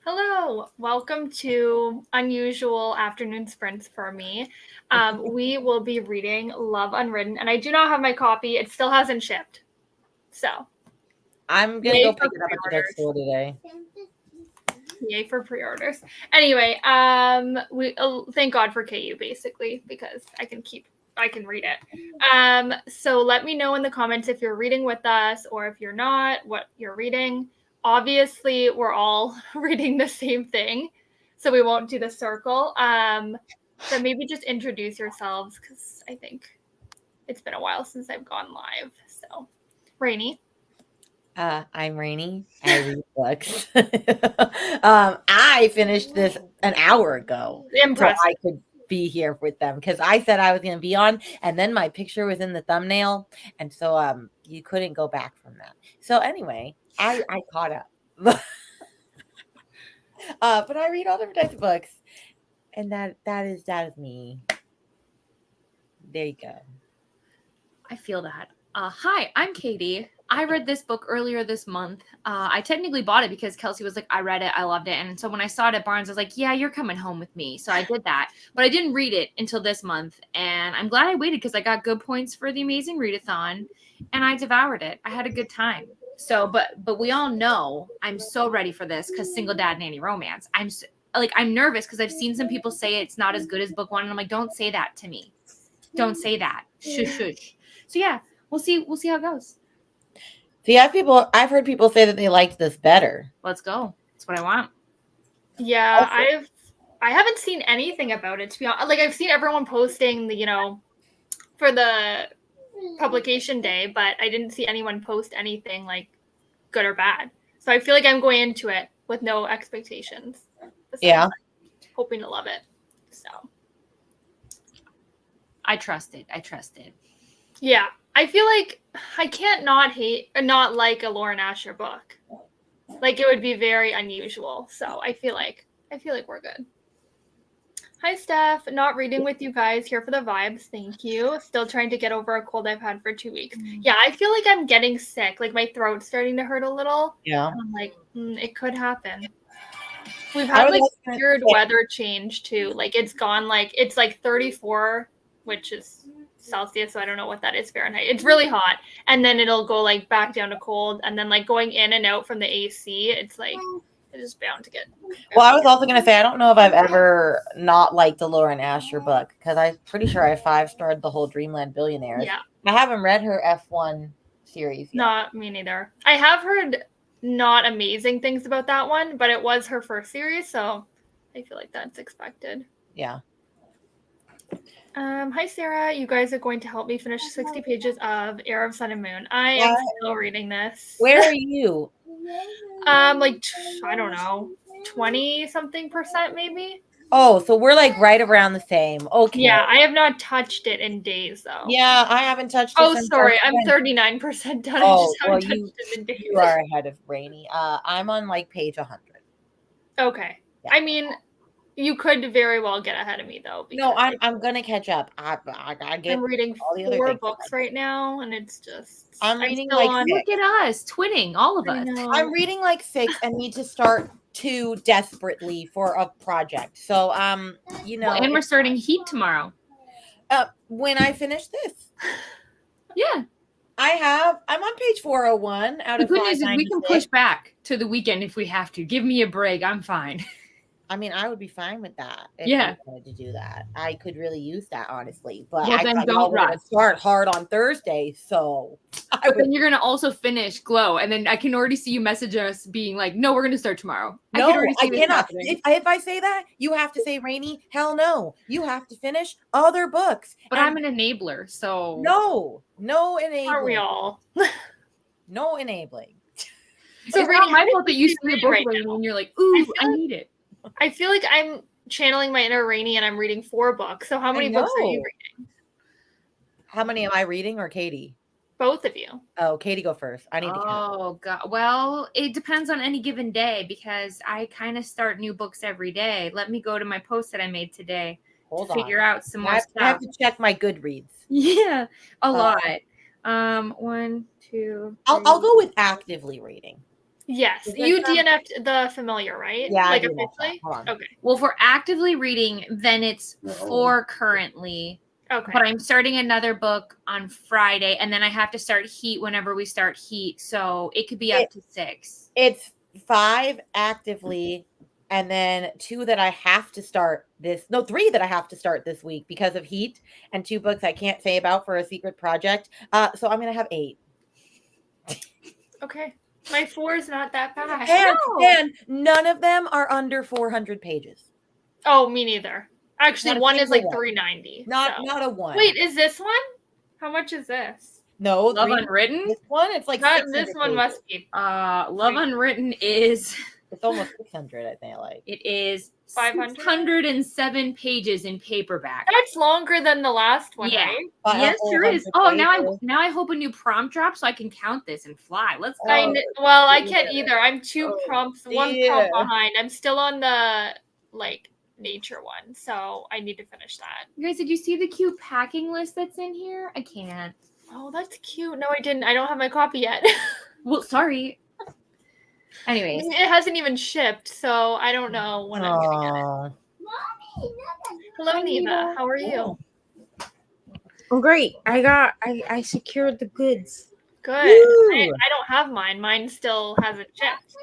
Hello, welcome to Unusual Afternoon Sprints for me. We will be reading Love Unwritten, and I do not have my copy. It still hasn't shipped. So, I'm gonna yay go for pick it up at the bookstore today. Yay for pre-orders. Anyway, we thank God for KU basically because I can read it. So let me know in the comments if you're reading with us or if you're not, what you're reading. Obviously, we're all reading the same thing, so we won't do the circle. So maybe just introduce yourselves because I think it's been a while since I've gone live. So, Rainy. I'm Rainy. I read books. I finished this an hour ago, so Impressive. I could be here with them because I said I was going to be on, and then my picture was in the thumbnail, and so you couldn't go back from that. So anyway, I caught up, but I read all different types of books, and that is me. There you go. I feel that. Hi, I'm Katie. I read this book earlier this month. I technically bought it because Kelsey was like, I read it, I loved it. And so when I saw it at Barnes, I was like, yeah, you're coming home with me. So I did that. But I didn't read it until this month. And I'm glad I waited because I got good points for the Amazing Readathon and I devoured it. I had a good time. So, but we all know I'm so ready for this because single dad nanny romance. I'm nervous because I've seen some people say it's not as good as book one. And I'm like, don't say that to me. Don't say that. Shush, shush. So yeah, we'll see how it goes. See, I've heard people say that they liked this better. Let's go. That's what I want. Yeah, I haven't seen anything about it to be honest. Like I've seen everyone posting the for the publication day, but I didn't see anyone post anything like good or bad. So I feel like I'm going into it with no expectations. Yeah. Hoping to love it. So I trust it. yeah, I feel like I can't not like a Lauren Asher book. Like it would be very unusual. So I feel like we're good. Hi, Steph. Not reading with you guys. Here for the vibes. Thank you. Still trying to get over a cold I've had for 2 weeks. Yeah, I feel like I'm getting sick. Like my throat's starting to hurt a little. Yeah. And I'm like, it could happen. We've had like weird weather change too. Like it's gone it's like 34, which is Celsius, so I don't know what that is Fahrenheit. It's really hot. And then it'll go like back down to cold. And then like going in and out from the AC, it's like it's just bound to get. Well, I was also going to say, I don't know if I've ever not liked the Lauren Asher book because I'm pretty sure I 5-starred the whole Dreamland Billionaires. Yeah. I haven't read her F1 series yet. Not me neither. I have heard not amazing things about that one, but it was her first series, so I feel like that's expected. Yeah. Hi, Sarah. You guys are going to help me finish 60 pages of Heir of Sun and Moon. I am still reading this. Where are you? Like, I don't know, 20-something% maybe. Oh, so we're like right around the same. Okay. Yeah, I have not touched it in days, though. Yeah, I haven't touched it. Oh, sorry. I'm 39% done. Oh, I just haven't touched it in days. You are ahead of Rainy. I'm on like page 100. Okay. Yeah. I mean, you could very well get ahead of me though. No, I'm gonna catch up. I'm reading all the 4 books right now, and it's just I'm reading like 6. Look at us twinning, all of us. I'm reading like 6 and need to start 2 desperately for a project. So and we're starting Heat tomorrow. When I finish this. Yeah. I'm on page 401 out of 596. The good news is we can push back to the weekend if we have to. Give me a break. I'm fine. I mean, I would be fine with that. If I wanted to do that. I could really use that, honestly. But then don't rush. Start hard on Thursday, so. Then you're gonna also finish Glow, and then I can already see you message us being like, "No, we're gonna start tomorrow." No, I cannot. If I say that, you have to say, Rainy. Hell no, you have to finish other books. But I'm an enabler, so no enabling. Are we all? No enabling. So it's not my fault that you see a book right now and you're like, "Ooh, I need it." I feel like I'm channeling my inner Rainy and I'm reading 4 books. So how many books are you reading? How many am I reading or Katie? Both of you. Oh, Katie, go first. I need to count. Oh, God. Well, it depends on any given day because I kind of start new books every day. Let me go to my post that I made today to figure out some more stuff. I have to check my Goodreads. Yeah, a lot. 1, 2. 3. I'll go with actively reading. Yes, Is you this them? DNF'd the familiar, right? Yeah, I like DNF'd that. officially. Hold on. Okay. Well, if we're actively reading, then it's 4 currently. Okay. But I'm starting another book on Friday, and then I have to start Heat whenever we start Heat, so it could be up to 6. It's 5 actively, and then 2 that I have to start 3 that I have to start this week because of Heat, and 2 books I can't say about for a secret project. So I'm gonna have 8. Okay. My 4 is not that fast. And none of them are under 400 pages. Oh, me neither. Actually, Not a one is like single one. 390. Not so. a one. Wait, is this one? How much is this? No, Love Unwritten? This one, it's like This 600 one pages. must be. Love Unwritten is It's almost 600, I think. it is 500? 607 pages in paperback. That's longer than the last one, Yeah. right? Yes, sure is. 400 Oh, pages. now I hope a new prompt drops so I can count this and fly. Let's go. I can't either. I'm 2 Oh, prompts, 1 dear. prompt behind. I'm still on the nature one, so I need to finish that. You guys, did you see the cute packing list that's in here? I can't. Oh, that's cute. No, I didn't. I don't have my copy yet. Well, sorry. Anyways, It hasn't even shipped, so I don't know when I'm gonna get it. Aw. Hello, Neva. How are you? Oh, great. I secured the goods. Good. I Woo. don't have mine. Mine still hasn't shipped.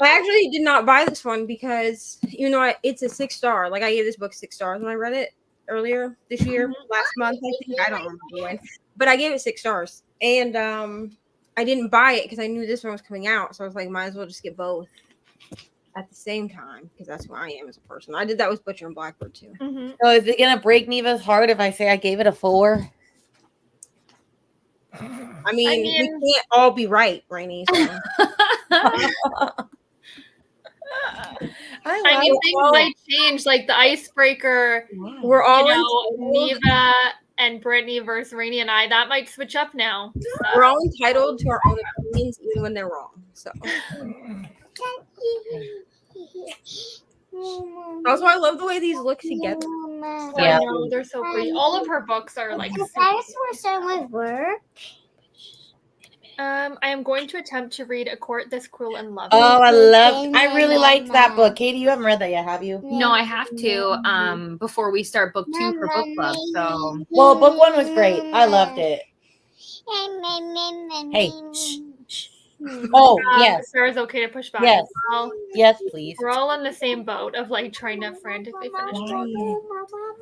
I actually did not buy this one because, it's a 6-star. Like, I gave this book 6 stars when I read it earlier this year, last month, I think. I don't remember when. But I gave it 6 stars. And I didn't buy it because I knew this one was coming out. So I was like, might as well just get both at the same time because that's who I am as a person. I did that with Butcher and Blackbird, too. Mm-hmm. So is it gonna break Neva's heart if I say I gave it a 4? I mean, we can't all be right, Rainey. So. Things might change, like the icebreaker. We're all Neva and Brittany versus Rainey and I. That might switch up now. So. We're all entitled to our own opinions, even when they're wrong. So. Also, I love the way these look together. Yeah. I know, they're so pretty. All of her books are like. my work. I am going to attempt to read A Court This Cruel and Lovely. Oh, I really liked that book. Katie, you haven't read that yet, have you? no, I have to before we start book 2 for book club. So Well, book 1 was great. I loved it. Hey. Shh. Oh, yes. Sarah's okay to push back. Yes. Well, Yes, please. we're all in the same boat of trying to frantically finish books.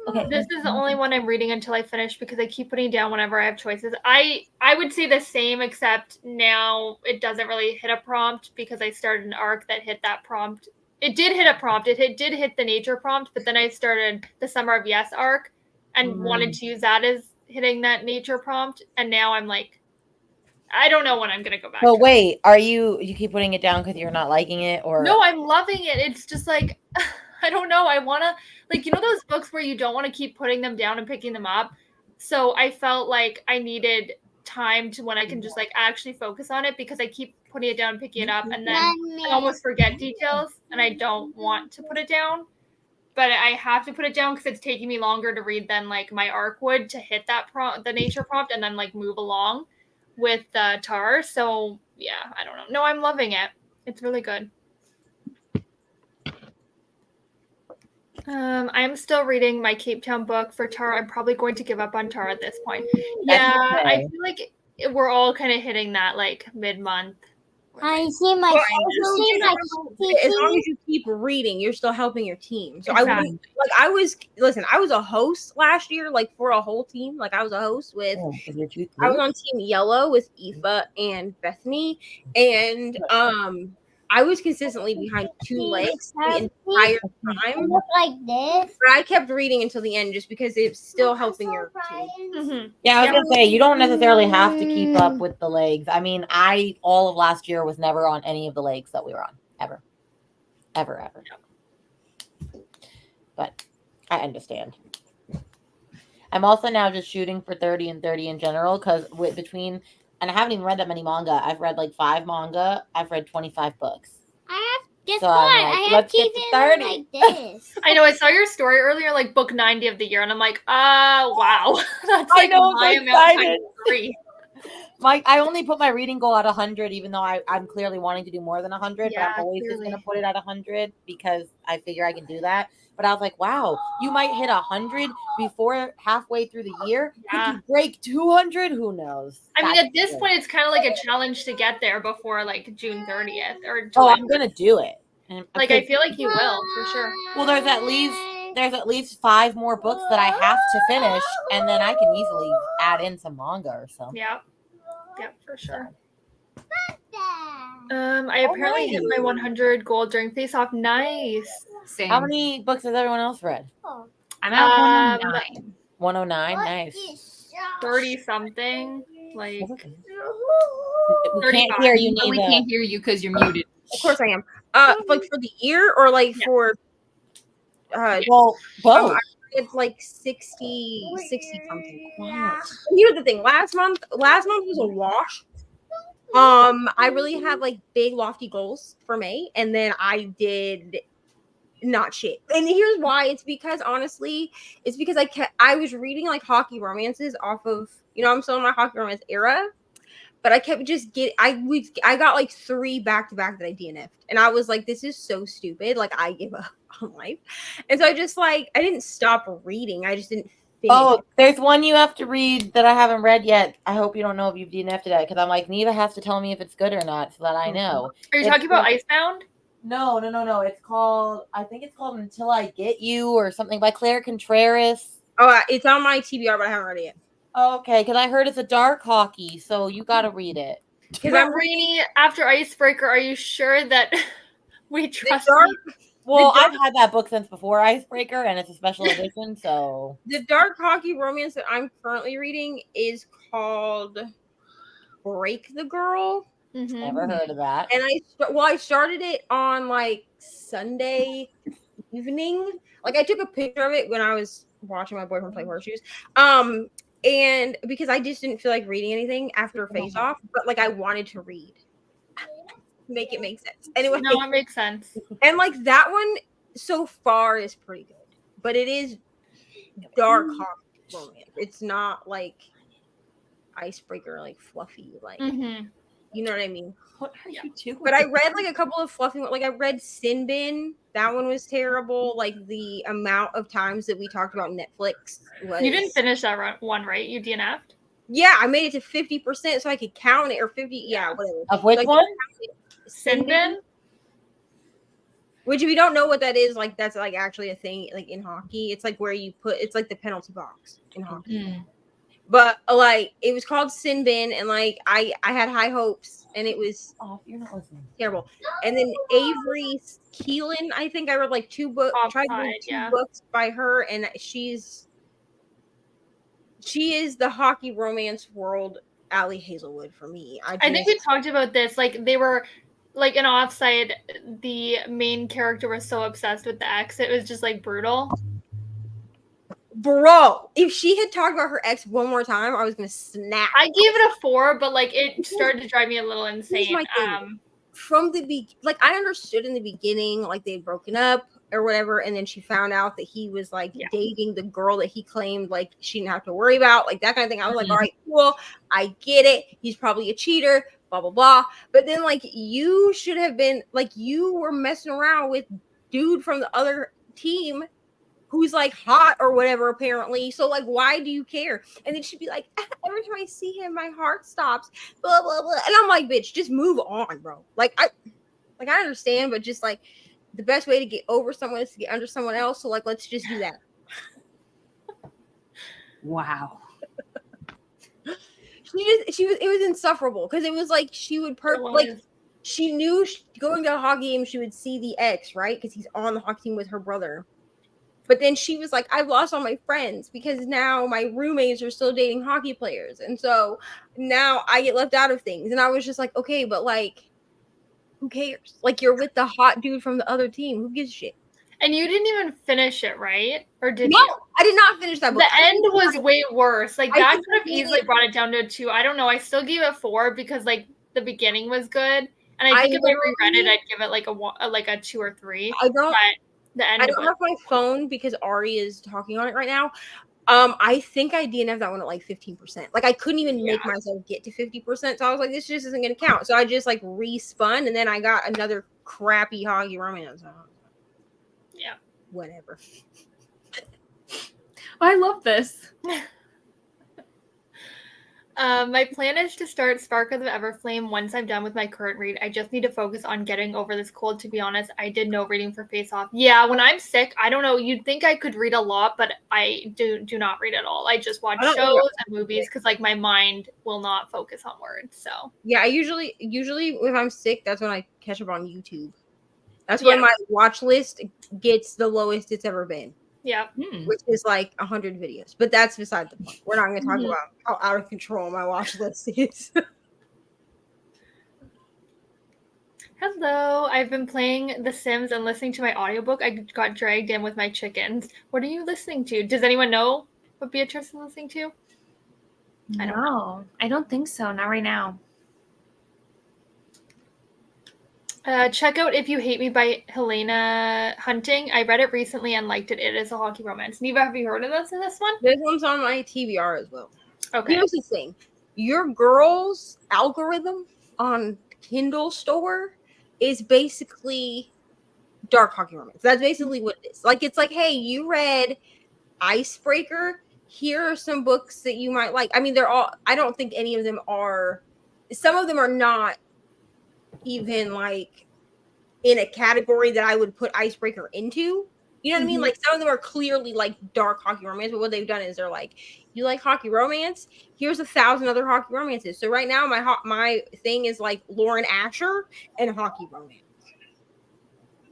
Okay. This is the only one I'm reading until I finish because I keep putting it down whenever I have choices. I would say the same, except now it doesn't really hit a prompt because I started an arc that hit that prompt. It did hit a prompt. It did hit the nature prompt, but then I started the Summer of Yes arc and wanted to use that as hitting that nature prompt. And now I'm like, I don't know when I'm going to go back. But wait, are you keep putting it down because you're not liking it, or No, I'm loving it. It's just like, I don't know. I want to, those books where you don't want to keep putting them down and picking them up. So I felt like I needed time to when I can just actually focus on it because I keep putting it down and picking it up and then I almost forget details and I don't want to put it down. But I have to put it down because it's taking me longer to read than my arc would to hit that the nature prompt and then move along with Tar. So yeah, I don't know. No, I'm loving it. It's really good. I'm still reading my Cape Town book for Tar. I'm probably going to give up on Tar at this point. Yeah, I feel like we're all kind of hitting that mid-month. I see my. As long as you keep reading, you're still helping your team. So Exactly. I wouldn't I was a host last year, for a whole team. I was a host with I was on Team Yellow with Aoife and Bethany, and I was consistently behind 2 legs the entire time. Look like this. But I kept reading until the end just because it's still helping your team. Mm-hmm. Yeah, I was gonna say you don't necessarily have to keep up with the legs. I mean, all of last year was never on any of the legs that we were on, ever. But I understand. I'm also now just shooting for 30 and 30 in general because and I haven't even read that many manga. I've read 5 manga. I've read 25 books. I have this So one. I'm like, I have let's get keep to it 30. like this. I know. I saw your story earlier, book 90 of the year, and I'm like, wow, that's I know, my I'm amount excited. times 3. I only put my reading goal at 100, even though I'm clearly wanting to do more than 100. But Yeah, I'm always just clearly. gonna put it at 100 because I figure I can do that. But I was like, wow, you might hit 100 before halfway through the year. Yeah. Could you break 200? Who knows? I mean, That's at this good. point, it's kind of like a challenge to get there before like June 30th or Oh, July. I'm gonna do it. And Like, I feel like you will for sure. well, there's at least 5 more books that I have to finish, and then I can easily add in some manga or something. Yeah. Yeah, for sure. I apparently hit my 100 goal during Face Off. Nice. Same. How many books has everyone else read? I'm at 109. 109. Nice. 30 something. Like, We 35. can't hear you. But we Neither. can't hear you because you're muted. Of course I am. Like for the year or like Yeah. for Well, both. it's like 60 something. Here's the thing. Last month was a wash. I really had like big lofty goals for May, and then I did not shit. And here's why. It's because honestly, I was reading like hockey romances off of, I'm still in my hockey romance era. But I kept just I got like 3 back-to-back that I DNF'd. And I was like, this is so stupid. Like, I give up on life. And so I just I didn't stop reading. I just didn't finish. Oh, there's one you have to read that I haven't read yet. I hope you don't know if you've DNF'd it because I'm like, Neva has to tell me if it's good or not so that I know. are you talking about Icebound? No. It's called, I think it's called Until I Get You or something by Claire Contreras. Oh, it's on my TBR, but I haven't read it yet. Okay, because I heard it's a dark hockey, so you got to read it. Because But Rainy, after Icebreaker, are you sure that we trust dark, you? Well, The dark- I've had that book since before Icebreaker, and it's a special edition, so. the dark hockey romance that I'm currently reading is called Break the Girl. Mhm. Never heard of that. And I started it on like Sunday evening. Like I took a picture of it when I was watching my boyfriend play horseshoes. And because I just didn't feel like reading anything after Face Off, but like I wanted to read. Make it make sense. Anyway, No, it makes sense. and like that one so far is pretty good. But it is dark hockey romance. It's not like Icebreaker, like fluffy, like Mhm. you know what I mean? What are you doing? But I read like a couple of fluffy like I read Sin Bin. That one was terrible. Like the amount of times that we talked about Netflix was You didn't finish that one, right? You DNF'd? Yeah, I made it to 50% so I could count it or 50. Yeah, whatever. Of which Like, one? Sin Bin? Which if you don't know what that is, like that's like actually a thing like in hockey. It's like where you it's like the penalty box in hockey. Mm. But like it was called Sin Bin, and like I had high hopes, and it was You're not listening. terrible. And then Avery Keelan, I think I read like 2 books. Tried to read 2 books by her, and she is the hockey romance world Allie Hazelwood for me. I think we talked about this. Like they were like in Offside, the main character was so obsessed with the ex, it was just like brutal. Bro, if she had talked about her ex one more time, I was gonna snap. I gave it a 4, but like it started to drive me a little insane. From the like I understood in the beginning, like they'd broken up or whatever, and then she found out that he was like dating the girl that he claimed like she didn't have to worry about, like that kind of thing. I was like, all right, cool, I get it. He's probably a cheater, blah blah blah. But then like you should have been like you were messing around with dude from the other team who's like hot or whatever apparently, so like why do you care? And then she'd be like, every time I see him my heart stops, blah blah blah. And I'm like, bitch, just move on, bro. Like I understand, but just like the best way to get over someone is to get under someone else, so like let's just do that. Wow. It was insufferable because it was like she would she knew going to a hockey game she would see the ex, right, because he's on the hockey team with her brother. But then she was like, I've lost all my friends because now my roommates are still dating hockey players. And so now I get left out of things. And I was just like, okay, but like, who cares? Like, you're with the hot dude from the other team. Who gives a shit? And you didn't even finish it, right? Or did you? No, I did not finish that book. The end was way worse. Like, that could have easily brought it down to a 2. I don't know. I still gave it 4 because, like, the beginning was good. And I think if I reread it, I'd give it, like, a 2 or 3. I don't the end I don't have my phone because Ari is talking on it right now. I think I DNF'd that one at like 15%. Like I couldn't even make Yeah. myself get to 50%. So I was like, this just isn't gonna count. So I just like respun and then I got another crappy hockey romance. Yeah. Whatever. I love this. My plan is to start Spark of the Everflame once I'm done with my current read. I just need to focus on getting over this cold, to be honest. I did no reading for Face Off. Yeah, when I'm sick, I don't know. You'd think I could read a lot, but I do not read at all. I just watch I don't shows read. and movies because like my mind will not focus on words. So Yeah, I usually if I'm sick, that's when I catch up on YouTube. That's when Yeah. my watch list gets the lowest it's ever been, yeah. which is like 100 videos. But that's beside the point. We're not going to talk Mhm. about how out of control my watch list is. Hello. I've been playing The Sims and listening to my audiobook. I got dragged in with my chickens. What are you listening to? Does anyone know what Beatrice is listening to? I don't know. I don't think so. Not right now. Check out If You Hate Me by Helena Hunting. I read it recently and liked it. It is a hockey romance. Neva, have you heard of this one? This one's on my TBR as well. Okay. Here's the thing. Your girl's algorithm on Kindle store is basically dark hockey romance. That's basically what it is. Like it's like, hey, you read Icebreaker. Here are some books that you might like. I mean, they're all, I don't think any of them are, some of them are not even like in a category that I would put Icebreaker into. You know what I mean? Mhm. Like some of them are clearly like dark hockey romance, but what they've done is they're like, you like hockey romance? Here's 1,000 other hockey romances. So right now my thing is like Lauren Asher and hockey romance.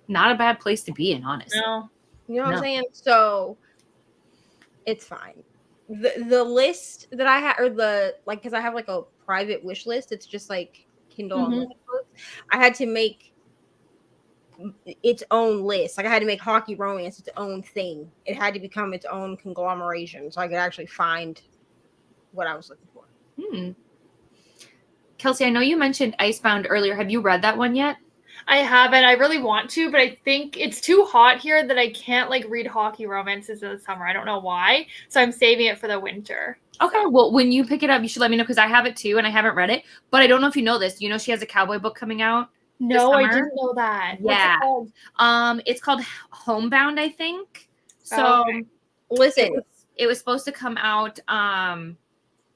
Not a bad place to be in, honestly. No. You know what I'm No. saying? So it's fine. The list that I have, or the like, because I have like a private wish list. It's just like Kindle Unlimited books. I had to make its own list. Like I had to make hockey romance its own thing. It had to become its own conglomeration, so I could actually find what I was looking for. Kelsey, I know you mentioned Icebound earlier. Have you read that one yet? I haven't. I really want to, but I think it's too hot here that I can't like read hockey romances in the summer. I don't know why. So I'm saving it for the winter. Okay, well, when you pick it up, you should let me know because I have it too and I haven't read it. But I don't know if you know this. You know she has a cowboy book coming out? No, I summer? didn't know that. What's Yeah. it called? It's called Homebound, I think. So Oh, okay. Listen, it was supposed to come out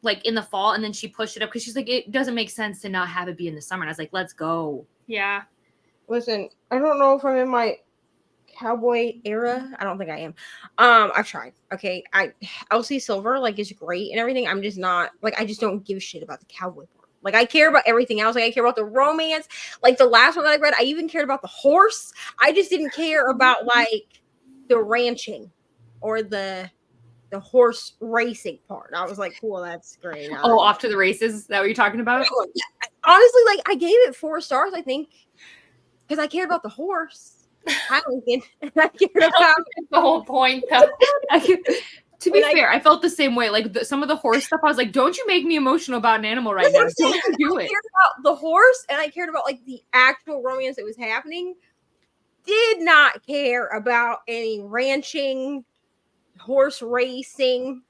like in the fall, and then she pushed it up because she's like, it doesn't make sense to not have it be in the summer. And I was like, let's go. Yeah. listen. I don't know if I'm in my cowboy era. I don't think I am. I've tried. Okay, Elsie Silver like is great and everything. I'm just not like, I just don't give a shit about the cowboy part. Like I care about everything else. Like I care about the romance. Like the last one that I read, I even cared about the horse. I just didn't care about like the ranching or the horse racing part. I was like, cool, that's great. Oh, off to the races. Is that what you're talking about? Honestly, like I gave it 4 stars, I think, because I cared about the horse. Hi, Lincoln. And I cared about The whole point, though. To be fair, I felt the same way. Like some of the horse stuff, I was like, don't you make me emotional about an animal right now. Don't you do I it. cared about the horse and I cared about like the actual romance that was happening. Did not care about any ranching, horse racing.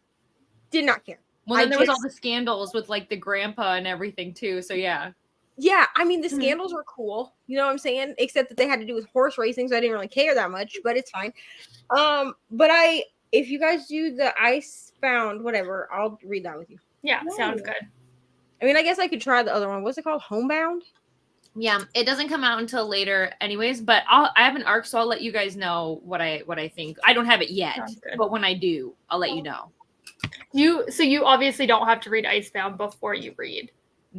Did not care. Well, then there was all the scandals with like the grandpa and everything too. So yeah. Yeah, I mean the scandals were cool. You know what I'm saying? Except that they had to do with horse racing, so I didn't really care that much. But it's fine. But if you guys do the Icebound, whatever, I'll read that with you. Yeah, sounds good. I mean, I guess I could try the other one. What's it called? Homebound? Yeah, it doesn't come out until later anyways, but I have an arc, so I'll let you guys know what I think. I don't have it yet, but when I do, I'll let you know. So you obviously don't have to read Icebound before you read.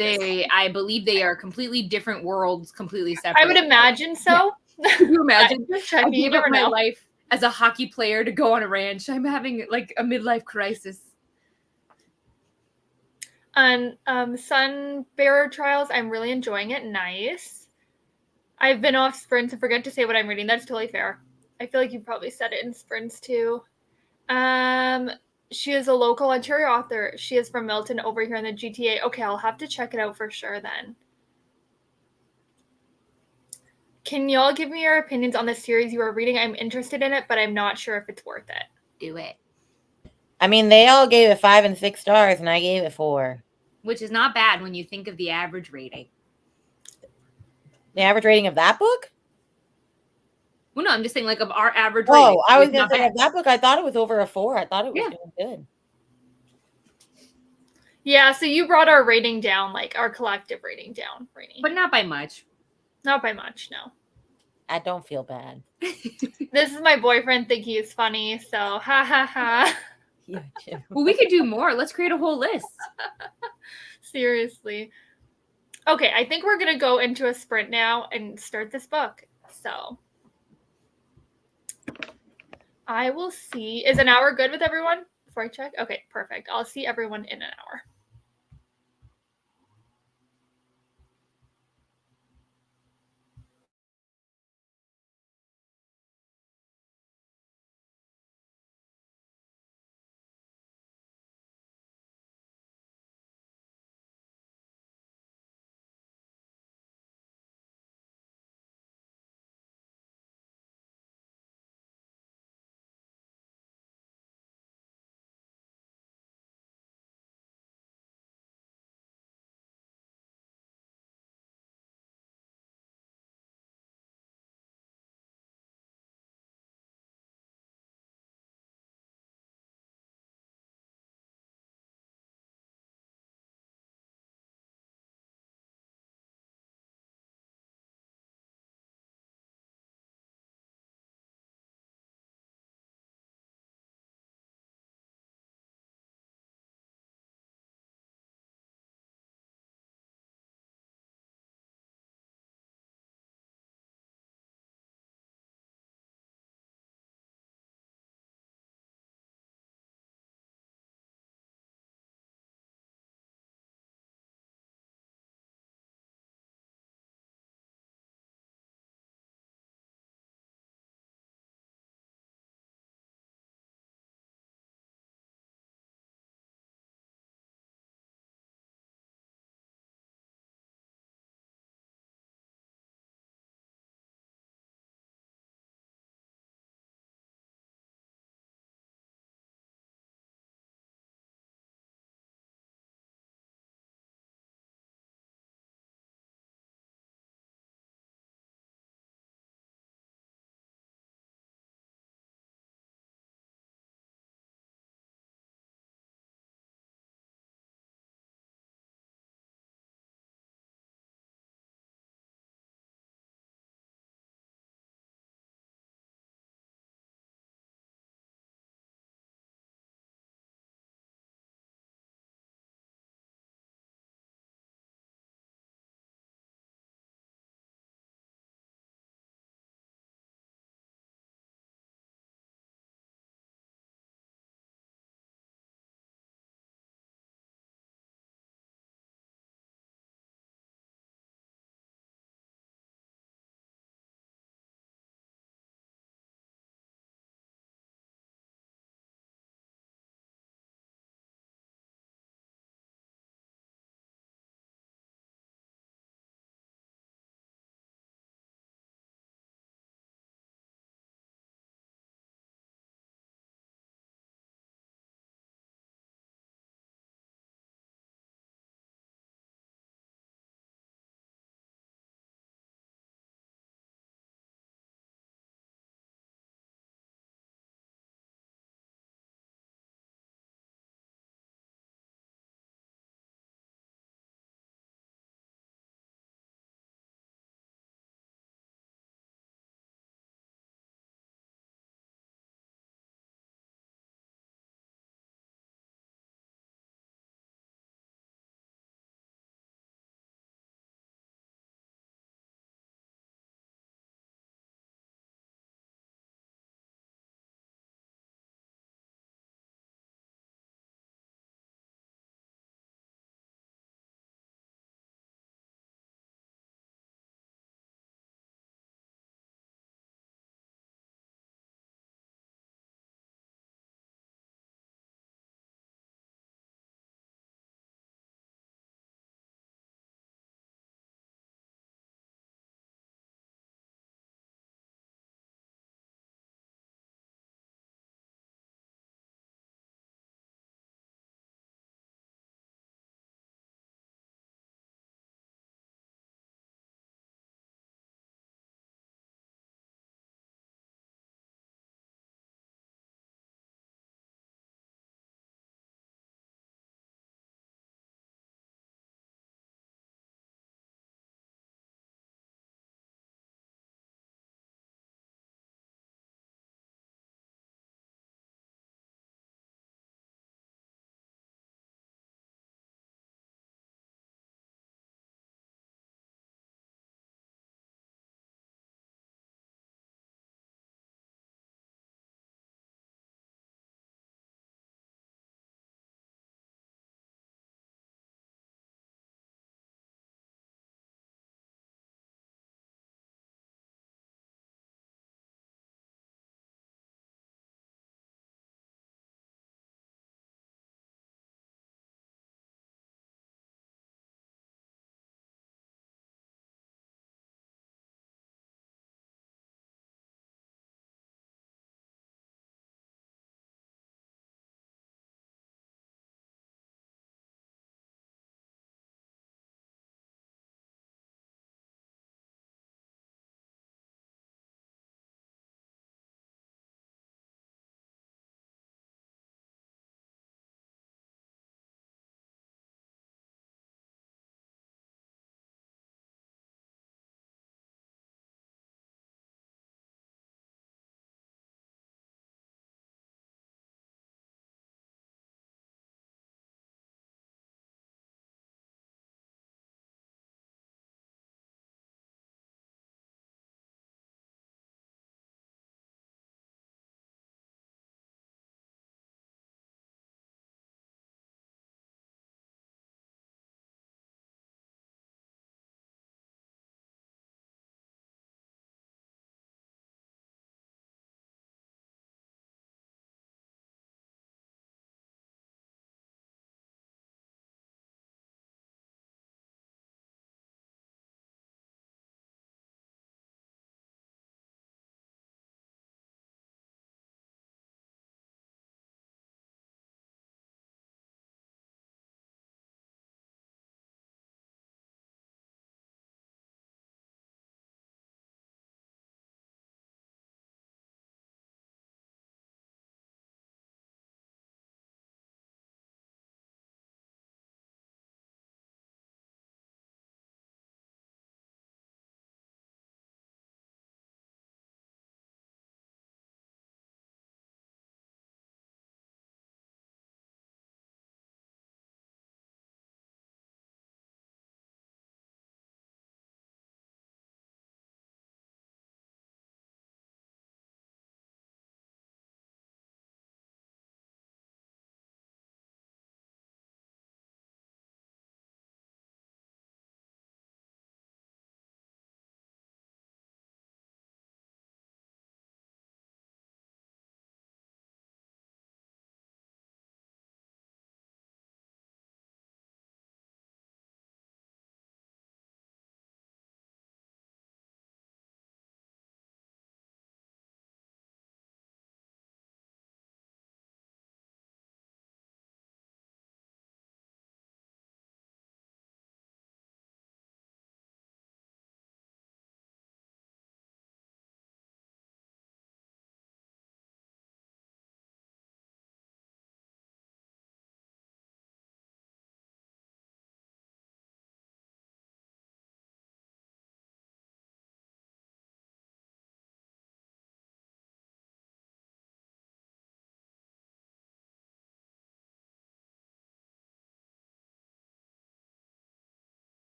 I believe they are completely different worlds, completely separate. I would imagine so. Yeah. Can you imagine? I gave up my life as a hockey player to go on a ranch. I'm having like a midlife crisis. On Sun Bearer Trials, I'm really enjoying it. Nice. I've been off sprints and forget to say what I'm reading. That's totally fair. I feel like you probably said it in sprints too. She is a local Ontario author. She is from Milton over here in the GTA. Okay, I'll have to check it out for sure then. Can y'all give me your opinions on the series you are reading? I'm interested in it, but I'm not sure if it's worth it. Do it. I mean, they all gave it 5 and 6 stars, and I gave it 4. which is not bad when you think of the average rating. The average rating of that book? Well, no, I'm just saying like of our average rating. Oh, I was It's gonna not say bad. of that book. I thought it was over a 4. I thought it was Yeah. doing good. Yeah, so you brought our rating down, like our collective rating down, Rainy. But not by much. Not by much, no. I don't feel bad. This is my boyfriend think he is funny, so ha ha ha. Yeah, too. Well, we could do more. Let's create a whole list. Seriously. Okay, I think we're gonna go into a sprint now and start this book. So I will see. Is an hour good with everyone? Before I check? Okay, perfect. I'll see everyone in an hour.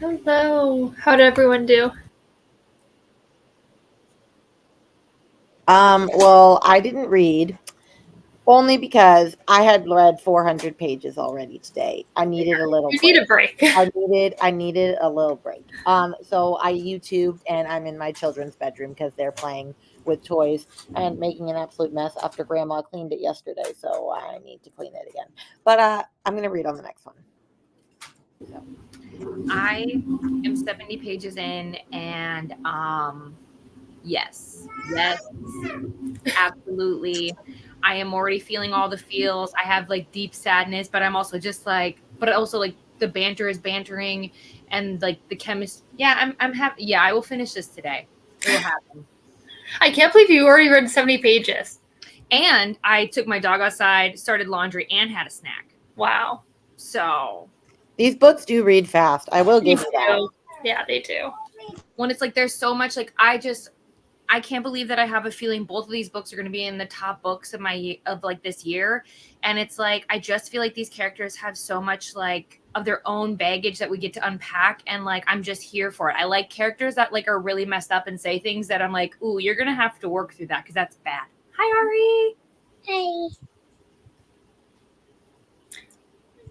Hello. How did everyone do? Well, I didn't read only because I had read 400 pages already today. I needed a little You break. need a break. I needed a little break. So I YouTubed and I'm in my children's bedroom because they're playing with toys and making an absolute mess after grandma cleaned it yesterday. So I need to clean it again. But I'm gonna read on the next one. I am 70 pages in, and yes, absolutely. I am already feeling all the feels. I have like deep sadness, but I'm also just like, but also like the banter is bantering, and like the chemist. Yeah, I'm happy. Yeah, I will finish this today. It will happen. I can't believe you already read 70 pages. And I took my dog outside, started laundry, and had a snack. Wow. So These books do read fast. I will give you that. Yeah, they do. when it's like there's so much, like I can't believe that I have a feeling both of these books are going to be in the top books of like this year. And it's like, I just feel like these characters have so much like of their own baggage that we get to unpack. And like, I'm just here for it. I like characters that like are really messed up and say things that I'm like, ooh, you're going to have to work through that because that's bad. Hi, Ari. Hey.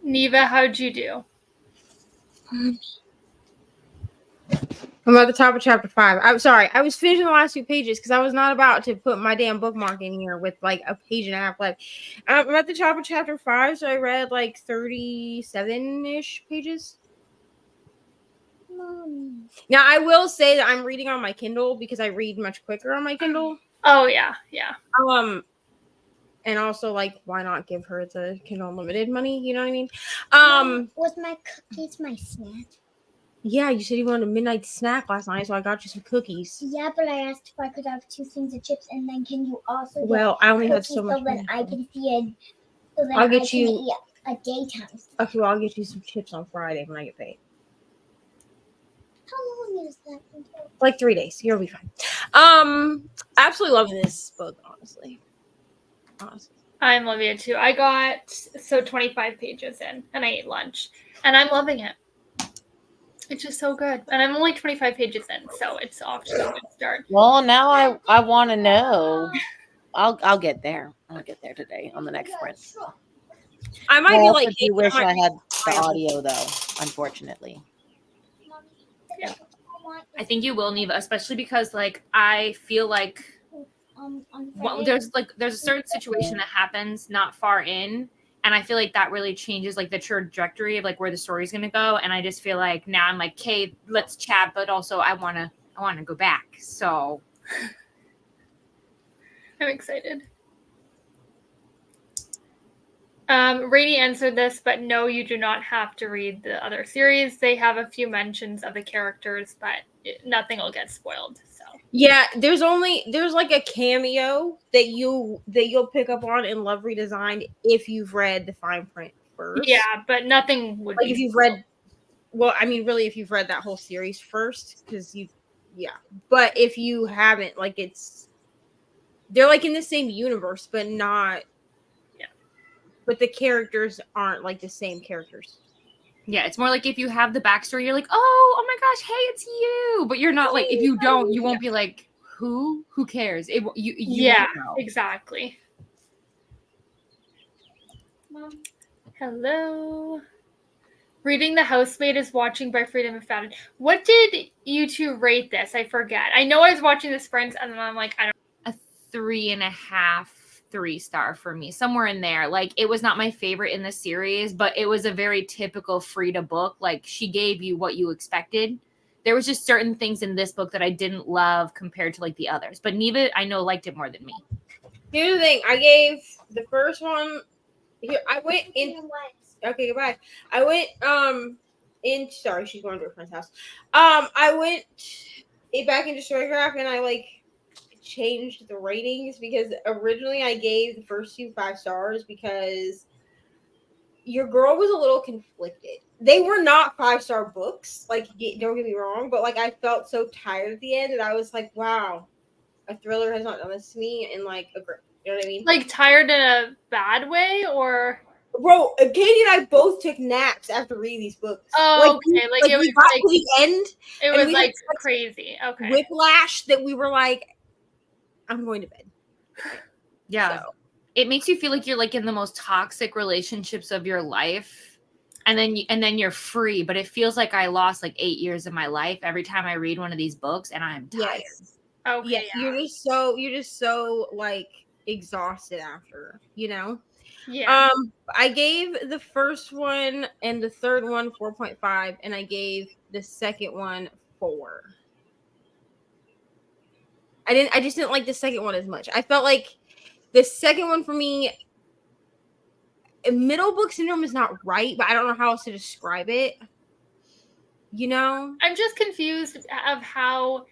Neva, how'd you do? I'm at the top of chapter 5. I'm sorry. I was finishing the last 2 pages because I was not about to put my damn bookmark in here with like a page and a half left. I'm at the top of chapter 5, so I read like 37-ish pages. Mommy. Now, I will say that I'm reading on my Kindle because I read much quicker on my Kindle. Oh, yeah. Yeah. And also, like, why not give her the Kindle Unlimited money? You know what I mean? Was my cookies my snack? Yeah, you said you wanted a midnight snack last night, so I got you some cookies. Yeah, but I asked if I could have 2 things of chips, and then can you also get Well, I only had cookies so much so that money. I can see it, so that I'll I get can you- eat a daytime snack. Okay, well, I'll get you some chips on Friday when I get paid. How long is that until? Like 3 days. You'll be fine. Absolutely loving this book, honestly. I'm loving it too. I got 25 pages in and I ate lunch and I'm loving it. It's just so good. And I'm only 25 pages in, so it's off to a good start. Well, now I want to know. I'll get there. I'll get there today on the next sprint. I might I be also like, do wish I had the audio though. Unfortunately. Yeah. I think you will, Neva, especially because like I feel like On well, Friday. there's a certain situation that happens not far in, and I feel like that really changes like the trajectory of like where the story's gonna go. And I just feel like now I'm like, okay, let's chat, but also I wanna go back. So I'm excited. Rady answered this, but no, you do not have to read the other series. They have a few mentions of the characters, but nothing will get spoiled. So yeah, there's like a cameo that you'll pick up on in Love Redesigned if you've read the fine print first. yeah, but nothing would Like be if you've spoiled. read, well, I mean, really, if you've read that whole series first, because yeah. But if you haven't, like, they're like in the same universe, but not. Yeah. But the characters aren't like the same characters. yeah, it's more like if you have the backstory, you're like, oh my gosh, hey, it's you. But you're not like if you don't, you won't be like, who cares? You Yeah, won't know. exactly. Mom. Hello. Reading The Housemaid is Watching by Freedom McFadden. What did you two rate this? I forget. I know I was watching this Friends, and then I'm like, I don't. A 3.5 3-star for me, somewhere in there. Like it was not my favorite in the series, but it was a very typical Frida book. Like she gave you what you expected. There was just certain things in this book that I didn't love compared to like the others. But Neva, I know, liked it more than me. Here's the thing: I gave the first one. Here, I went in. Okay, goodbye. I went in. Sorry, she's going to her friend's house. I went back into Storygraph and I like changed the ratings because originally I gave the first 2 5 stars because your girl was a little conflicted. They were not 5-star books, like, don't get me wrong, but like I felt so tired at the end that I was like, wow, a thriller has not done this to me in like a grip. You know what I mean? Like tired in a bad way, or Bro, Katie and I both took naps after reading these books. Oh, okay. Like, it was we got like to the end, it and was we had like such crazy. Okay. whiplash that we were like, I'm going to bed. Yeah. So, It makes you feel like you're like in the most toxic relationships of your life. And then you're free, but it feels like I lost like 8 years of my life every time I read one of these books, and I'm tired. yes. Okay. Yeah, Yeah. you're just so like exhausted after, Yeah. I gave the first one and the third one 4.5, and I gave the second one 4. I just didn't like the second one as much. I felt like the second one for me, middle book syndrome is not right, but I don't know how else to describe it. I'm just confused of how.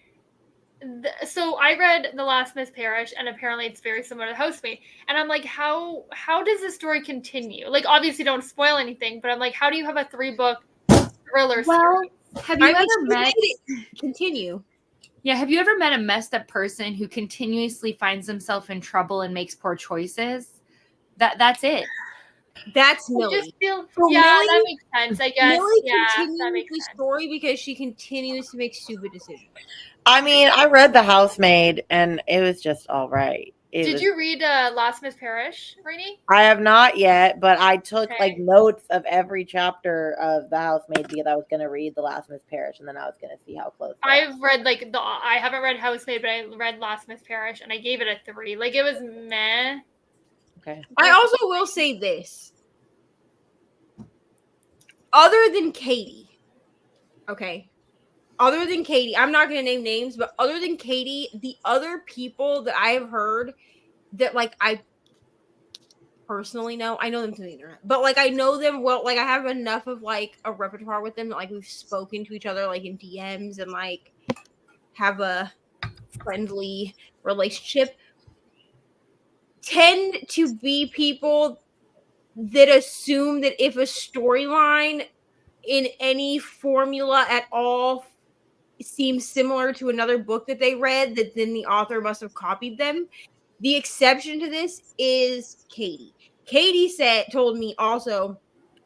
So I read The Last Miss Parish, and apparently it's very similar to Housemaid. And I'm like, how does the story continue? Like, obviously, don't spoil anything, but I'm like, how do you have a 3-book thriller story? Have you ever met? Continue. Yeah, have you ever met a messed up person who continuously finds himself in trouble and makes poor choices? That's it. That's I Millie. just feel, So yeah, Millie- that makes sense. I guess, Millie yeah, that continues makes the sense. story because she continues to make stupid decisions. I mean, I read The Housemaid, and it was just all right. Did you read Last Miss Parish, Rainey? I have not yet, but I took Okay. like notes of every chapter of The Housemaid because I was going to read The Last Miss Parish, and then I was going to see how close. I've read I haven't read Housemaid, but I read Last Miss Parish, and I gave it a 3. Like, it was meh. Okay. I also will say this. Other than Katie, okay? Other than Katie, I'm not going to name names, but other than Katie, the other people that I have heard that, like, I personally know, I know them through the internet, but, like, I know them well. Like, I have enough of, like, a repertoire with them that, like, we've spoken to each other, like, in DMs and, like, have a friendly relationship, tend to be people that assume that if a storyline in any formula at all seems similar to another book that they read, that then the author must have copied them. The exception to this is Katie. Katie told me also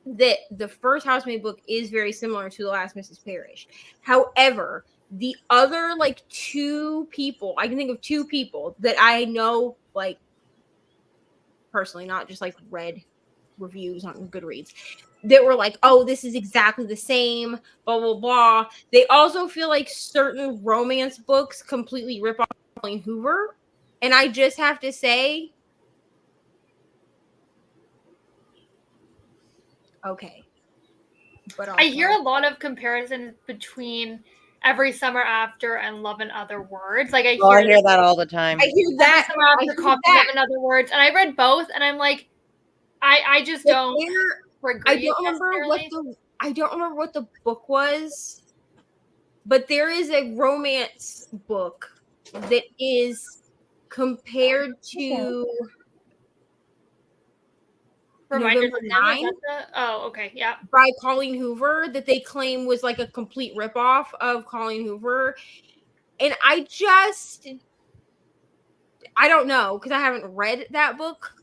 that the first Housemaid book is very similar to The Last Mrs. Parrish. However, the other like 2 people, I can think of 2 people that I know, like, personally, not just like read reviews on Goodreads, that were like, oh, this is exactly the same, blah, blah, blah. They also feel like certain romance books completely rip off Colleen Hoover. And I just have to say, okay. But also, I hear a lot of comparisons between Every Summer After and Love in Other Words. Like, I hear that all the time. I hear that. Every Summer After copies Love in Other Words. And I read both, and I'm like, I just don't agree. I don't remember what the book was, but there is a romance book that is compared to Reminders November of Them, 9 is that oh, okay, yeah. by Colleen Hoover that they claim was like a complete ripoff of Colleen Hoover. And I don't know, because I haven't read that book.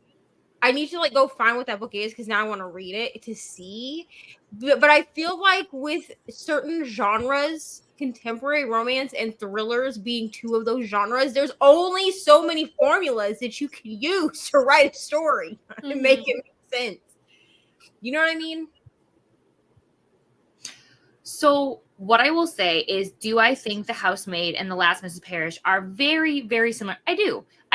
I need to like go find what that book is because now I want to read it to see. But I feel like with certain genres, contemporary romance and thrillers being 2 of those genres, there's only so many formulas that you can use to write a story to make it make sense. You know what I mean? So what I will say is, do I think The Housemaid and The Last Mrs. Parrish are very, very similar? I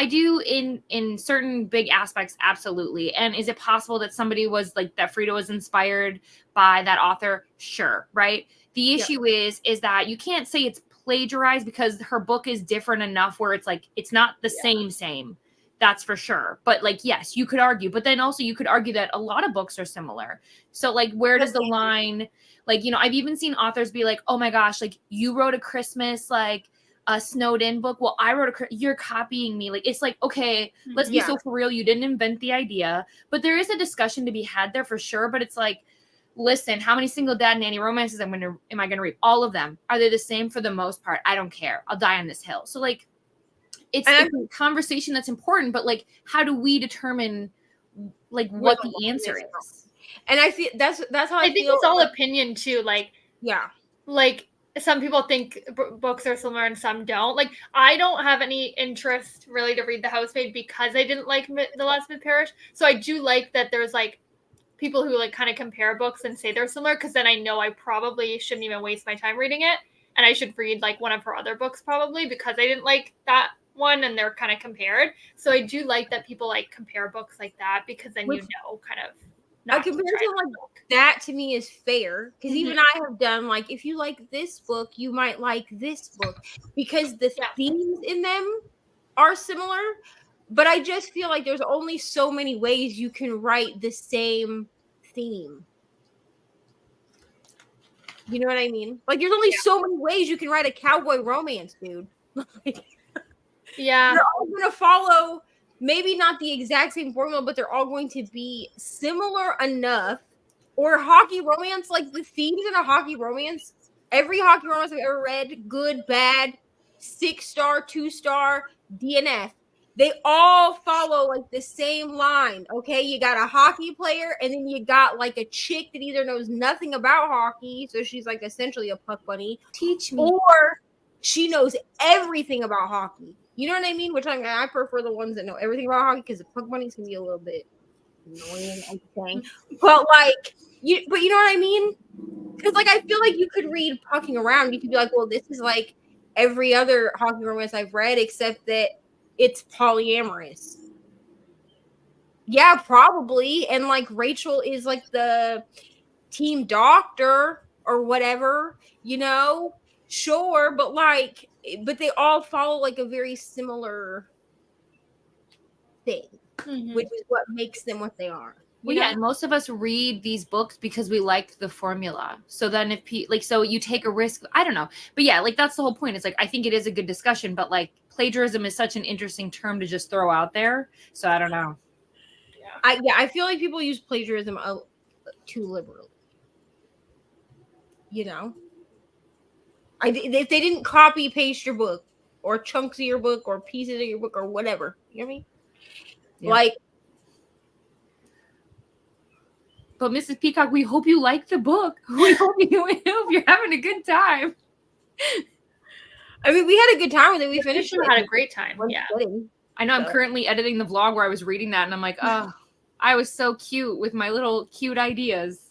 do in certain big aspects, absolutely. And is it possible that somebody was like that Frida was inspired by that author? Sure, right? The issue is that you can't say it's plagiarized because her book is different enough where it's like it's not the same. That's for sure. But like, yes, you could argue. But then also you could argue that a lot of books are similar. So like, where does the line? Like, you know, I've even seen authors be like, oh my gosh, like you wrote a Christmas, like a snowed in book. Well, I wrote you're copying me. Like, it's like, okay, let's be so for real. You didn't invent the idea, but there is a discussion to be had there for sure. But it's like, listen, how many single dad nanny romances am I going to read? All of them. Are they the same for the most part? I don't care. I'll die on this hill. So like, it's a conversation that's important, but like, how do we determine like We're what the the answer ones. is. And I feel that's how I I think feel. it's all opinion too. Yeah. Like some people think books are similar and some don't. Like I don't have any interest really to read The Housemaid because I didn't like The Last Mid Parish. So I do like that there's like people who like kind of compare books and say they're similar, because then I know I probably shouldn't even waste my time reading it, and I should read like one of her other books probably because I didn't like that one and they're kind of compared. So I do like that people like compare books like that, because then you know kind of A comparison like that to me is fair, because even I have done like, if you like this book, you might like this book, because the themes in them are similar. But I just feel like there's only so many ways you can write the same theme. You know what I mean? Like there's only so many ways you can write a cowboy romance, dude. Yeah. They're all gonna follow maybe not the exact same formula, but they're all going to be similar enough. Or hockey romance, like the themes in a hockey romance, every hockey romance I've ever read, good, bad, 6-star, 2-star, DNF, they all follow like the same line. Okay, you got a hockey player, and then you got like a chick that either knows nothing about hockey, so she's like essentially a puck bunny, Teach me. or she knows everything about hockey. You know what I mean? Which I prefer the ones that know everything about hockey, because the puck bunnies can be a little bit annoying, I'm saying. But like you know what I mean? Because like I feel like you could read Pucking Around, you could be like, well, this is like every other hockey romance I've read, except that it's polyamorous. Yeah, probably. And like Rachel is like the team doctor or whatever, you know? Sure, but they all follow like a very similar thing, which is what makes them what they are. Well, yeah, and most of us read these books because we liked the formula. So then if so you take a risk, I don't know. But yeah, like that's the whole point. It's like I think it is a good discussion, but like plagiarism is such an interesting term to just throw out there. So I don't know. I feel like people use plagiarism too liberally. You know? If they didn't copy paste your book or chunks of your book or pieces of your book or whatever, you know what I mean? Yeah. Like, but Mrs. Peacock, we hope you like the book. We hope you're having a good time. I mean, we had a good time with it. We finished it. Had a great time. Yeah. I know. I'm currently editing the vlog where I was reading that, and I'm like, oh, I was so cute with my little cute ideas.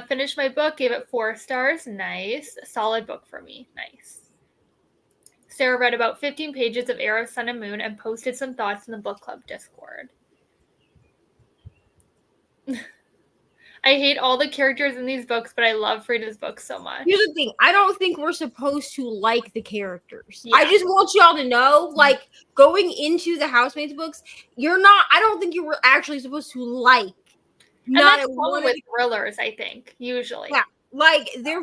Finished my book, gave it 4 stars. Nice. Solid book for me. Nice. Sarah read about 15 pages of Arrow, Sun, and Moon and posted some thoughts in the book club Discord. I hate all the characters in these books, but I love Frida's books so much. Here's the thing. I don't think we're supposed to like the characters. Yeah. I just want y'all to know, like, going into the Housemaid's books, I don't think you were actually supposed to like. And that's common with thrillers, I think, usually. Yeah. Like, they're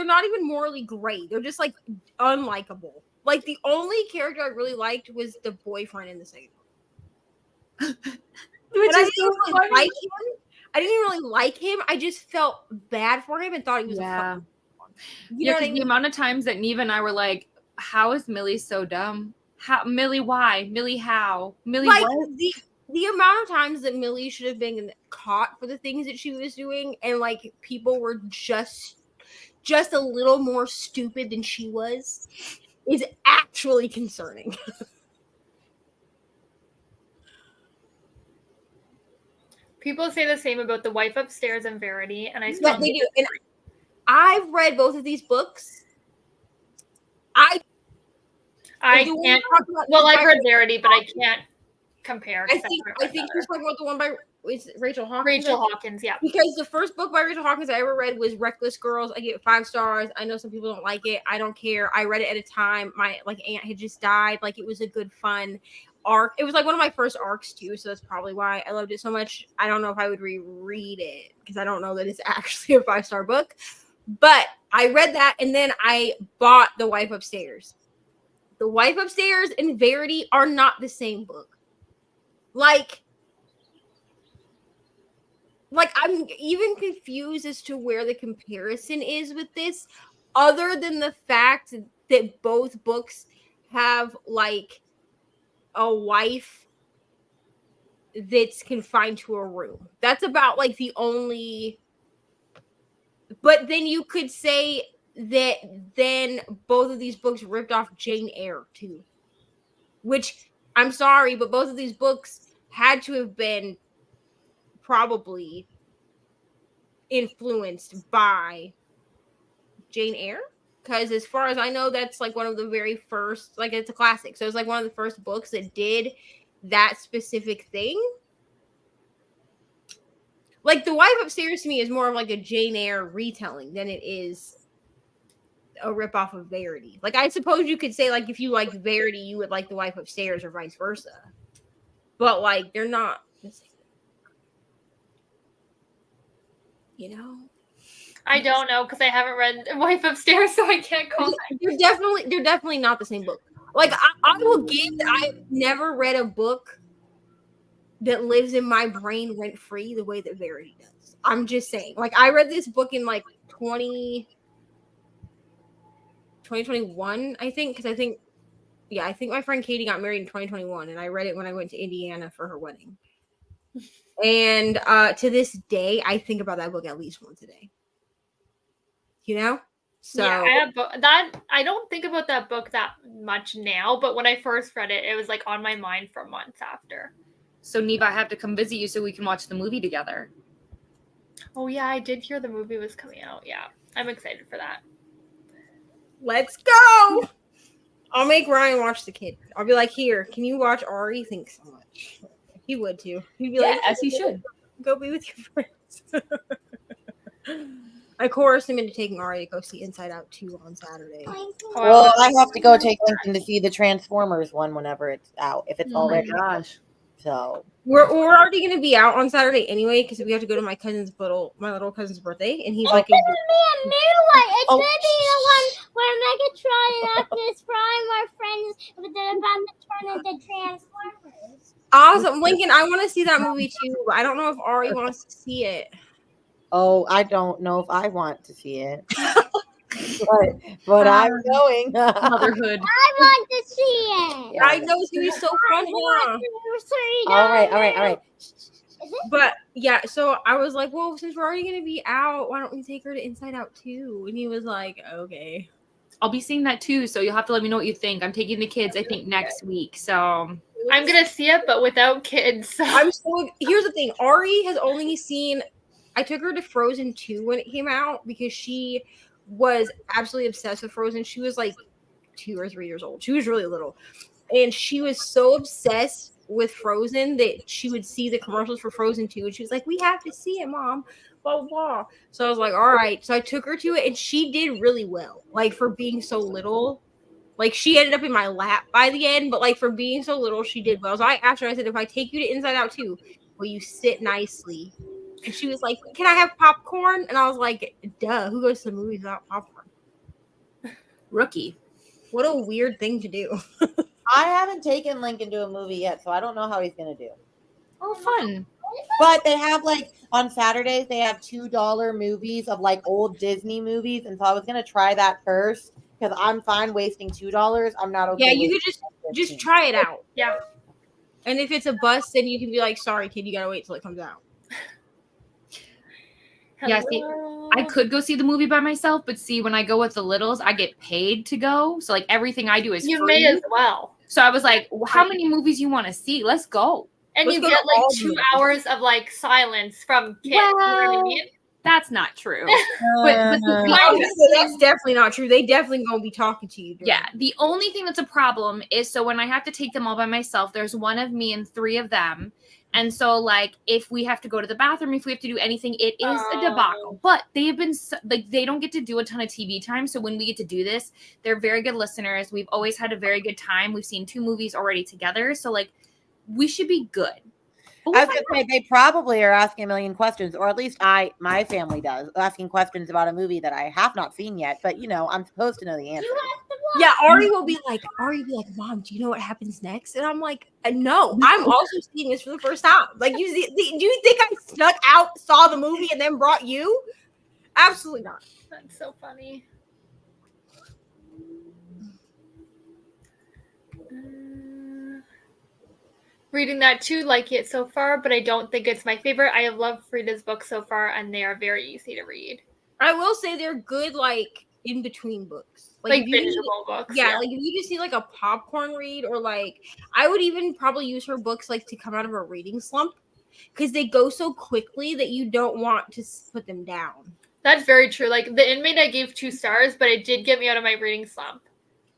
not even morally great. They're just, like, unlikable. Like, the only character I really liked was the boyfriend in the second book. Which is so funny. I didn't even really like him. I just felt bad for him and thought he was a fucking you know what I mean? The amount of times that Neva and I were like, how is Millie so dumb? How Millie, why? Millie, how? Millie, like, what? The amount of times that Millie should have been caught for the things that she was doing, and like people were just a little more stupid than she was, is actually concerning. People say the same about The Wife Upstairs and Verity, and I yeah, they do. And I've read both of these books. I can't. Well, I've read Verity, but I can't compare. I think you're talking about the one by Rachel Hawkins. Rachel Hawkins, yeah. Because the first book by Rachel Hawkins I ever read was Reckless Girls. I gave it 5 stars. I know some people don't like it. I don't care. I read it at a time. My aunt had just died. Like, it was a good fun arc. It was like one of my first arcs too, so that's probably why I loved it so much. I don't know if I would reread it because I don't know that it's actually a 5-star book. But I read that, and then I bought The Wife Upstairs. The Wife Upstairs and Verity are not the same book. Like I'm even confused as to where the comparison is with this, other than the fact that both books have like a wife that's confined to a room. That's about like the only. But then you could say that then both of these books ripped off Jane Eyre too, which I'm sorry, but both of these books had to have been probably influenced by Jane Eyre. Because as far as I know, that's like one of the very first, like it's a classic. So it's like one of the first books that did that specific thing. Like The Wife Upstairs to me is more of like a Jane Eyre retelling than it is a ripoff of Verity. Like I suppose you could say like if you like Verity, you would like The Wife Upstairs or vice versa. But like they're not the same. You know? I don't know because I haven't read Wife Upstairs, so I can't comment. They're definitely not the same book. Like I will give that I've never read a book that lives in my brain rent free the way that Verity does. I'm just saying. Like I read this book in like 2021, I think, because I think my friend Katie got married in 2021, and I read it when I went to Indiana for her wedding. And to this day, I think about that book at least once a day. You know? So Yeah, I don't think about that book that much now, but when I first read it, it was like on my mind for months after. So Neva, I have to come visit you so we can watch the movie together. Oh yeah, I did hear the movie was coming out. Yeah, I'm excited for that. let's go. I'll make Ryan watch the kid. I'll be like, here, can you watch Ari? Thanks so much. He would too. He'd be like, as he should. Go be with your friends. I coerced him into taking Ari to go see Inside Out 2 on Saturday. Well, I have to go take Lincoln to see the Transformers one whenever it's out, if it's Oh my already. gosh. So We're already gonna be out on Saturday anyway because we have to go to my little cousin's birthday, and he's like, It's gonna be a new one. It's Oh. gonna be the one where Megatron and Optimus Prime are friends, but they're about to turn into Transformers. awesome, Lincoln. I want to see that movie too, but I don't know if Ari wants to see it. I don't know if I want to see it. but I'm going. Motherhood. I want to see it. Yeah. I know it's gonna be so fun, huh? All right. But yeah, so I was like, well, since we're already gonna be out, why don't we take her to Inside Out 2? And he was like, okay. I'll be seeing that too, so you'll have to let me know what you think. I'm taking the kids, I think, next week. So I'm gonna see it, but without kids. Here's the thing. Ari has only seen. I took her to Frozen 2 when it came out because she was absolutely obsessed with Frozen. She was like 2 or 3 years old. She was really little, and she was so obsessed with Frozen that she would see the commercials for Frozen 2, and she was like, "We have to see it, Mom." Blah, blah, blah. So I was like, all right. So I took her to it, and she did really well. Like for being so little. Like she ended up in my lap by the end, but like for being so little, she did well. So I asked her, I said, if I take you to Inside Out 2, will you sit nicely? And she was like, can I have popcorn? And I was like, duh, who goes to the movies without popcorn? rookie. What a weird thing to do. I haven't taken Lincoln to a movie yet, so I don't know how he's gonna do. Oh, fun. But they have like on Saturdays they have $2 movies of like old Disney movies, and so I was gonna try that first because I'm fine wasting $2. I'm not okay. Yeah, you with could just try it out. Yeah. And if it's a bust, then you can be like, sorry, kid, you gotta wait till it comes out. Yeah, see, I could go see the movie by myself, but see, when I go with the littles, I get paid to go. So like everything I do is You free. may as well. So I was like, well, how many movies you want to see? Let's go. And Let's you go get to like all 2 movies. hours of like silence from kids. You know what I Well, mean? That's not true. but That's definitely not true. They definitely gonna be talking to you. yeah, the only thing that's a problem is so when I have to take them all by myself, there's one of me and 3 of them. And so, like, if we have to go to the bathroom, if we have to do anything, it is a debacle. But they have been, like, they don't get to do a ton of TV time. So when we get to do this, they're very good listeners. We've always had a very good time. We've seen 2 movies already together. So, like, we should be good. I was gonna say they probably are asking a million questions, or at least my family does, asking questions about a movie that I have not seen yet. But you know, I'm supposed to know the answer. Yeah, Ari will be like, Mom, do you know what happens next? And I'm like, no, I'm also seeing this for the first time. Like, do you think I snuck out, saw the movie, and then brought you? Absolutely not. That's so funny. reading that too, like it so far, but I don't think it's my favorite. I have loved Frida's books so far, and they are very easy to read. I will say they're good, like in between books, Like if you need, bingeable books. yeah, like if you just need like a popcorn read, or like I would even probably use her books like to come out of a reading slump, because they go so quickly that you don't want to put them down. That's very true. Like The Inmate, I gave 2 stars, but it did get me out of my reading slump.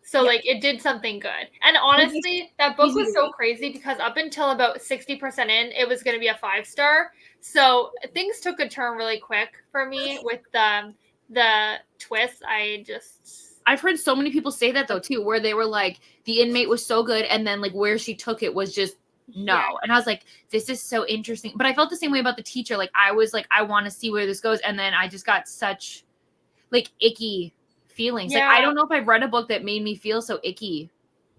So Yeah. like it did something good. And honestly, that book was so crazy because up until about 60% in, it was going to be a 5-star. So things took a turn really quick for me with the twist. I've heard so many people say that though too, where they were like, The Inmate was so good, and then like where she took it was just no. Yeah. And I was like, this is so interesting. But I felt the same way about The Teacher. Like I was like, I want to see where this goes, and then I just got such like icky feelings. Like I Yeah. don't know if I've read a book that made me feel so icky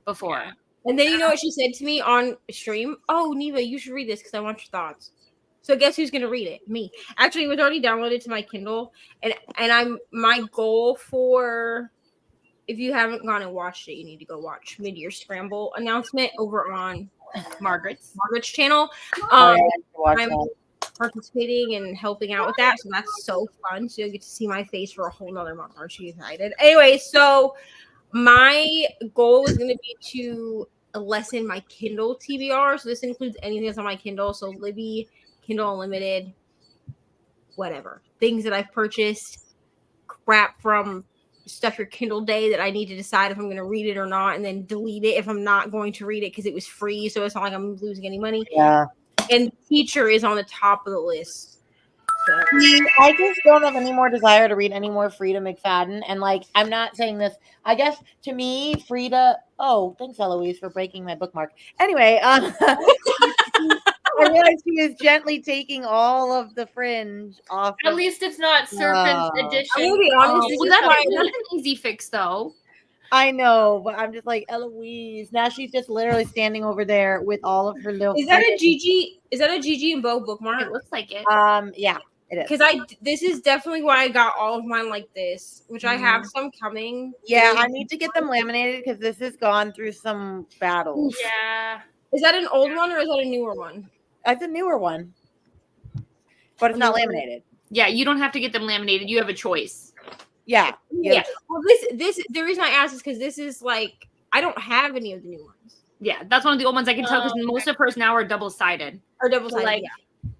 before. Yeah. And then you know what she said to me on stream? Oh, Neva, you should read this because I want your thoughts. So guess who's gonna read it? Me. Actually, it was already downloaded to my Kindle, and I'm my goal for. If you haven't gone and watched it, you need to go watch Mid-Year Scramble announcement over on Margaret's. channel. Oh, yeah, I need to watch I'm that. participating and helping out with that, so that's so fun. So you'll get to see my face for a whole nother month. Aren't you excited? Anyway, so my goal is going to be to lessen my Kindle TBR. So this includes anything that's on my Kindle. So Libby, Kindle Unlimited, whatever. Things that I've purchased, crap from stuff your Kindle day that I need to decide if I'm going to read it or not, and then delete it if I'm not going to read it because it was free. So it's not like I'm losing any money. Yeah. And Teacher is on the top of the list. So. I just don't have any more desire to read any more Frida McFadden. And like, I'm not saying this. I guess to me, Frida. Oh, thanks, Eloise, for breaking my bookmark. Anyway, I realized he is gently taking all of the fringe off. At least it's not Serpent's edition. I'm gonna be honest. This Well, is why that's an easy fix though. I know, but I'm just like, Eloise. Now she's just literally standing over there with all of her little. Is that a Gigi? Is that a Gigi and Bo bookmark? It looks like it. Yeah, it is. Because this is definitely why I got all of mine like this, which I have some coming. Yeah, I need to get them laminated because this has gone through some battles. Yeah. Is that an old one or is that a newer one? It's a newer one, but it's not laminated. Yeah, you don't have to get them laminated. You have a choice. Yeah. Yeah. Well, this the reason I asked is because this is like I don't have any of the new ones. Yeah, that's one of the old ones I can tell because Oh, most of hers now are double-sided. Or double sided. Like, Yeah.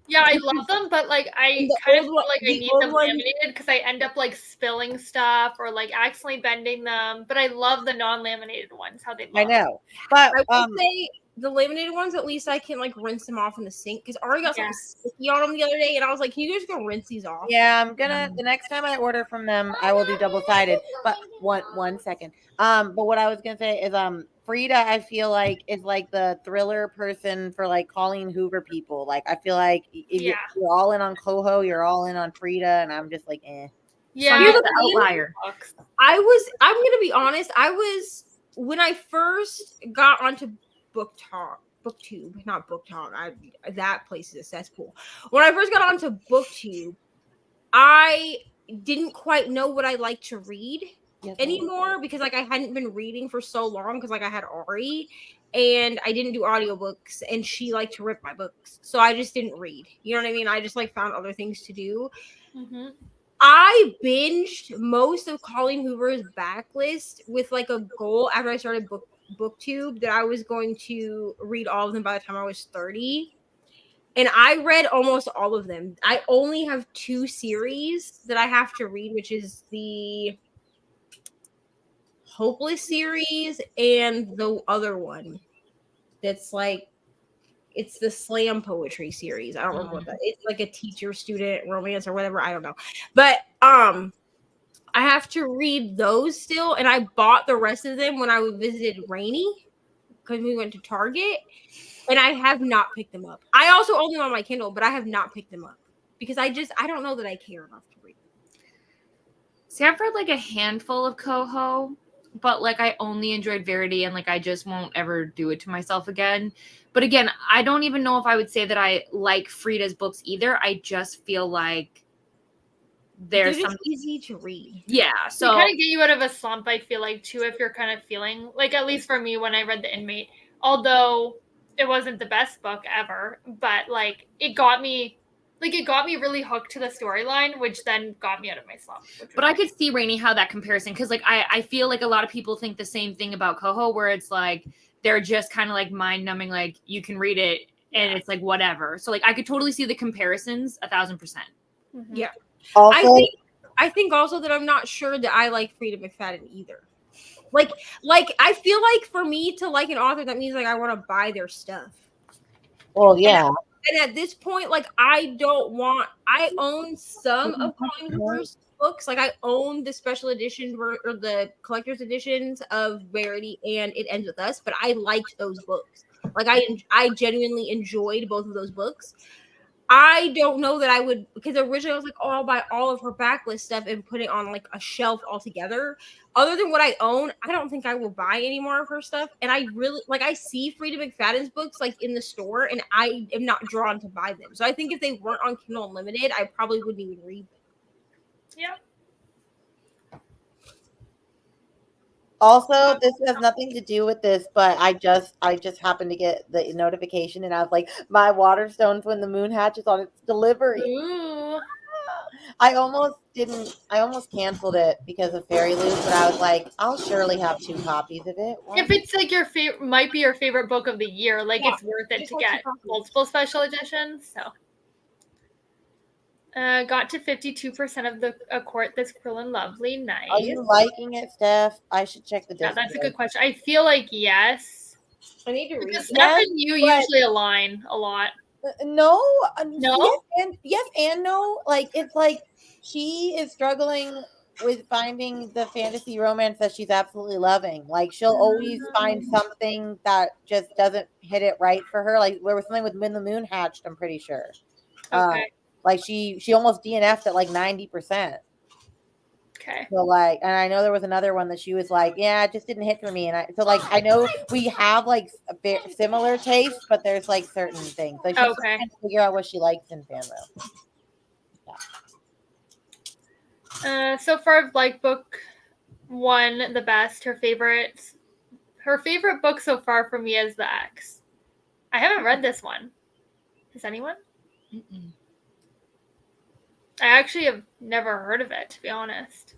Yeah, I love them, but like I And the kind of old feel one- like I the need old them one- laminated because I end up like spilling stuff or like accidentally bending them. But I love the non-laminated ones, how they look. I know, but I would say the laminated ones, at least I can like rinse them off in the sink because Ari got something sticky on them the other day, and I was like, "Can you just go rinse these off?" yeah, I'm gonna the next time I order from them, I will do double-sided. But one second. But what I was gonna say is Frida, I feel like is like the thriller person for like Colleen Hoover people. Like I feel like if Yeah. you're all in on Coho, you're all in on Frida, and I'm just like, eh. Yeah, You're the thing. outlier. books. I'm gonna be honest. I was when I first got onto BookTube, not Book Talk. That place is a cesspool. When I first got onto BookTube, I didn't quite know what I like to read anymore because like I hadn't been reading for so long because like I had Ari and I didn't do audiobooks and she liked to rip my books. So I just didn't read. You know what I mean? I just like found other things to do. Mm-hmm. I binged most of Colleen Hoover's backlist with like a goal after I started BookTube that I was going to read all of them by the time I was 30. And I read almost all of them. I only have 2 series that I have to read, which is the Hopeless series and the other one that's like it's the slam poetry series. I don't remember what that. It's like a teacher student romance or whatever. I don't know. But I have to read those still, and I bought the rest of them when I visited Rainy because we went to Target, and I have not picked them up. I also own them on my Kindle, but I have not picked them up because I don't know that I care enough to read them. See, I've read like a handful of Coho, but like I only enjoyed Verity and like I just won't ever do it to myself again. But again, I don't even know if I would say that I like Frida's books either. I just feel like there's They're some just easy to read. yeah. So So kind of get you out of a slump, I feel like too, if you're kind of feeling like, at least for me when I read The Inmate, although it wasn't the best book ever, but like it got me really hooked to the storyline, which then got me out of my slump. But I could see, Rainey, how that comparison, because like I feel like a lot of people think the same thing about Coho, where it's like they're just kind of like mind numbing, like you can read it and it's like whatever. So like I could totally see the comparisons 1,000%. Mm-hmm. Yeah. Also, I think also that I'm not sure that I like Frida McFadden either. Like I feel like for me to like an author, that means like I want to buy their stuff. well, yeah. And at this point, like I own some of Colleen Hoover's books. Like I own the special edition or the collector's editions of Rarity and It Ends With Us, but I liked those books. Like I genuinely enjoyed both of those books. I don't know that I would, because originally I was like, oh, I'll buy all of her backlist stuff and put it on like a shelf altogether. Other than what I own, I don't think I will buy any more of her stuff. And I really like, I see Frida McFadden's books like in the store, and I am not drawn to buy them. So I think if they weren't on Kindle Unlimited, I probably wouldn't even read them. Yeah. Also, this has nothing to do with this, but I just happened to get the notification, and I was like, my Waterstones when the moon hatches on its delivery. Ooh. I almost canceled it because of Fairy Loot, but I was like, I'll surely have 2 copies of it. Why If it's like your favorite, might be your favorite book of the year, like Yeah, it's worth it just to like get multiple special editions. So, got to 52% of the court. That's cruel and lovely. Nice. Are you liking it, Steph? I should check the Yeah, Discord. that's a good question. I feel like yes. I need to read Because them. Steph and you but- usually align a lot. No, No? yes and no. Like it's like she is struggling with finding the fantasy romance that she's absolutely loving. Like she'll always find something that just doesn't hit it right for her. Like there was something with When the Moon Hatched, I'm pretty sure. Okay. Like she almost DNF'd at like 90%. Okay. So like, and I know there was another one that she was like, yeah, it just didn't hit for me. And I know we have like a bit similar tastes, but there's like certain things. Like she's Okay. trying to figure out what she likes in fanfic. So far, like book 1, the best. Her favorite book so far for me is The X. I haven't read this one. Has anyone? Mm-mm. I actually have never heard of it, to be honest.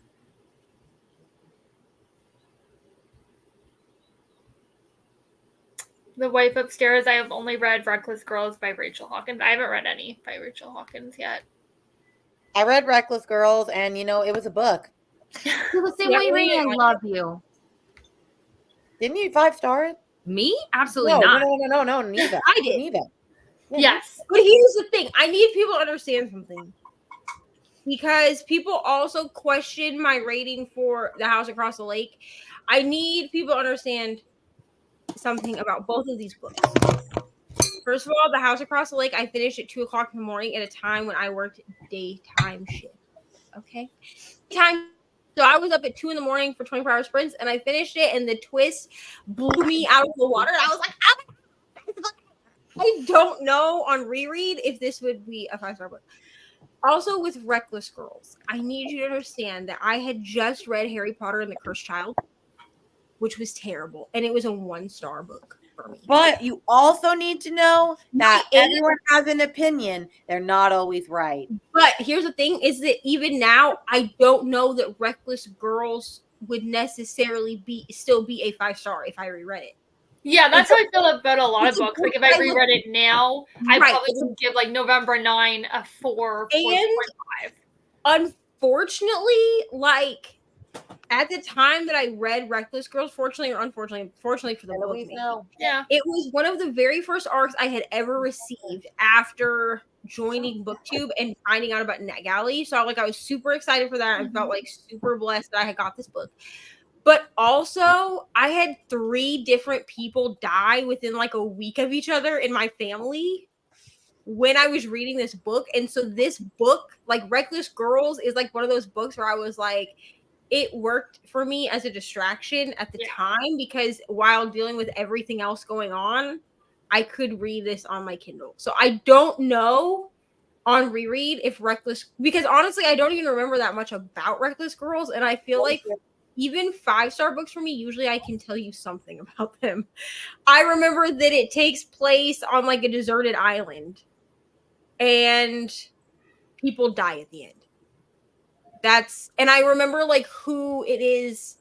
The Wife Upstairs, I have only read Reckless Girls by Rachel Hawkins. I haven't read any by Rachel Hawkins yet. I read Reckless Girls, and it was a book. Feel the same Yeah, way, Rainey. I really. love you. Didn't you 5-star it? Me? Absolutely No, not. no, neither. I did. Neither. Yeah, Yes. But here's the thing. I need people to understand something. Because people also question my rating for The House Across the Lake. I need people to understand something about both of these books. First of all, The House Across the Lake, I finished at 2:00 in the morning at a time when I worked daytime shift. Okay? So I was up at 2 in the morning for 24-hour sprints, and I finished it, and the twist blew me out of the water. I was like, I don't know on reread if this would be a 5-star book. Also, with Reckless Girls, I need you to understand that I had just read Harry Potter and the Cursed Child, which was terrible, and it was a 1-star book for me. But you also need to know that And- everyone has an opinion. They're not always right. But here's the thing: is that even now, I don't know that Reckless Girls would necessarily still be a 5-star if I reread it. Yeah, that's how I feel about a lot of It's a books. book Like if I I reread it now, I Right. probably would give like November 9 a 4, 4.5. Unfortunately, like at the time that I read Reckless Girls, fortunately or unfortunately, fortunately for the book, Always know. Yeah. it was one of the very first arcs I had ever received after joining BookTube and finding out about NetGalley. So I was super excited for that. I felt like super blessed that I had got this book. But also, I had 3 different people die within like a week of each other in my family when I was reading this book. And so this book, like Reckless Girls, is like one of those books where I was like, it worked for me as a distraction at the time, because while dealing with everything else going on, I could read this on my Kindle. So I don't know on reread if because honestly, I don't even remember that much about Reckless Girls. And I feel like even 5-star books for me, usually I can tell you something about them. I remember that it takes place on like a deserted island and people die at the end. And I remember like who it is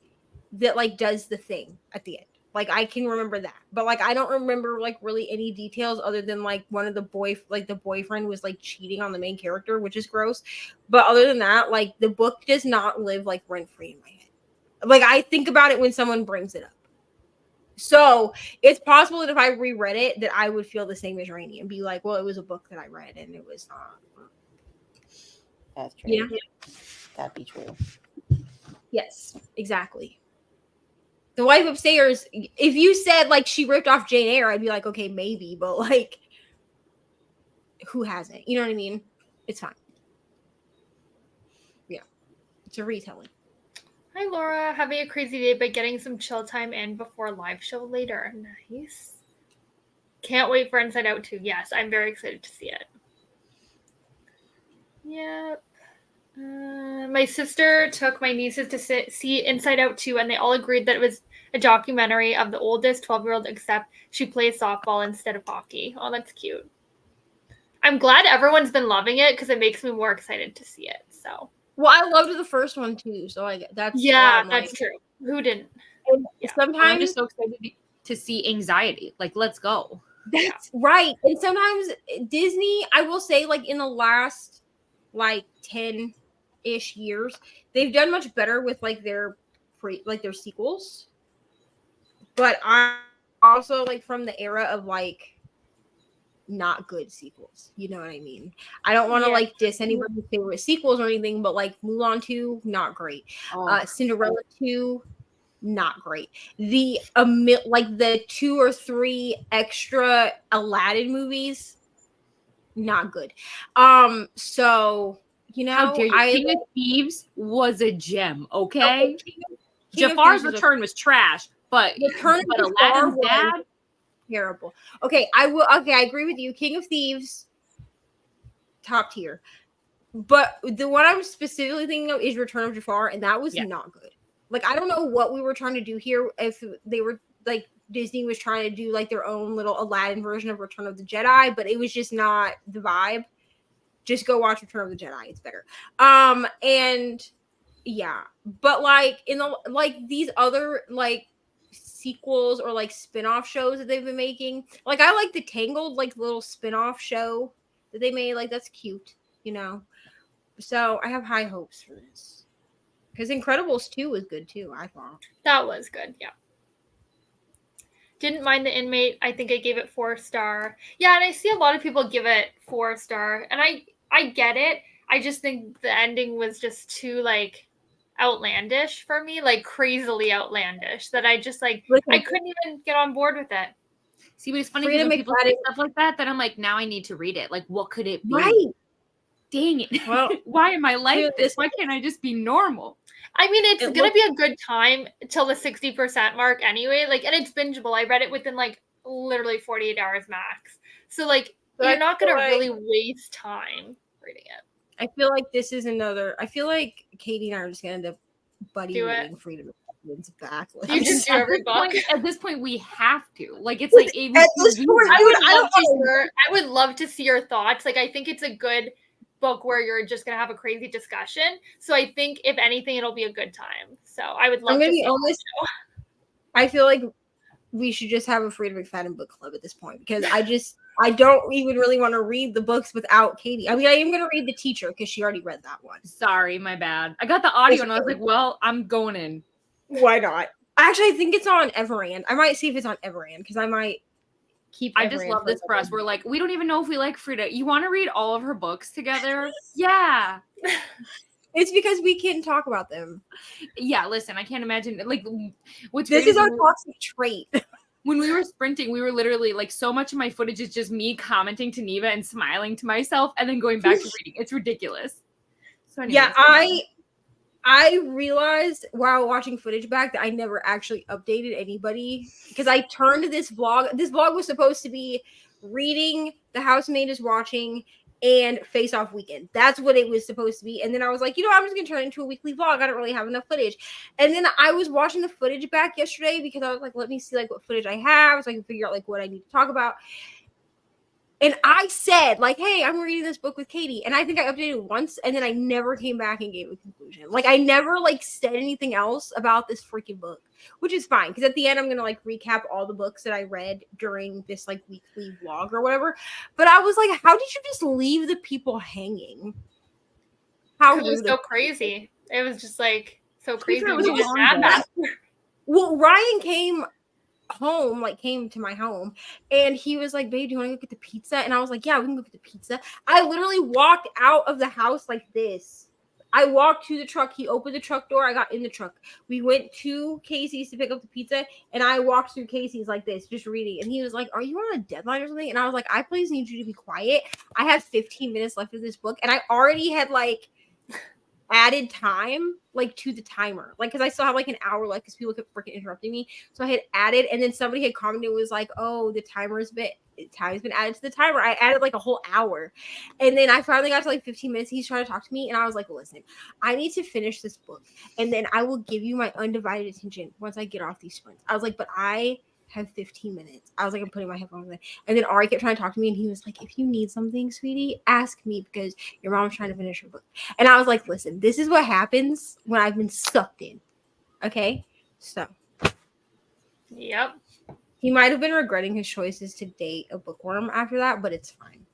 that like does the thing at the end. Like I can remember that, but like I don't remember like really any details other than like one of the boyfriend was like cheating on the main character, which is gross. But other than that, like the book does not live like rent free in my head. Like I think about it when someone brings it up. So it's possible that if I reread it, that I would feel the same as Rainey and be like, well, it was a book that I read and it was not. That's true. Yeah. That'd be true. Yes, exactly. The Wife Upstairs, if you said like she ripped off Jane Eyre, I'd be like, okay, maybe, but like, who hasn't? You know what I mean? It's fine. Yeah, it's a retelling. Hi, Laura. Having a crazy day, but getting some chill time in before live show later. Nice. Can't wait for Inside Out 2. Yes, I'm very excited to see it. Yep. My sister took my nieces to see Inside Out 2, and they all agreed that it was a documentary of the oldest 12-year-old, except she plays softball instead of hockey. Oh, that's cute. I'm glad everyone's been loving it because it makes me more excited to see it. So. Well, I loved the first one too, so that's that's true. Who didn't? Yeah. Sometimes I'm just so excited to see Anxiety. Like, let's go. That's right. And sometimes Disney, I will say, like in the last like 10-ish years, they've done much better with like their sequels. But I'm also like from the era of like not good sequels. You know what I mean? I don't want to like diss anybody's favorite sequels or anything, but like Mulan 2, not great. Cinderella 2, not great. The like the 2 or 3 extra Aladdin movies, not good. So you know, how dare you? King of Thieves was a gem. Okay, Jafar's Return was trash, but Aladdin's Dad, terrible. Okay, I agree with you. King of Thieves, top tier. But the one I'm specifically thinking of is Return of Jafar, and that was not good. Like, I don't know what we were trying to do here. If they were like Disney was trying to do like their own little Aladdin version of Return of the Jedi, but it was just not the vibe. Just go watch Return of the Jedi; it's better. And yeah, but like in the like these other like sequels or like spin-off shows that they've been making, like I like the Tangled like little spin-off show that they made. Like that's cute, you know. So I have high hopes for this. Because Incredibles 2 was good too, I thought. That was good, yeah. Didn't mind The Inmate. I think I gave it 4-star. Yeah, and I see a lot of people give it 4-star. And I get it. I just think the ending was just too like outlandish for me, like crazily outlandish, that I just like I couldn't even get on board with it. See, but it's funny because when people say stuff like that I'm like, now I need to read it. Like, what could it be? Right. Dang it. Well, why am I like this? Why can't I just be normal? I mean, it's going to be a good time till the 60% mark anyway. Like, and it's bingeable. I read it within like literally 48 hours max. So like, you're not going to really waste time reading it. I feel like this is another. I feel like Katie and I are just going to end up buddy reading Freedom of Women's back. You just do every book. At this point, we have to. Like, it's like I would love to see your thoughts. Like, I think it's a good book where you're just gonna have a crazy discussion. So I think if anything, it'll be a good time. So I would love to be honest. I feel like we should just have a Freedom McFadden book club at this point because I don't even really want to read the books without Katie. I mean, I am gonna read The Teacher because she already read that one. Sorry, my bad. I got the audio and I was like, well, I'm going in. Why not? Actually, I think it's on Everand. I might see if it's on Everand because I might I just love this for us. We're like, we don't even know if we like Frida. You want to read all of her books together? Yeah. It's because we can talk about them. Yeah, listen, I can't imagine. Like, this is our toxic trait. When we were sprinting, we were literally like, so much of my footage is just me commenting to Neva and smiling to myself and then going back to reading. It's ridiculous. So anyways, yeah, I realized while watching footage back that I never actually updated anybody because I turned this vlog. This vlog was supposed to be reading The Housemaid is Watching and Face Off Weekend. That's what it was supposed to be. And then I was like, I'm just gonna turn it into a weekly vlog. I don't really have enough footage. And then I was watching the footage back yesterday because I was like, let me see like what footage I have so I can figure out like what I need to talk about. And I said, like, hey, I'm reading this book with Katie. And I think I updated once, and then I never came back and gave a conclusion. Like, I never, like, said anything else about this freaking book, which is fine. Because at the end, I'm going to, like, recap all the books that I read during this, like, weekly vlog or whatever. But I was like, how did you just leave the people hanging? How It was rude so of you. crazzy. It was just, like, so To be crazy. fair, it was We a just long had day. that. Well, Ryan came to my home, and he was like, babe, do you want to go get the pizza? And I was like, yeah, we can go get the pizza. I literally walked out of the house like this. I walked to the truck. He opened the truck door. I got in the truck. We went to Casey's to pick up the pizza, and I walked through Casey's like this, just reading. And he was like, are you on a deadline or something? And I was like, I please need you to be quiet. I have 15 minutes left of this book, and I already had like added time like to the timer, like because I still have like an hour left because people kept freaking interrupting me. So I had added, and then somebody had commented, was like, oh, the time's been added to the timer. I added like a whole hour, and then I finally got to like 15 minutes. He's trying to talk to me, and I was like, listen, I need to finish this book, and then I will give you my undivided attention once I get off these sprints. I was like, but I have 15 minutes. I was like, I'm putting my headphones in. And then Ari kept trying to talk to me, and he was like, if you need something, sweetie, ask me because your mom's trying to finish her book. And I was like, listen, this is what happens when I've been sucked in. Okay? So Yep. he might have been regretting his choices to date a bookworm after that, but it's fine.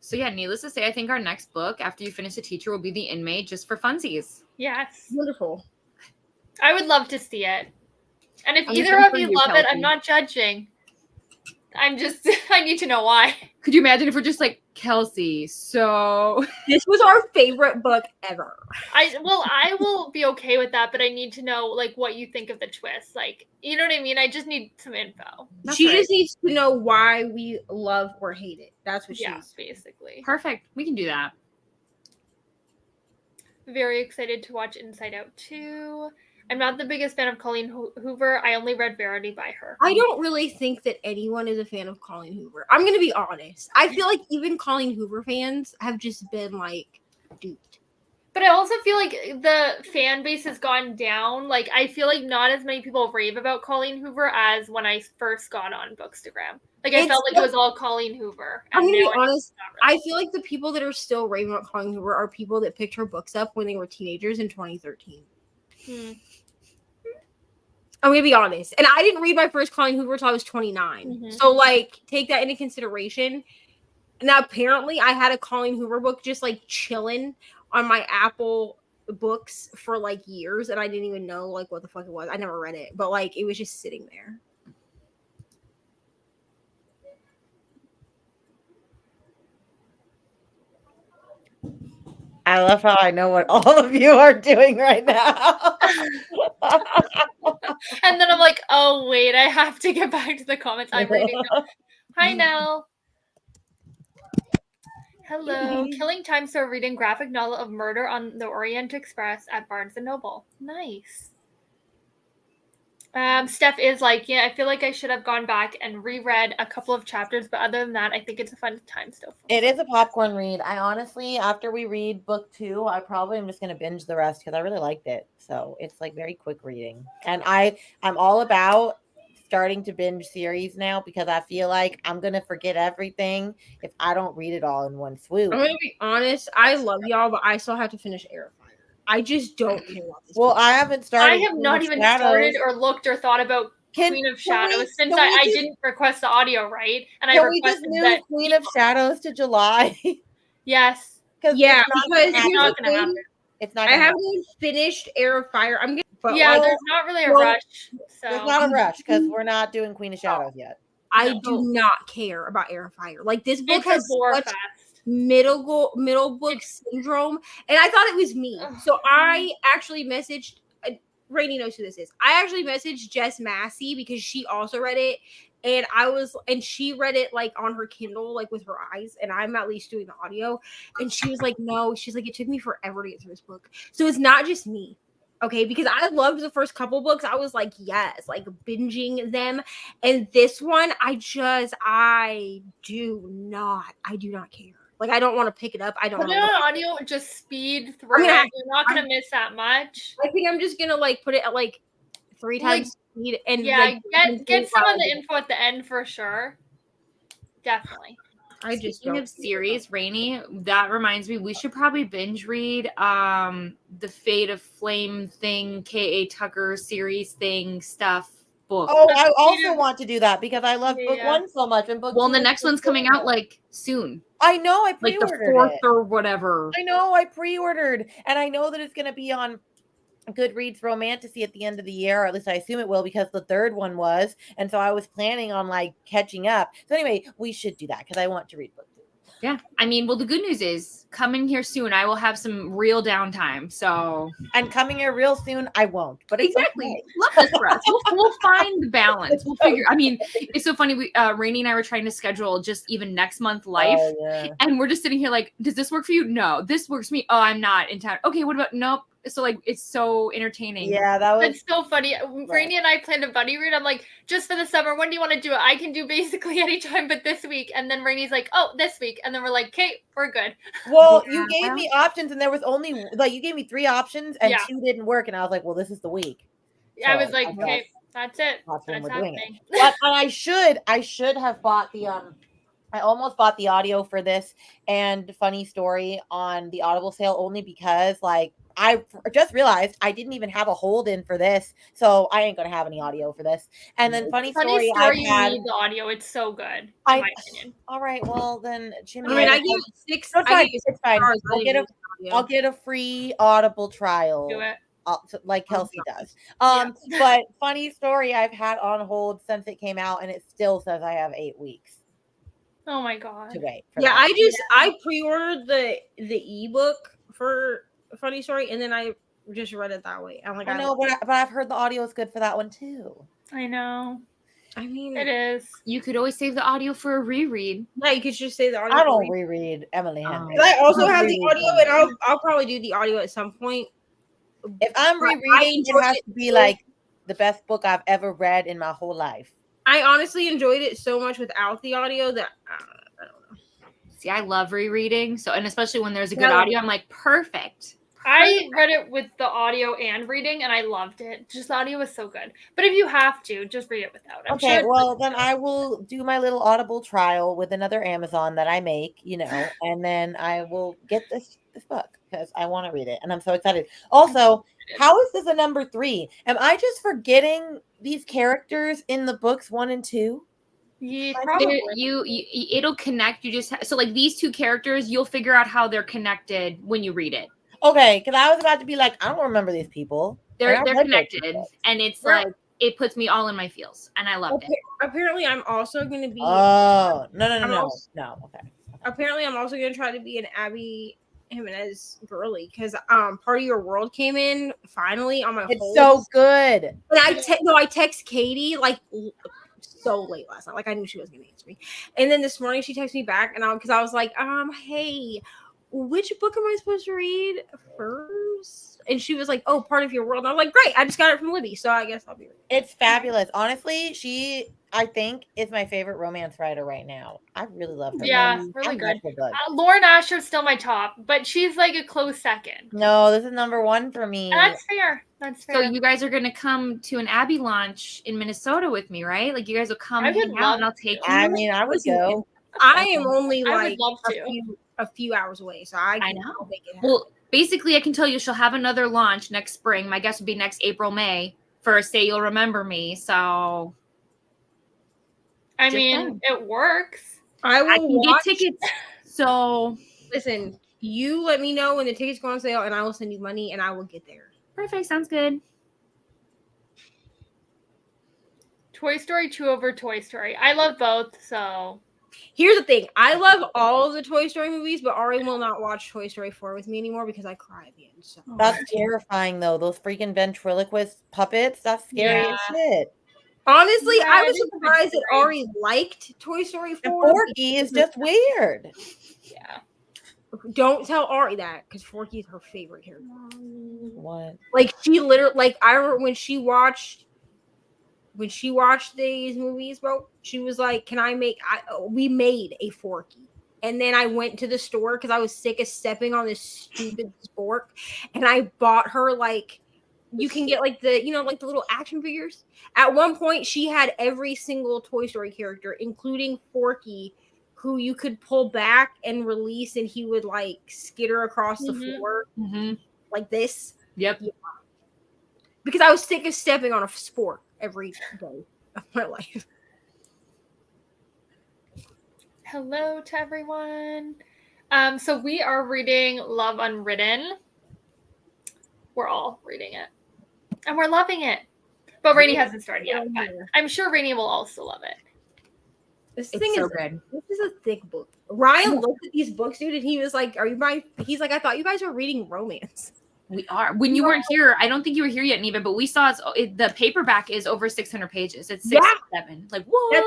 So yeah, needless to say, I think our next book after you finish The Teacher will be The Inmate, just for funsies. Yes. Wonderful. I would love to see it. And if I'm either looking of for you you, love it, Kelsey. I'm not judging. I'm just, I need to know why. Could you imagine if we're just like, Kelsey, so This was our favorite book ever. I will be okay with that, but I need to know like what you think of the twist. Like, you know what I mean? I just need some info. That's She right. just needs to know why we love or hate it. That's what she Yeah, needs. basically. Perfect. We can do that. Very excited to watch Inside Out 2. I'm not the biggest fan of Colleen Hoover. I only read Verity by her. I don't really think that anyone is a fan of Colleen Hoover. I'm going to be honest. I feel like even Colleen Hoover fans have just been like duped. But I also feel like the fan base has gone down. Like, I feel like not as many people rave about Colleen Hoover as when I first got on Bookstagram. Like, I felt like it was all Colleen Hoover. I'm going to now be honest. it's not really. I feel like the people that are still raving about Colleen Hoover are people that picked her books up when they were teenagers in 2013. I'm going to be honest. And I didn't read my first Colleen Hoover until I was 29. Mhm. So, like, take that into consideration. Now, apparently, I had a Colleen Hoover book just, like, chilling on my Apple books for, like, years. And I didn't even know, like, what the fuck it was. I never read it. But, like, it was just sitting there. I love how I know what all of you are doing right now. And then I'm like, oh, wait, I have to get back to the comments. I'm reading them. Hi, Nell. Hello. Killing Time Store reading graphic novel of Murder on the Orient Express at Barnes & Noble. Nice. Steph is like, yeah, I feel like I should have gone back and reread a couple of chapters, but other than that, I think it's a fun time still. It is a popcorn read. I honestly, after we read book 2, I probably am just going to binge the rest because I really liked it. So it's like very quick reading. And I'm all about starting to binge series now because I feel like I'm going to forget everything if I don't read it all in one swoop. I'm going to be honest. I love y'all, but I still have to finish Airfire. I just don't care about this. Well, I haven't started. I have not even started or looked or thought about Queen of Shadows since I didn't request the audio, right? And I requested that Queen of Shadows to July. Yes. Yeah, because it's not going to happen. It's not. I haven't finished Air of Fire. I'm gonna. Yeah, there's not really a rush. So there's not a rush because we're not doing Queen of Shadows yet. I do not care about Air of Fire. Like this book has such fast. middle book syndrome, and I thought it was me. So I actually messaged. Rainy knows who this is. I actually messaged Jess Massey because she also read it, and she read it like on her Kindle, like with her eyes, and I'm at least doing the audio. And she was like, no, she's like, it took me forever to get through this book. So it's not just me. Okay, because I loved the first couple books. I was like, yes, like binging them. And this one, I do not care. Like I don't want to pick it up. I don't Put know. it on audio and just speed through mean, it. You're not gonna miss that much. I think I'm just gonna like put it at like 3 Like, times speed and Yeah, like get some of the info at the end for sure. Definitely. I just Speaking don't of series, Rainy, that reminds me, we should probably binge read the Fate of Flame thing, K.A. Tucker series thing stuff book. Oh, I also want to do that because I love book Yeah. 1 so much, and book Well, 2 the is next so one's coming good. out like soon, I know. I like the pre-ordered 4th it. or whatever. I know. I pre-ordered, and I know that it's going to be on Goodreads Romantasy at the end of the year, or at least I assume it will, because the 3rd one was, and so I was planning on like catching up. So anyway, we should do that because I want to read book 2. Yeah, I mean, well, the good news is coming here soon. I will have some real downtime. So And coming here real soon, I won't. But it's exactly, okay. love this for us. We'll find the balance. We'll figure. I mean, it's so funny. We Rainey and I were trying to schedule just even next month life, Oh, yeah. and we're just sitting here like, does this work for you? No, this works for me. Oh, I'm not in town. Okay, what about nope? So like, it's so entertaining. Yeah, that was. That's so funny. Rainey and I planned a buddy read. I'm like, just for the summer, when do you want to do it? I can do basically any time but this week. And then Rainey's like, oh, this week. And then we're like, okay, we're good. Well, Yeah, you gave me options, and there was only like you gave me 3 options, and Yeah. 2 didn't work, and I was like, well, this is the week. I So, was like, I guess okay, that's it. that's when That's we're doing it. happening. But I should have bought the I almost bought the audio for this and Funny Story on the Audible sale only because like I just realized I didn't even have a hold in for this, so I ain't gonna have any audio for this. And then Funny Story, I've you had. need the audio. It's so good, in I- my opinion. All right, well then, Jimmy. I mean, I just- gave it 6. No, it's I fine. gave it It's fine. stars. I'll get a free Audible trial. Do it. Like Oh, Kelsey gosh. does. But Funny Story, I've had on hold since it came out, and it still says I have 8 weeks Oh my god. to wait. For Yeah, that. I pre-ordered the ebook for Funny Story, and then I just read it that way. I'm like, I know, but I've heard the audio is good for that one too. I know. I mean, It is. You could always save the audio for a reread. yeah, you could just say the audio. I don't reread Emily Henry. But I also I have the reread audio, and I'll probably do the audio at some point. If I'm But I rereading, it enjoyed has it to be so- like the best book I've ever read in my whole life. I honestly enjoyed it so much without the audio that I don't know. See, I love rereading. So, and especially when there's a good Yeah. audio, I'm like, perfect. I read it with the audio and reading, and I loved it. Just the audio was so good. But if you have to, just read it without. I'm Okay, sure well then I will do my little Audible trial with another Amazon that I make, and then I will get this book because I want to read it and I'm so excited. Also, how is this a number 3? Am I just forgetting these characters in the books 1 and 2? Yeah, There- probably. It'll connect. You just so like these 2 characters, you'll figure out how they're connected when you read it. Okay, because I was about to be like, I don't remember these people. They're And I read those connected, books. and it's Yeah. like it puts me all in my feels, and I loved it. Apparently, I'm also going to be. Oh no I'm no also- no! Okay. Apparently, I'm also going to try to be an Abby Jimenez girly because Part of Your World came in finally on my. It's hold. so good. And I text Katie like so late last night. Like I knew she wasn't gonna answer me. And then this morning she texted me back and because I was like, hey, which book am I supposed to read first? And she was like, oh, Part of Your World. And I was like, great, I just got it from Libby, so I guess I'll be reading. It's fabulous. Honestly, she I think is my favorite romance writer right now. I really love her. Yeah, books. really I good. love her books. Lauren Asher's still my top, but she's like a close second. No, this is number 1 for me. And that's fair. That's So fair. you guys are gonna come to an Abby launch in Minnesota with me, right? Like you guys will come I would hang out, and love I'll take you. I mean, I would Listen, go. I am only I would like love to. a few hours away, so I can know. make it happen. Well, basically, I can tell you she'll have another launch next spring. My guess would be next April, May for Say You'll Remember Me. So I just mean, saying. it works. I will I can watch. get tickets. So Listen, you let me know when the tickets go on sale, and I will send you money, and I will get there. perfect. Sounds good. Toy Story 2 over Toy Story. I love both, so Here's the thing: I love all of the Toy Story movies, but Ari will not watch Toy Story 4 with me anymore because I cry at the end. So That's terrifying though. Those freaking ventriloquist puppets. That's scary as shit. honestly, Yeah, I it was is surprised that great. Ari liked Toy Story 4. And Forky is just weird. yeah. Don't tell Ari that because Forky is her favorite character. What? Like she literally, like I remember when she watched these movies, bro. She was like, "Can I make?" We made a Forky. And then I went to the store because I was sick of stepping on this stupid spork. And I bought her like you can get like the like the little action figures. At one point, she had every single Toy Story character, including Forky, who you could pull back and release, and he would like skitter across the floor like this. Yep. Yeah. Because I was sick of stepping on a spork every day of my life. Hello to everyone. So we are reading Love Unwritten. We're all reading it. And we're loving it. But Rainey hasn't started yet. But I'm sure Rainey will also love it. This It's thing so is good. This is a thick book. Ryan looked at these books, dude, and he was like, "Are you buying?" He's like, "I thought you guys were reading romance." We are. When you weren't here, I don't think you were here yet, Neva, but we saw the paperback is over 600 pages. It's 607. Like, what?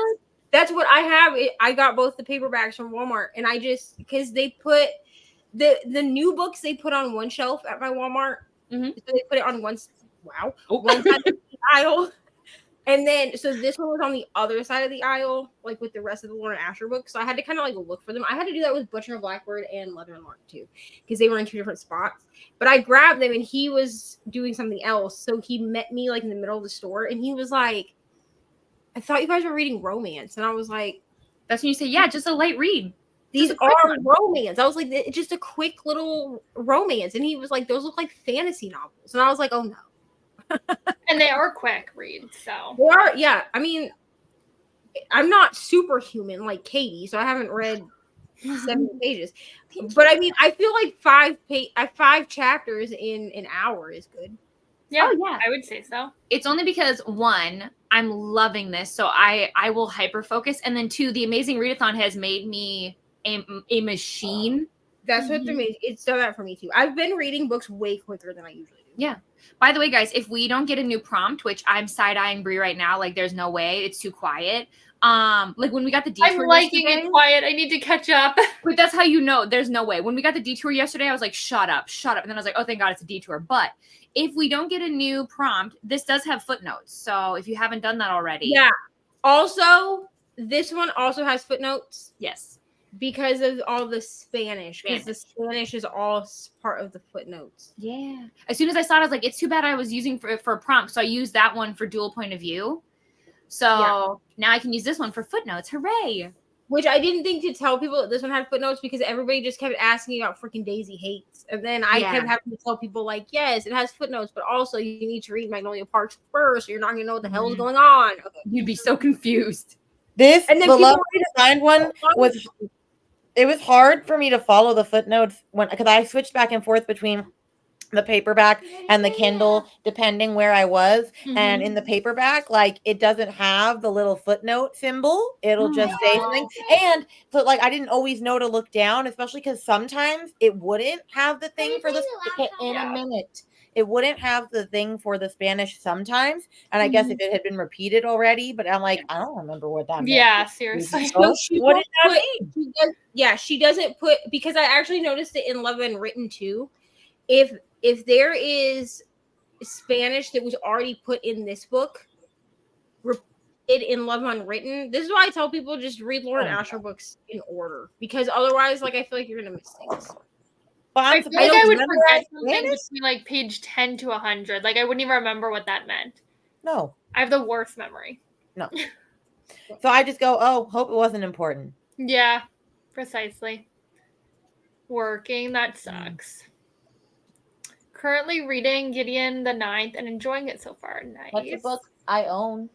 That's what I have. I got both the paperbacks from Walmart, and I just because they put the new books they put on one shelf at my Walmart. Mm-hmm. So they put it on one side of the aisle, and then so this one was on the other side of the aisle, like with the rest of the Lauren Asher books. So I had to kind of like look for them. I had to do that with Butcher and Blackbird and Leather and Lark too, because they were in two different spots. But I grabbed them, and he was doing something else, so he met me like in the middle of the store, and he was like, "I thought you guys were reading romance," and I was like, That's when you say, yeah, just a light read. "These are romance." I was like, "It's just a quick little romance," and he was like, "Those look like fantasy novels," and I was like, "Oh no." And they are quick reads, so They are, yeah. I mean, I'm not superhuman like Katie, so I haven't read 70 pages. But I mean, I feel like 5 chapters in an hour is good. yeah, Oh, yeah. I would say so. It's only because one, I'm loving this, so I will hyper focus, and then two, the Amazing Readathon has made me a machine. That's what it's done that for me too. I've been reading books way quicker than I usually do. Yeah. By the way, guys, if we don't get a new prompt, which I'm side-eyeing Brie right now, like there's no way, it's too quiet. Like when we got the detour I'm liking yesterday, it quiet. I need to catch up. but that's how you know there's no way. When we got the detour yesterday, I was like, shut up. And then I was like, oh, thank God it's a detour. But if we don't get a new prompt, this does have footnotes. So if you haven't done that already. Yeah. Also, this one also has footnotes. Yes. Because of all the Spanish. Because the Spanish is all part of the footnotes. Yeah. As soon as I saw it, I was like, it's too bad I was using for a prompt. So I used that one for dual point of view. So now I can use this one for footnotes. Hooray. Which I didn't think to tell people that this one had footnotes because everybody just kept asking about freaking Daisy Hates. And then I kept having to tell people, like, yes, it has footnotes, but also you need to read Magnolia Parks first, or you're not going to know what the hell is going on. Okay. You'd be so confused. This, And then the people Love Signed one was, it was hard for me to follow the footnotes because I switched back and forth between the paperback and the Kindle, depending where I was. Mm-hmm. And in the paperback, like it doesn't have the little footnote symbol. It'll just say something. And so like I didn't always know to look down, especially because sometimes it wouldn't have the thing for the in a minute. It wouldn't have the thing for the Spanish sometimes. And I guess if it had been repeated already, but I'm like, I don't remember what that meant. Yeah, seriously. So what did that mean? She doesn't put, because I actually noticed it in Love Unwritten too. If there is Spanish that was already put in this book, repeated in Love Unwritten, this is why I tell people just read Lauren Asher books in order, because otherwise, like, I feel like you're gonna miss things. Well, I feel like I would forget something between like page 10 to 100. Like I wouldn't even remember what that meant. No. I have the worst memory. No. So I just go, oh, hope it wasn't important. Yeah, precisely. Working, that sucks. Currently reading Gideon the Ninth and enjoying it so far. Nice. That's a book I own.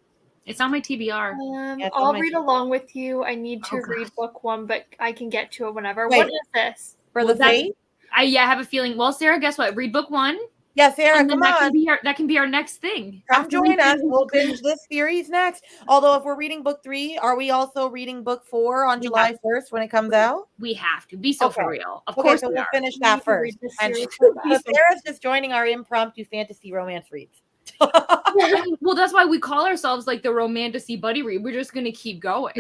It's on my TBR. I'll read along with you. I need to read book 1, but I can get to it whenever. Wait, what is this? For the Faith? I have a feeling. Well, Sarah, guess what? Read book 1. Yeah, Sarah, come on. That can be our next thing. Come join us. We'll binge this series next. Although, if we're reading book 3, are we also reading book 4 on July 1st when it comes out? We have to. Be so for real. Of Okay, course so we we'll are. finish that first. And Sarah's just joining our impromptu fantasy romance reads. Well, that's why we call ourselves like the romantasy buddy read. We're just gonna keep going.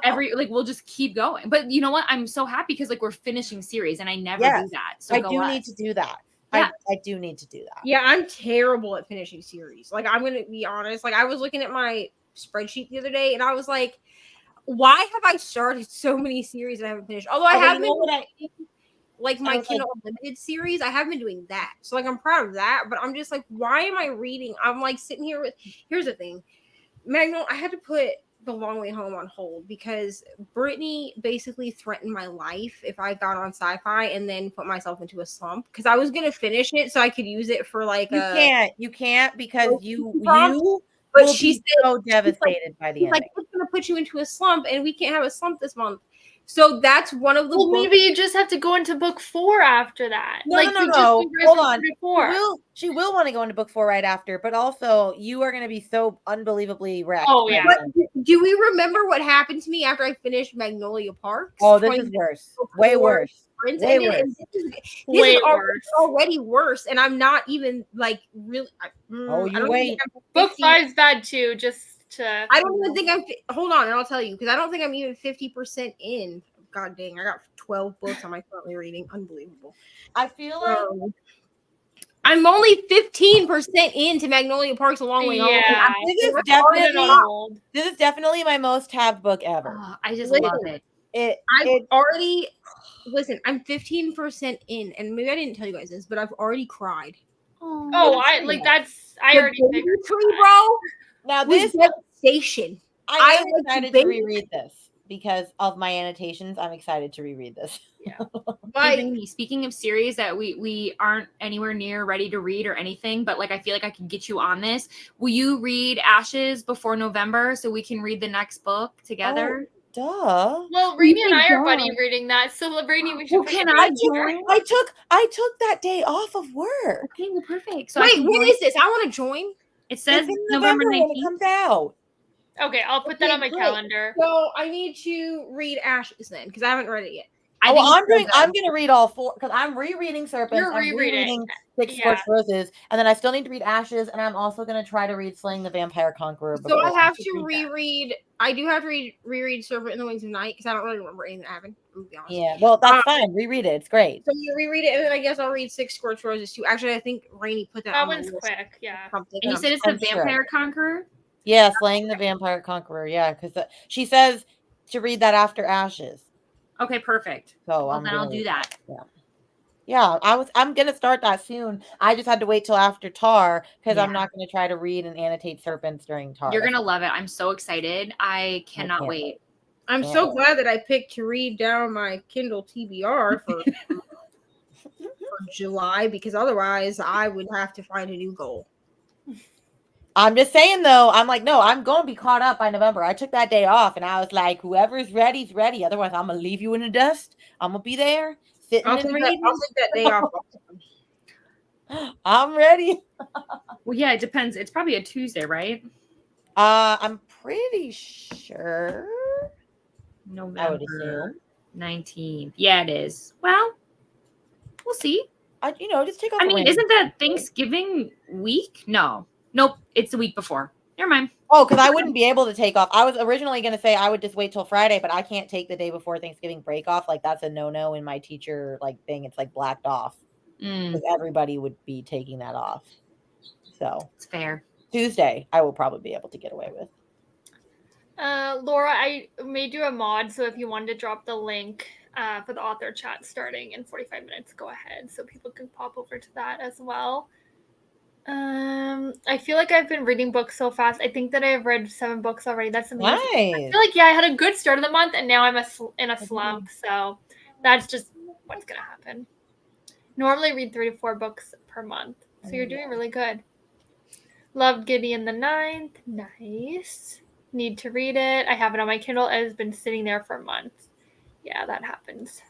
We'll just keep going. But you know what? I'm so happy because like we're finishing series, and I never do that. So I do need to do that. Yeah. I do need to do that. Yeah, I'm terrible at finishing series. Like, I'm gonna be honest. Like, I was looking at my spreadsheet the other day, and I was like, why have I started so many series that I haven't finished? Although I Okay, have you been know what like I my was like- Kindle Unlimited series, I have been doing that. So like I'm proud of that, but I'm just like, why am I reading? I'm like sitting here with here's the thing. I had to put The Long Way Home on hold because Brittany basically threatened my life if I got on sci-fi and then put myself into a slump because I was gonna finish it so I could use it for like you can't because you prompt, but will she be said so devastated by the she's like, ending. it's gonna put you into a slump and we can't have a slump this month. So that's one of the Well, books. maybe you just have to go into book 4 after that. No, like, no, we no, just no. read Hold from on. 4. She will want to go into book 4 right after, but also you are going to be so unbelievably wrecked. Oh, by yeah. the end. Do we remember what happened to me after I finished Magnolia Parks? Oh, this is worse. Way worse. Prince Way ended, worse. and this Way is worse. already worse, and I'm not even like really. Oh, you I don't wait. think I'm Book 50 5 is bad too, just to. I don't even think I'm. Hold on, and I'll tell you because I don't think I'm even 50% in. God dang, I got 12 books I'm currently reading. Unbelievable. I feel like I'm only 15% into Magnolia Parks a long way home. Yeah. this is Put it definitely on hold. this is definitely my most tabbed book ever. Oh, I just Listen, love it. I've It already listen. I'm 15% in, and maybe I didn't tell you guys this, but I've already cried. Oh, I like that's. I The already baby figured. tree, bro. now Was this devastation. I am like excited the to baby- reread this because of my annotations. I'm excited to reread this. Yeah. Hey, Like, Rainey, speaking of series that we aren't anywhere near ready to read or anything, but like I feel like I can get you on this. Will you read Ashes before November so we can read the next book together? Duh. Well, Rainy and my I are buddy God. reading that, so Rainy, we should. Well, put can it I together. join? I took that day off of work. Okay, well, perfect. So I wait, can when join. is this? I want to join. It says It's in November November when it 19th. comes out. Okay, I'll put that Okay, on my great. calendar. So I need to read Ashes then because I haven't read it yet. I Well, think I'm gonna read all 4 because I'm rereading Serpents. You're I'm rereading. rereading Six Yeah. Scorched Roses, and then I still need to read Ashes, and I'm also gonna try to read Slaying the Vampire Conqueror. So I before have should to read that. reread. I do have to reread Serpent in the Wings of Night because I don't really remember anything that happened. To be honest. Yeah, well, that's fine. Reread it. It's great. So you reread it, and then I guess I'll read Six Scorched Roses too. Actually, I think Rainey put that That on one's the list. quick. Yeah. Something. And you said it's the I'm sure. Vampire Conqueror? Yeah, Slaying the Vampire Conqueror. Yeah, because she says to read that after Ashes. Okay, perfect. So Well, then I'll do that. Yeah, I'm gonna start that soon. I just had to wait till after Tar because I'm Yeah. not gonna try to read and annotate Serpents during Tar. You're gonna love it. I'm so excited. I cannot can't wait. I'm so glad that I picked to read down my Kindle TBR for July because otherwise I would have to find a new goal. I'm just saying though, I'm like, no, I'm gonna be caught up by November. I took that day off and I was like, whoever's ready's ready. Otherwise, I'm gonna leave you in the dust. I'm gonna be there sitting I'll in take the that day off. I'm ready. Well, yeah, it depends. It's probably a Tuesday, right? I'm pretty sure. I would November assume. 19th. Yeah, it is. Well, we'll see. Just take off. I a mean, random- isn't that Thanksgiving week? No. Nope. It's the week before. Never mind. Oh, because I wouldn't be able to take off. I was originally going to say I would just wait till Friday, but I can't take the day before Thanksgiving break off. Like that's a no in my teacher thing. It's like blacked off because everybody would be taking that off. So It's fair. Tuesday, I will probably be able to get away with. Laura, I made you a mod, so if you wanted to drop the link for the author chat starting in 45 minutes, go ahead so people can pop over to that as well. I feel like I've been reading books so fast. I think that I've read 7 books already. That's amazing. I feel like I had a good start of the month, and now I'm in a slump. So that's just what's gonna happen. Normally read 3 to 4 books per month, so you're doing really good. Loved Gideon the Ninth. Nice. Need to read it. I have it on my Kindle. It has been sitting there for months. Yeah, that happens.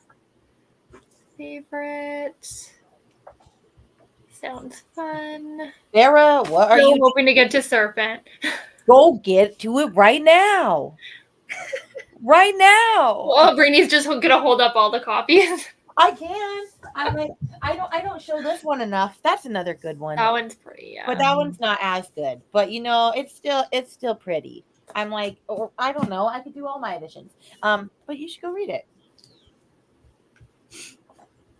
Favorite. Sounds fun. Sarah, what are Still you hoping to get to Serpent? Go get to it right now. Right now. Well, Brittany's just gonna hold up all the copies. I can. I'm like, I don't show this one enough. That's another good one. That one's pretty, yeah. But that one's not as good. But it's still pretty. I'm like, or I don't know. I could do all my editions. But you should go read it.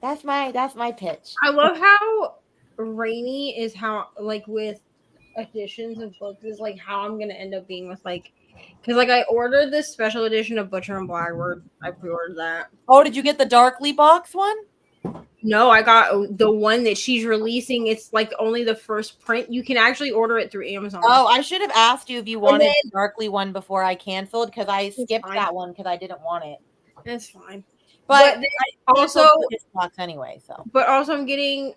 That's my pitch. I love how Rainy is how with editions of books is like how I'm gonna end up being with Because like I ordered this special edition of Butcher and Blackbird. I pre-ordered that. Oh, did you get the Darkly box one? No, I got the one that she's releasing. It's like only the first print. You can actually order it through Amazon. Oh, I should have asked you if you wanted then- the Darkly one before I canceled because I skipped fine. that one because I didn't want it. That's fine. But then I also, canceled this box anyway. So I'm getting.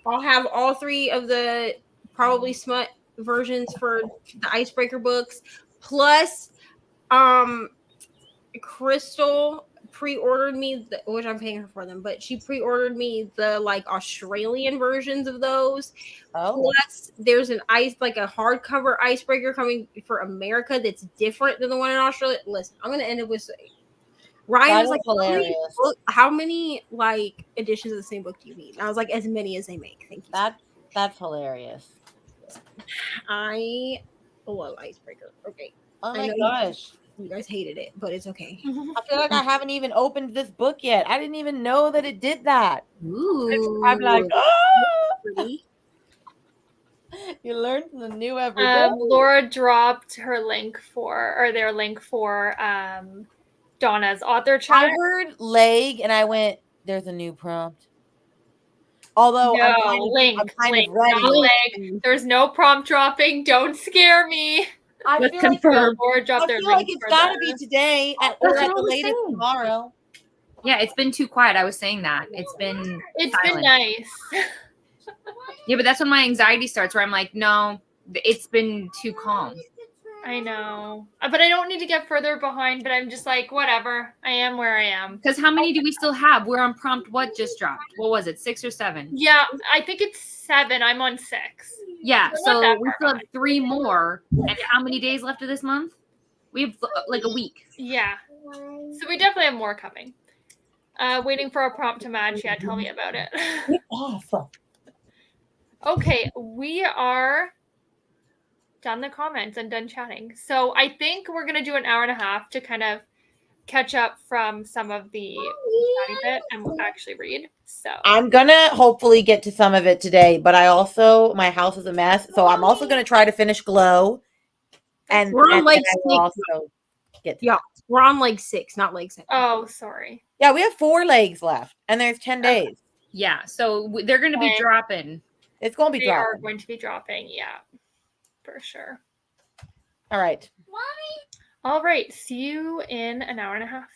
I'll have all 3 of the probably smut versions for the icebreaker books, plus Crystal pre-ordered me which I'm paying her for them, but she pre-ordered me the like Australian versions of those. Plus there's an a hardcover icebreaker coming for America that's different than the one in Australia. Listen, I'm gonna end it with Ryan was like, hilarious. how many like editions of the same book do you need? And I was like, as many as they make. Thank you. That's hilarious. I love icebreaker. Okay. Oh I my know gosh. you guys hated it, but it's okay. I feel like I haven't even opened this book yet. I didn't even know that it did that. Ooh. I'm like, Pretty. you learn something new every day. Laura dropped their link for Donna's author chat. I heard leg and I went, there's a new prompt. Although No, I'm kind of ready. not leg. There's no prompt dropping. Don't scare me. I Let's feel like confirm. Laura dropped their link it's for gotta the- be today or That's at what I the was latest saying. tomorrow. Yeah, it's been too quiet. I was saying that. It's been It's silent. been nice. Yeah, but that's when my anxiety starts where I'm like, no, it's been too calm. I know. But I don't need to get further behind, but I'm just like, whatever. I am where I am. Because how many do we still have? We're on prompt what just dropped? What was it? 6 or 7? Yeah, I think it's 7. I'm on 6. Yeah, We're not so that we far still have behind. 3 more. And how many days left of this month? We have like a week. Yeah. So we definitely have more coming. Waiting for a prompt to match. Yeah, tell me about it. Awesome. Okay, we are done the comments and done chatting. So I think we're gonna do an hour and a half to kind of catch up from some of the chatty bit and we'll actually read. So I'm gonna hopefully get to some of it today, but my house is a mess, so I'm also gonna try to finish Glow, and We're on and like then I will 6. also get to Yeah, we're on like 6, not like 7. oh, sorry. Yeah, we have 4 legs left, and there's 10 days. Yeah, so they're going to be Okay. dropping. It's gonna be They are dropping. going to be dropping, yeah, for sure. All right. All right, see you in an hour and a half.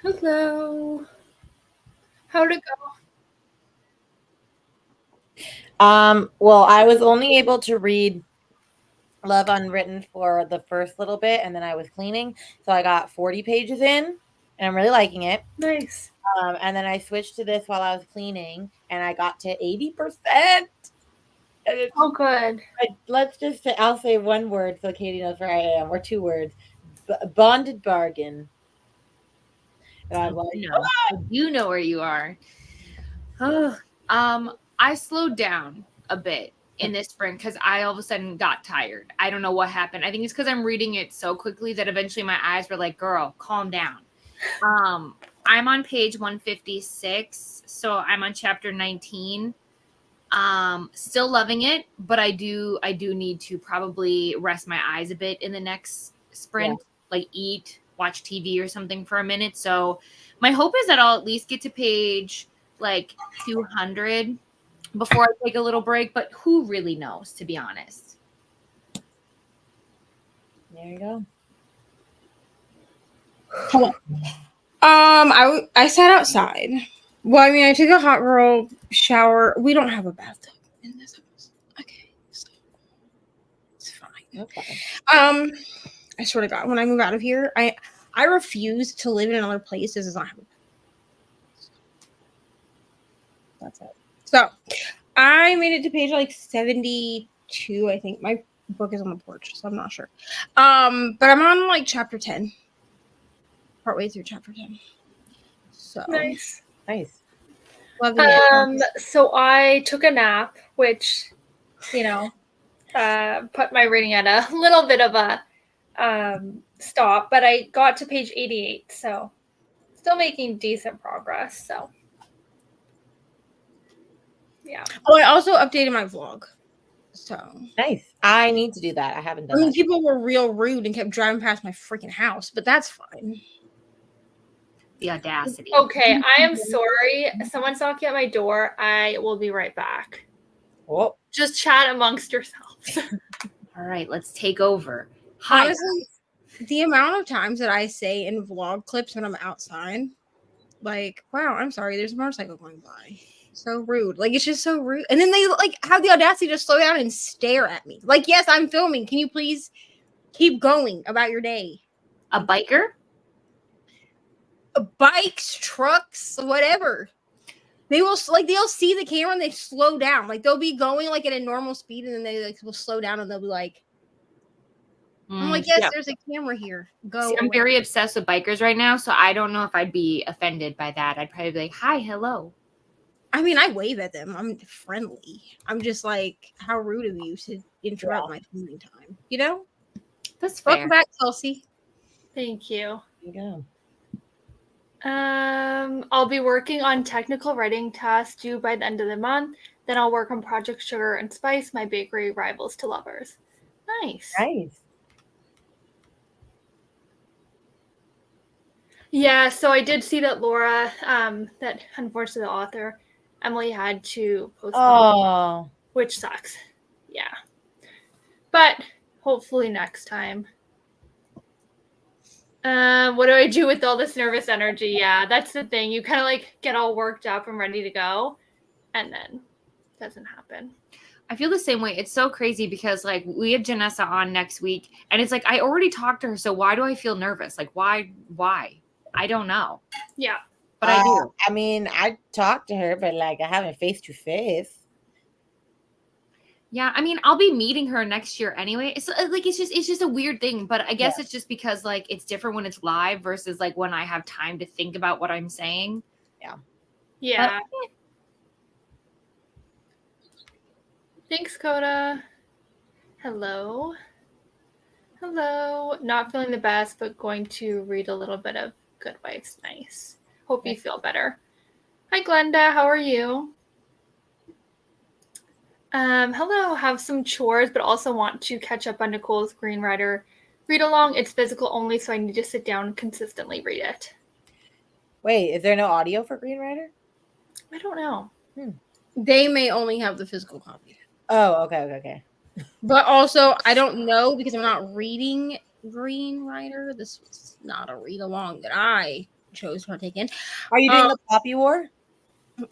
Hello. How'd it go? Well, I was only able to read Love Unwritten for the first little bit, and then I was cleaning, so I got 40 pages in, and I'm really liking it. Nice. And then I switched to this while I was cleaning, and I got to 80%. And it's, Oh, good. let's just say, I'll say one word so Katie knows where I am, or two words. Bonded bargain. And I'm like, No, you know where you are. Oh, I slowed down a bit in this sprint because I all of a sudden got tired. I don't know what happened. I think it's because I'm reading it so quickly that eventually my eyes were like, "Girl, calm down." I'm on page 156, so I'm on chapter 19. Still loving it, but I do need to probably rest my eyes a bit in the next sprint, like eat, watch TV or something for a minute. So my hope is that I'll at least get to page like 200 before I take a little break, but who really knows, to be honest. there you go. I sat outside. Well, I mean, I took a hot girl shower. We don't have a bathtub in this house. Okay, so it's fine. Okay. I swear to God, when I move out of here, I refuse to live in another place that does not have a bathtub. That's it. So I made it to page like 72. I think my book is on the porch, so I'm not sure. But I'm on like chapter 10. Partway through chapter 10. So Nice. Nice. loving it. So I took a nap, which, you know, put my reading at a little bit of a stop, but I got to page 88, so still making decent progress. So yeah. Oh, I also updated my vlog. So Nice. I need to do that. I haven't I done mean, that. people were real rude and kept driving past my freaking house, but that's fine. The audacity. Okay, I am sorry. Someone's knocking at my door. I will be right back. Oh, Just chat amongst yourselves. All right, let's take over. Hi. Honestly, the amount of times that I say in vlog clips when I'm outside, like, wow, I'm sorry, there's a motorcycle going by. So rude. Like, it's just so rude. And then they like have the audacity to slow down and stare at me. Like, yes, I'm filming. Can you please keep going about your day? A biker? Bikes, trucks, whatever. They'll see the camera and they slow down. Like, they'll be going like at a normal speed and then they like will slow down and they'll be like, I'm like, yes, there's a camera here. Go. See, I'm very obsessed with bikers right now, so I don't know if I'd be offended by that. I'd probably be like, hi, hello. I mean, I wave at them. I'm friendly. I'm just like, how rude of you to interrupt my filming time. You know? That's fair. Welcome back, Kelsey. Thank you. there you go. I'll be working on technical writing tasks due by the end of the month. Then I'll work on Project Sugar and Spice, my bakery rivals to lovers. Nice. Nice. Yeah, so I did see that Laura, that unfortunately the author, Emily had to postpone, Oh, which sucks. Yeah. But hopefully next time. What do I do with all this nervous energy? Yeah, that's the thing. You kind of like get all worked up and ready to go, and then it doesn't happen. I feel the same way. It's so crazy because like we have Janessa on next week and it's like I already talked to her, so why do I feel nervous? Like why? I don't know. Yeah. But I do. I mean, I talked to her, but like I haven't face to face. Yeah, I mean, I'll be meeting her next year anyway. It's like it's just a weird thing, but I guess it's just because like it's different when it's live versus like when I have time to think about what I'm saying. Yeah. Thanks, Coda. Hello. Hello. Not feeling the best, but going to read a little bit of Good Wives. Nice. Hope you feel better. Hi, Glenda. How are you? Hello. Have some chores, but also want to catch up on Nicole's Green Rider read along. It's physical only, so I need to sit down and consistently read it. Wait, is there no audio for Green Rider? I don't know. They may only have the physical copy. Oh, okay. But also, I don't know because I'm not reading Green Rider. This was not a read along that I chose to partake in. Are you doing the Poppy War?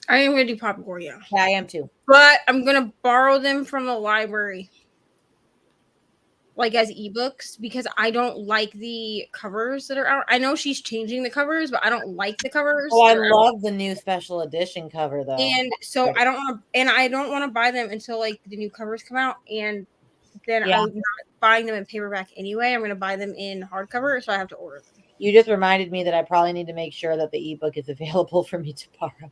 I am gonna do Poppy War, yeah. Yeah, I am too. But I'm gonna borrow them from the library, like as ebooks, because I don't like the covers that are out. I know she's changing the covers, but I don't like the covers. Oh, I that are out. love the new special edition cover though. And so I don't want to buy them until like the new covers come out, and then Yeah. I'm not buying them in paperback anyway. I'm gonna buy them in hardcover, so I have to order them. You just reminded me that I probably need to make sure that the ebook is available for me to borrow.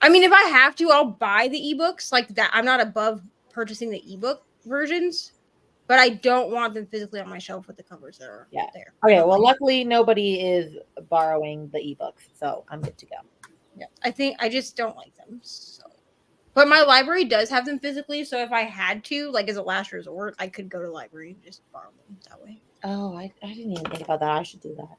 I mean, if I have to, I'll buy the ebooks like that. I'm not above purchasing the ebook versions, but I don't want them physically on my shelf with the covers that are there. Okay, well, luckily nobody is borrowing the ebooks, so I'm good to go. Yeah, I just don't like them. So, but my library does have them physically, so if I had to, like as a last resort, I could go to the library and just borrow them that way. Oh, I didn't even think about that. I should do that.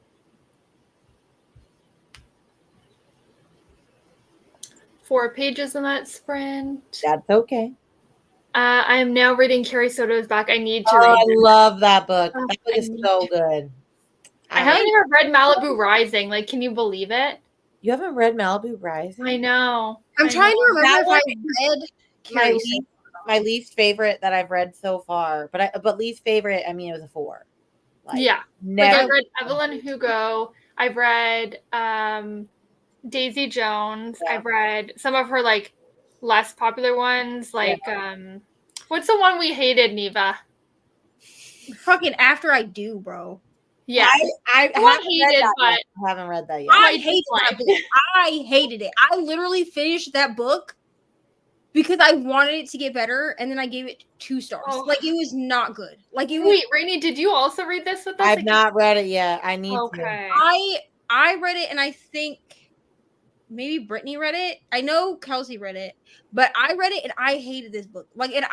4 pages in that sprint. That's okay. I am now reading Carrie Soto's back. I need to Oh, read I it. love that book. Oh, That book I is need so to. good. I haven't even read Malibu Rising. Like, can you believe it? You haven't read Malibu Rising? I know. I'm trying to remember That if one I read my Carrie least, my least favorite that I've read so far. But least favorite, I mean, it was a 4. Like, Yeah. Like, never. I've read Evelyn Hugo. I've read Daisy Jones. Yeah. I've read some of her, like, less popular ones. Like, what's the one we hated, Neva? fucking After I Do, bro. Yeah. I The one haven't read hated, that but yet. I haven't read that yet. I Like, hated that book. I hated it. I literally finished that book because I wanted it to get better, and then I gave it 2 stars. Oh. Like it was not good. Like it was. Wait, Rainey, did you also read this with us? I've Like, not read it yet. I need to. okay. I read it, and I think maybe Brittany read it. I know Kelsey read it, but I read it and I hated this book. Like, and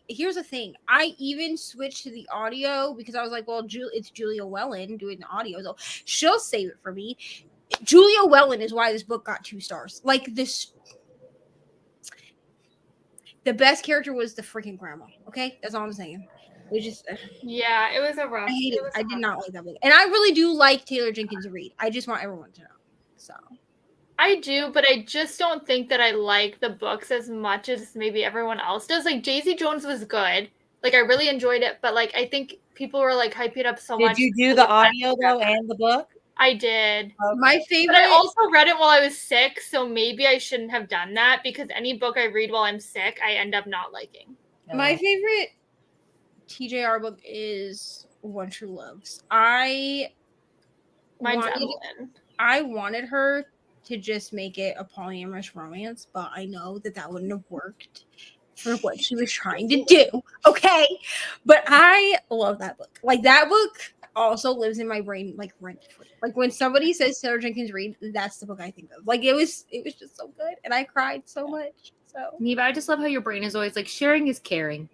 here's the thing. I even switched to the audio because I was like, well, it's Julia Wellen doing the audio, so she'll save it for me. Julia Wellen is why this book got 2 stars. Like this, the best character was the freaking grandma. Okay, that's all I'm saying. It was just, Yeah, it was a rough. I hate it. was I a did rough not like that book, and I really do like Taylor Jenkins Reid. I just want everyone to know. So. I do, but I just don't think that I like the books as much as maybe everyone else does. Like, Daisy Jones was good. Like, I really enjoyed it, but like, I think people were like hyping it up so much. Did you do the audio though and the book? I did. My favorite. But I also read it while I was sick, so maybe I shouldn't have done that because any book I read while I'm sick, I end up not liking. My favorite TJR book is One True Loves. I Mine's wanted her to just make it a polyamorous romance, but I know that wouldn't have worked for what she was trying to do. Okay, but I love that book. Like that book also lives in my brain like rent free. Like when somebody says Taylor Jenkins Reid, that's the book I think of. Like it was just so good, and I cried so much. So Neva, I just love how your brain is always like sharing is caring.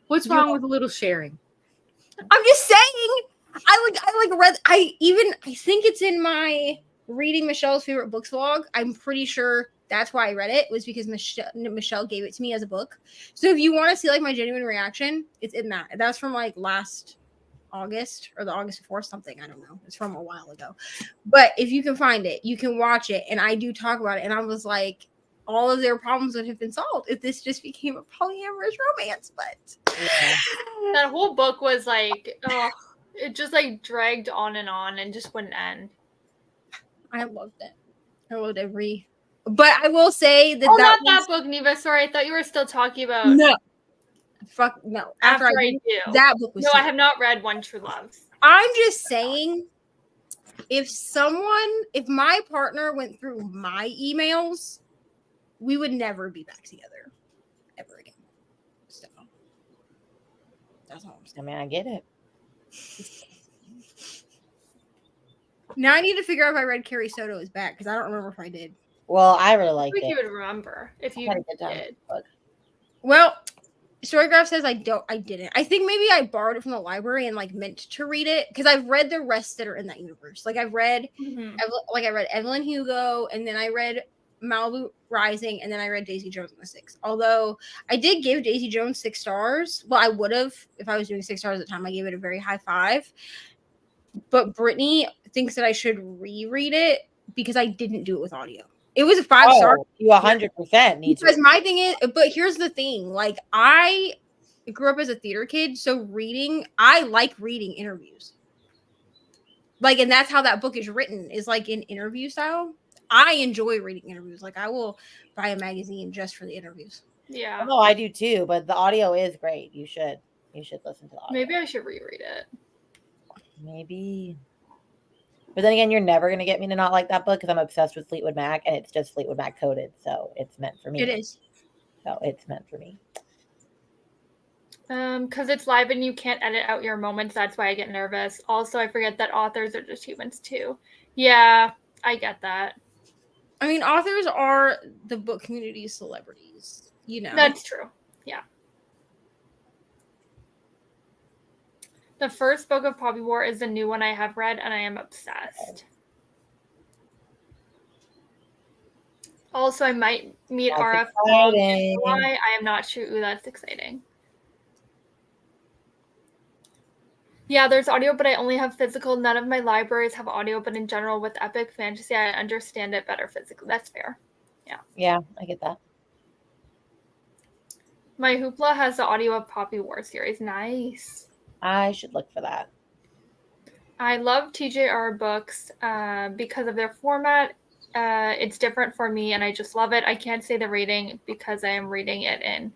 What's wrong with a little sharing? I'm just saying. I think it's in my reading Michelle's favorite books vlog. I'm pretty sure that's why I read it, was because Michelle gave it to me as a book. So if you want to see like my genuine reaction, it's in that. That's from like last August or the August before something. I don't know. It's from a while ago. But if you can find it, you can watch it. And I do talk about it. And I was like, all of their problems would have been solved if this just became a polyamorous romance. But that whole book was like, oh, it just like dragged on and just wouldn't end. I loved it. I loved every. But I will say that that book, Neva. Sorry, I thought you were still talking about. No. Fuck no. After I do. That book was. No, I have not read One True Loves. I'm just saying, if my partner went through my emails, we would never be back together ever again. So that's all I'm saying. I mean, I get it. Now I need to figure out if I read Carrie Soto is back because I don't remember if I did. Well, I really liked I think it. you would remember if you did. Well, Storygraph says I didn't. I think maybe I borrowed it from the library and like meant to read it because I've read the rest that are in that universe. Like I've read, I read Evelyn Hugo, and then I read Malibu Rising, and then I read Daisy Jones on the 6. Although I did give Daisy Jones 6 stars. Well, I would have if I was doing 6 stars at the time. I gave it a very high 5. But Brittany thinks that I should reread it because I didn't do it with audio. It was a 5-star. You 100% need Because to. my thing is, but here's the thing: like I grew up as a theater kid, so reading, I like reading interviews. Like, and that's how that book is written, is like in interview style. I enjoy reading interviews. Like, I will buy a magazine just for the interviews. Yeah. No, I do too, but the audio is great. You should listen to the audio. Maybe I should reread it. Maybe. But then again, you're never going to get me to not like that book because I'm obsessed with Fleetwood Mac and it's just Fleetwood Mac coded. So it's meant for me. It is. So it's meant for me. Because it's live and you can't edit out your moments. That's why I get nervous. Also, I forget that authors are just humans too. Yeah, I get that. I mean, authors are the book community's celebrities, you know. That's true. Yeah. The first book of Poppy War is the new one I have read, and I am obsessed. Also, I might meet That's RF exciting. in July. I am not sure. Ooh, that's exciting. Yeah, there's audio, but I only have physical. None of my libraries have audio, but in general, with epic fantasy, I understand it better physically. That's fair. Yeah. Yeah, I get that. My Hoopla has the audio of Poppy War series. Nice. I should look for that. I love TJR books because of their format. It's different for me, and I just love it. I can't say the rating because I am reading it in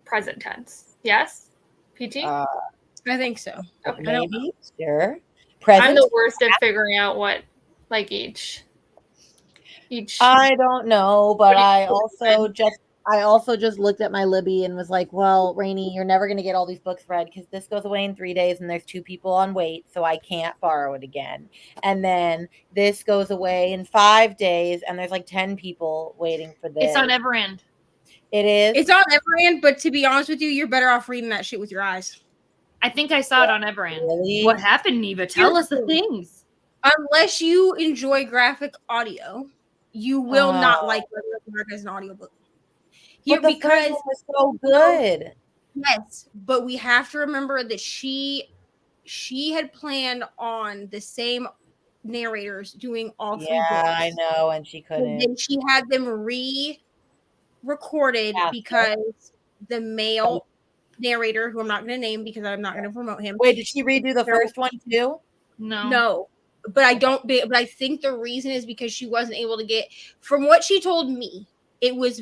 present tense. Yes? PT? I think so. Okay. Maybe. Sure. I'm Present. the worst at figuring out what, like, each. I don't know, but I also just looked at my Libby and was like, well, Rainey, you're never going to get all these books read because this goes away in 3 days and there's 2 people on wait, so I can't borrow it again. And then this goes away in 5 days and there's like 10 people waiting for this. It's on Everend. It is? It's on Everend, but to be honest with you, you're better off reading that shit with your eyes. I think I saw it on Everend. Really? What happened, Neva? Tell us the things. Unless you enjoy graphic audio, you will not like America as an audiobook. Here, but the because first one was so good. Yes, but we have to remember that she had planned on the same narrators doing all 3 books. Yeah, I know, and she couldn't. And then she had them re-recorded because the male narrator, who I'm not going to name because I'm not going to promote him. Wait, did she redo the first one too? No. But but I think the reason is because she wasn't able to get, from what she told me, it was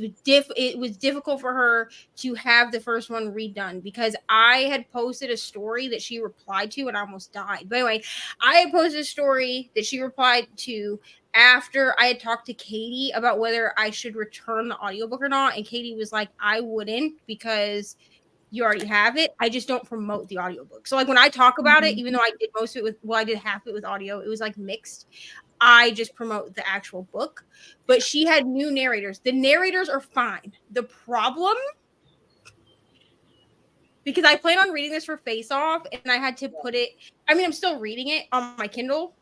difficult for her to have the first one redone because I had posted a story that she replied to and I almost died. But anyway, I had posted a story that she replied to after I had talked to Katie about whether I should return the audiobook or not. And Katie was like, I wouldn't because you already have it. I just don't promote the audiobook. So like when I talk about it, even though I did most of it I did half of it with audio, it was like mixed. I just promote the actual book. But she had new narrators. The narrators are fine. The problem, because I plan on reading this for Face Off and I had to put it, I mean, I'm still reading it on my Kindle.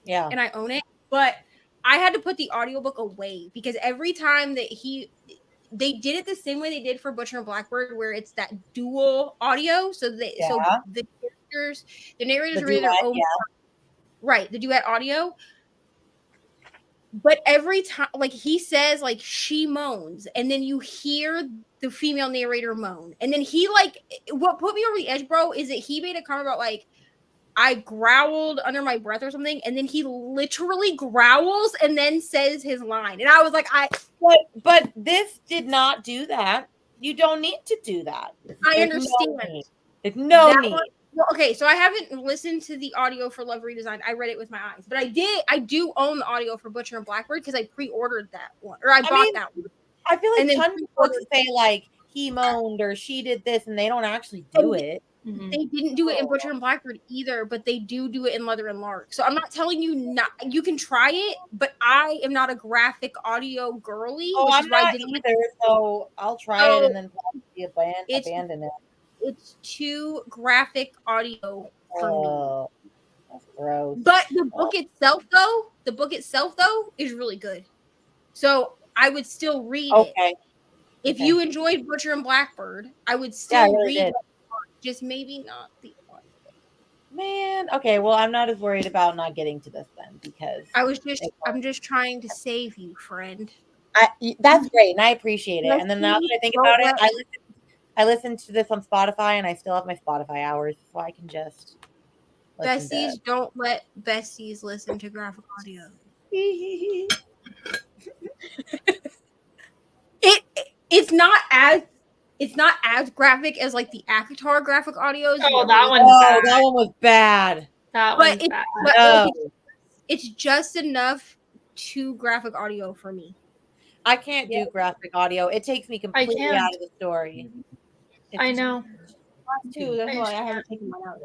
Yeah. And I own it. But I had to put the audiobook away because every time that they did it the same way they did for Butcher and Blackbird, where it's that dual audio. So so the characters, the narrators read their own part. Right, the duet audio. But every time, like he says, like she moans, and then you hear the female narrator moan, and then he what put me over the edge, bro, is that he made a comment about like I growled under my breath or something, and then he literally growls and then says his line. And I was like, but this did not do that. You don't need to do that. I understand. There's no need. Well, okay, so I haven't listened to the audio for Love Redesigned. I read it with my eyes. But I do own the audio for Butcher and Blackbird because I pre-ordered that one. Or I bought that one. I feel like tons of books say like he moaned or she did this and they don't actually do it. Mm-hmm. They didn't do it in Butcher and Blackbird either, but they do it in Leather and Lark. So I'm not telling you not. You can try it, but I am not a graphic audio girly. Oh, I'm not either. So I'll try it and then probably abandon it. It's too graphic audio for me. That's gross. But the book itself though, is really good. So I would still read it. If you enjoyed Butcher and Blackbird, I would still read it. Just maybe not the audio. Man, okay, well, I'm not as worried about not getting to this then because I'm just trying to save you, friend. that's great and I appreciate it. And then now that Besties, I think don't about it, let I listened to this on Spotify and I still have my Spotify hours, so I can just listen to don't let besties listen to graphic audio. It it's not as graphic as like the Akatar graphic audios. Oh, that one's Oh, bad. that one was bad. That but one's it's bad. but No. it's just enough to graphic audio for me. I can't do graphic audio. It takes me completely can't. out of the story. I It's know. Too. That's I why I understand. haven't taken mine out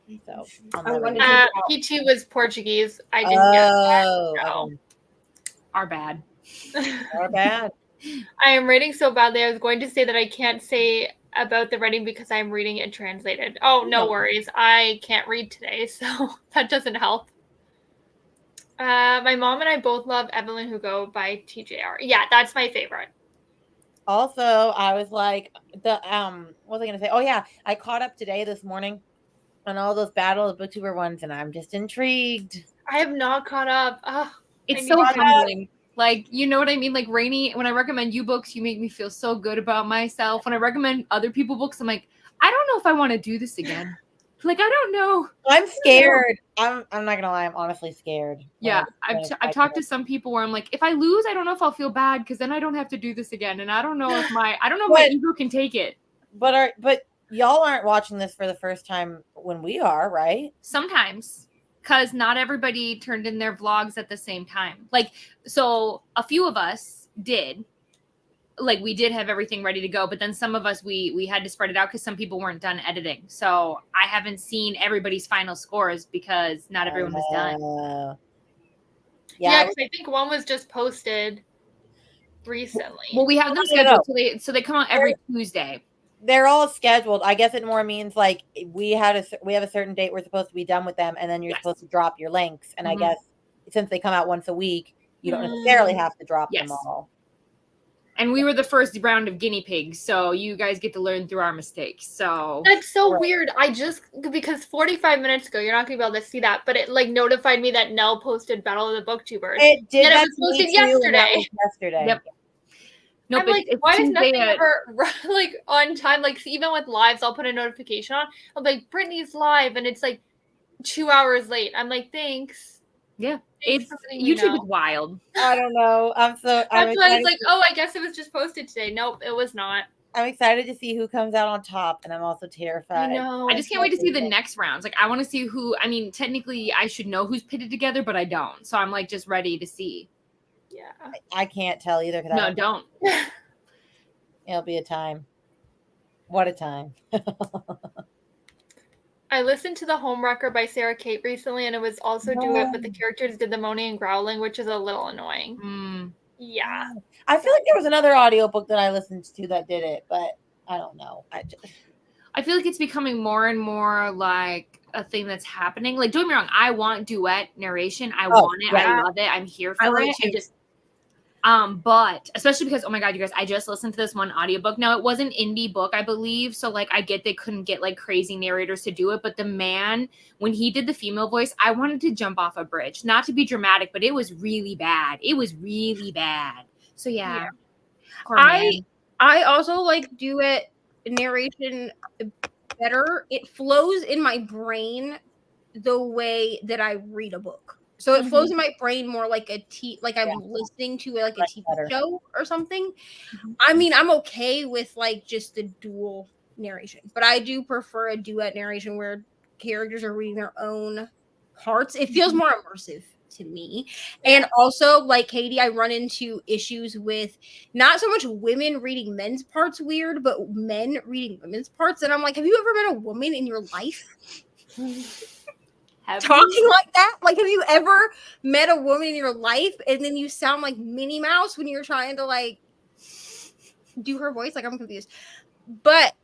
yet. so I'll I never wanted do to- it. P2 was Portuguese. I didn't get Oh, that. okay. Are bad. Or bad. I am reading so badly. I was going to say that I can't say about the writing because I'm reading it translated. Oh, no worries. I can't read today, so that doesn't help. My mom and I both love Evelyn Hugo by TJR. Yeah, that's my favorite. Also, I was like, what was I gonna say? Oh yeah, I caught up today this morning on all those Battle of Booktuber ones, and I'm just intrigued. I have not caught up. Oh, It's so humbling. Like, you know what I mean? Like, Rainy, when I recommend you books, you make me feel so good about myself. When I recommend other people books, I'm like, I don't know if I want to do this again. Like, I don't know. I'm scared. I'm not gonna lie. I'm honestly scared. Yeah, I've talked to some people where I'm like, if I lose, I don't know if I'll feel bad because then I don't have to do this again, and I don't know if my ego can take it. But y'all aren't watching this for the first time when we are, right? Sometimes, because not everybody turned in their vlogs at the same time. Like, so a few of us did. Like, we did have everything ready to go, but then some of us we had to spread it out because some people weren't done editing. So I haven't seen everybody's final scores because not everyone was done. Yeah, because I think one was just posted recently. Well, we have them scheduled so they come out every Tuesday. They're all scheduled. I guess it more means like we have a certain date we're supposed to be done with them, and then you're supposed to drop your links. And I guess since they come out once a week, you don't necessarily have to drop them all. And we were the first round of guinea pigs, so you guys get to learn through our mistakes. So that's so weird. I just because 45 minutes ago, you're not gonna be able to see that, but it like notified me that Nell posted Battle of the Booktubers. It did. And that it was posted yesterday. Yep. No, I'm like, why is nothing ever like on time? Like even with lives, I'll put a notification on. I'm like, Brittany's live, and it's like 2 hours late. I'm like, thanks. Yeah, YouTube is wild. I don't know. That's why I was like, oh, I guess it was just posted today. Nope, it was not. I'm excited to see who comes out on top, and I'm also terrified. I know. I just can't wait to see the next rounds. Like, I want to see who. I mean, technically, I should know who's pitted together, but I don't. So I'm like just ready to see. Yeah, I can't tell either. No, don't. It'll be a time. What a time. I listened to The Homewrecker by Sarah Kate recently, and it was also Do It, but the characters did the moaning and growling, which is a little annoying. Yeah. I feel like there was another audiobook that I listened to that did it, but I don't know. I feel like it's becoming more and more like a thing that's happening. Like, don't get me wrong, I want duet narration. I want it. I love it. I'm here for it. I just but especially because, oh my God, you guys, I just listened to this one audiobook. Now, it was an indie book, I believe. So, like, I get they couldn't get, like, crazy narrators to do it. But the man, when he did the female voice, I wanted to jump off a bridge. Not to be dramatic, but it was really bad. It was really bad. So, yeah. I also like duet narration better. It flows in my brain the way that I read a book. So it flows in my brain more like I'm listening to like a TV show or something. I mean, I'm okay with like just the dual narration, but I do prefer a duet narration where characters are reading their own parts. It feels more immersive to me. And also, like Katie, I run into issues with not so much women reading men's parts weird, but men reading women's parts. And I'm like, have you ever met a woman in your life talking like that? Like, have you ever met a woman in your life and then you sound like Minnie Mouse when you're trying to like do her voice? Like, I'm confused. But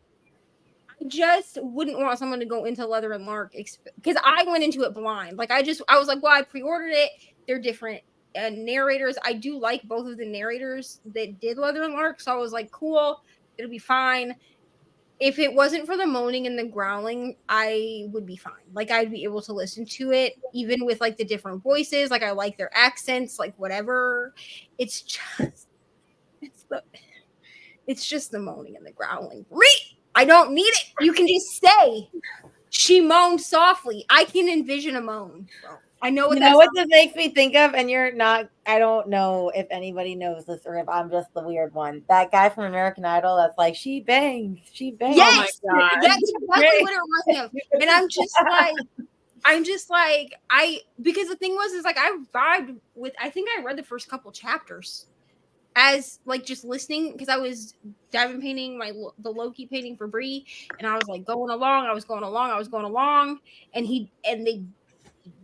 I just wouldn't want someone to go into Leather and Lark because I went into it blind. Like, I was like, well, I pre-ordered it. They're different narrators. I do like both of the narrators that did Leather and Lark, so I was like, cool, it'll be fine. if it wasn't for the moaning and the growling, I would be fine. Like I'd be able to listen to it even with like the different voices. Like I like their accents, like whatever. It's just it's just the moaning and the growling. I don't need it. You can just say she moaned softly. I can envision a moan. Bro. I know what You that know what sounds this makes me think of, and you're not. I don't know if anybody knows this or if I'm just the weird one. That guy from American Idol that's like, she bangs, she bangs. Oh my Yes, God. that's exactly what it reminds me of. And I'm just like, because the thing was, is like, I vibed with, I think I read the first couple chapters as like just listening because I was diamond painting the Loki painting for Bree, and I was like going along, and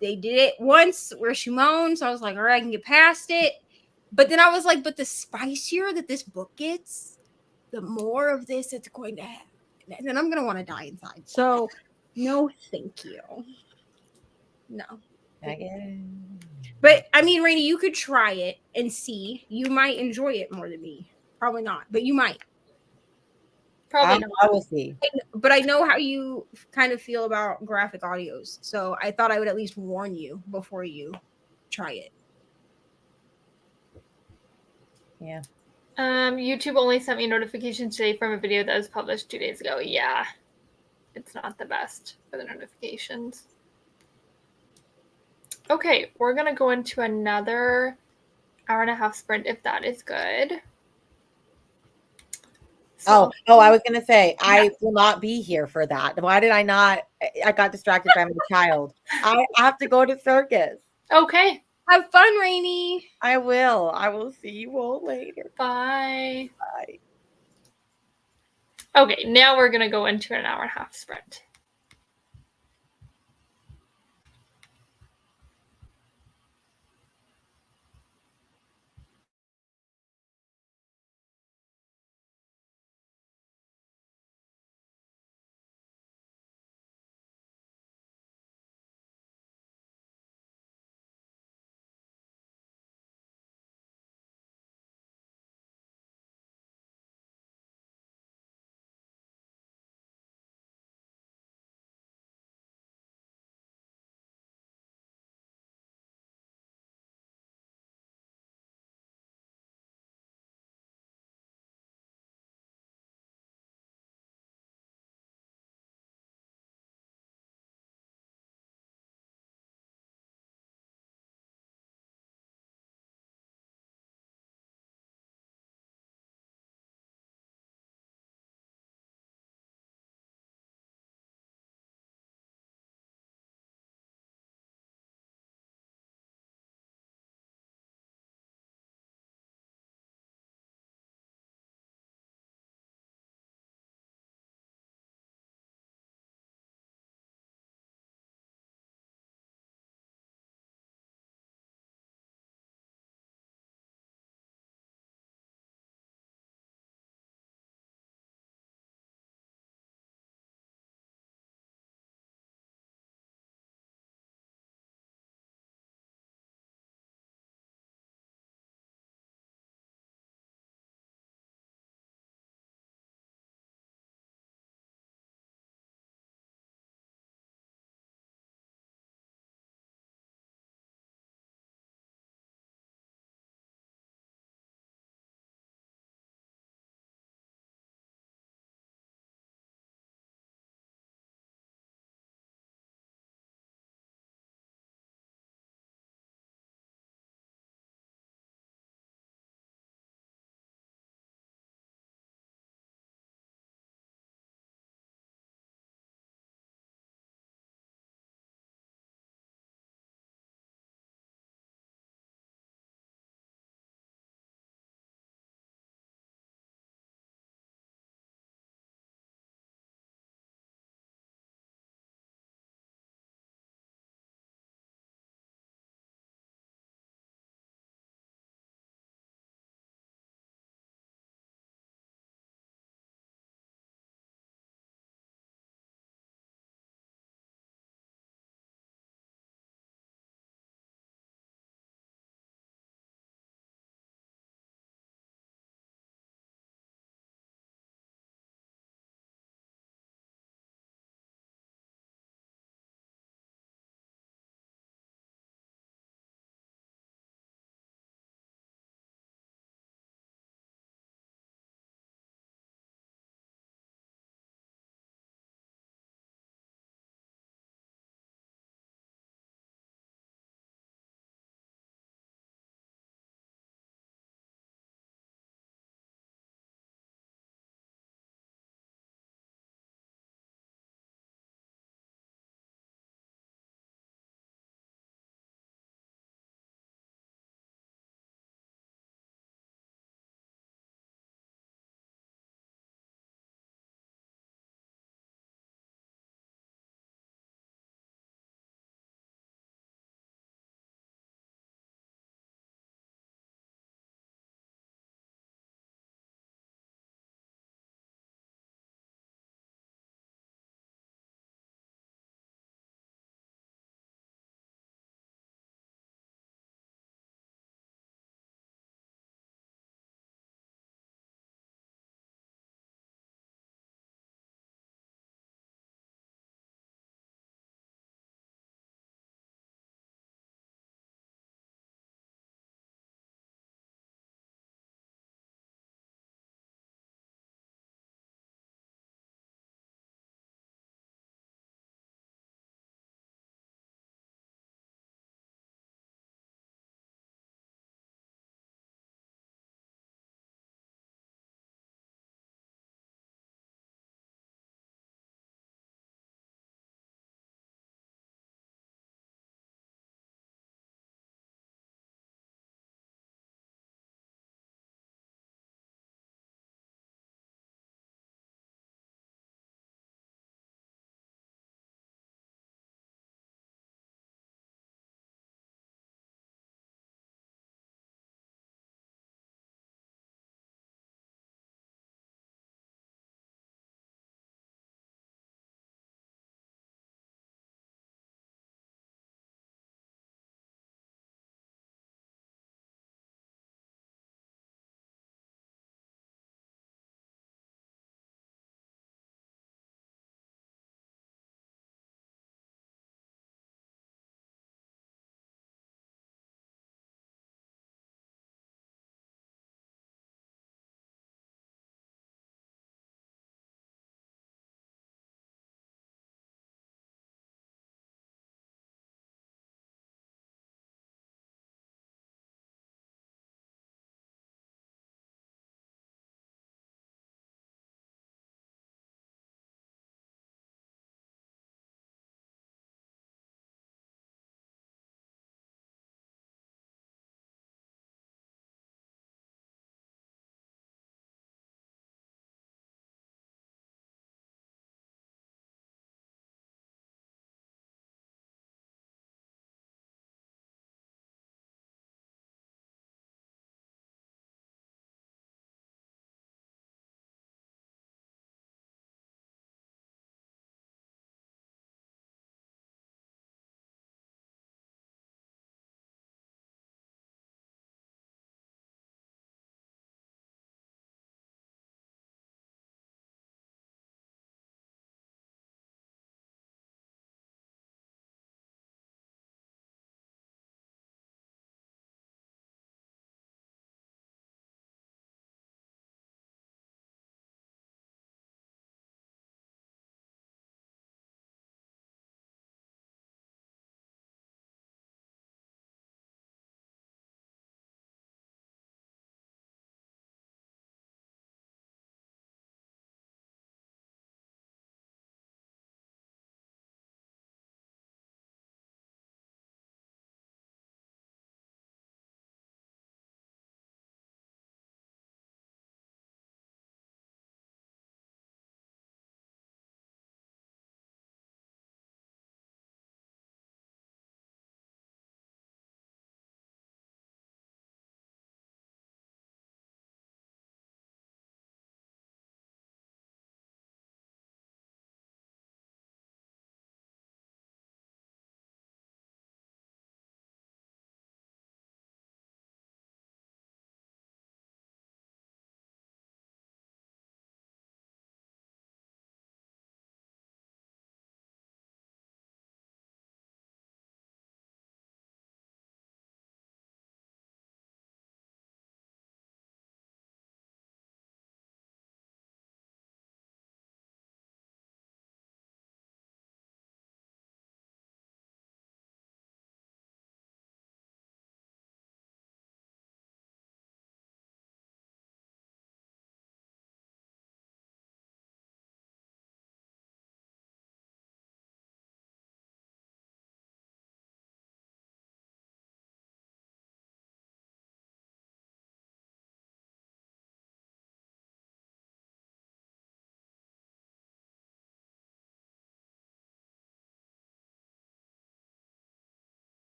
they did it once where she moaned, so I was like, all right, I can get past it. But then I was like, but the spicier that this book gets, the more of this it's going to have, and then I'm gonna want to die inside. So, no, thank you. No. But I mean, Rainy, you could try it and see. You might enjoy it more than me. Probably not, but you might. Probably not. I will see. But I know how you kind of feel about graphic audios, so I thought I would at least warn you before you try it. Yeah. YouTube only sent me notifications today from a video that was published 2 days ago. Yeah, it's not the best for the notifications. Okay, we're gonna go into another hour and a half sprint if that is good. So, I was gonna say I will not be here for that. Why did I not? I got distracted by my child. I have to go to circus. okay, Have fun, Rainy. I will. I will see you all later. bye. Bye. Okay, now we're gonna go into an hour and a half sprint.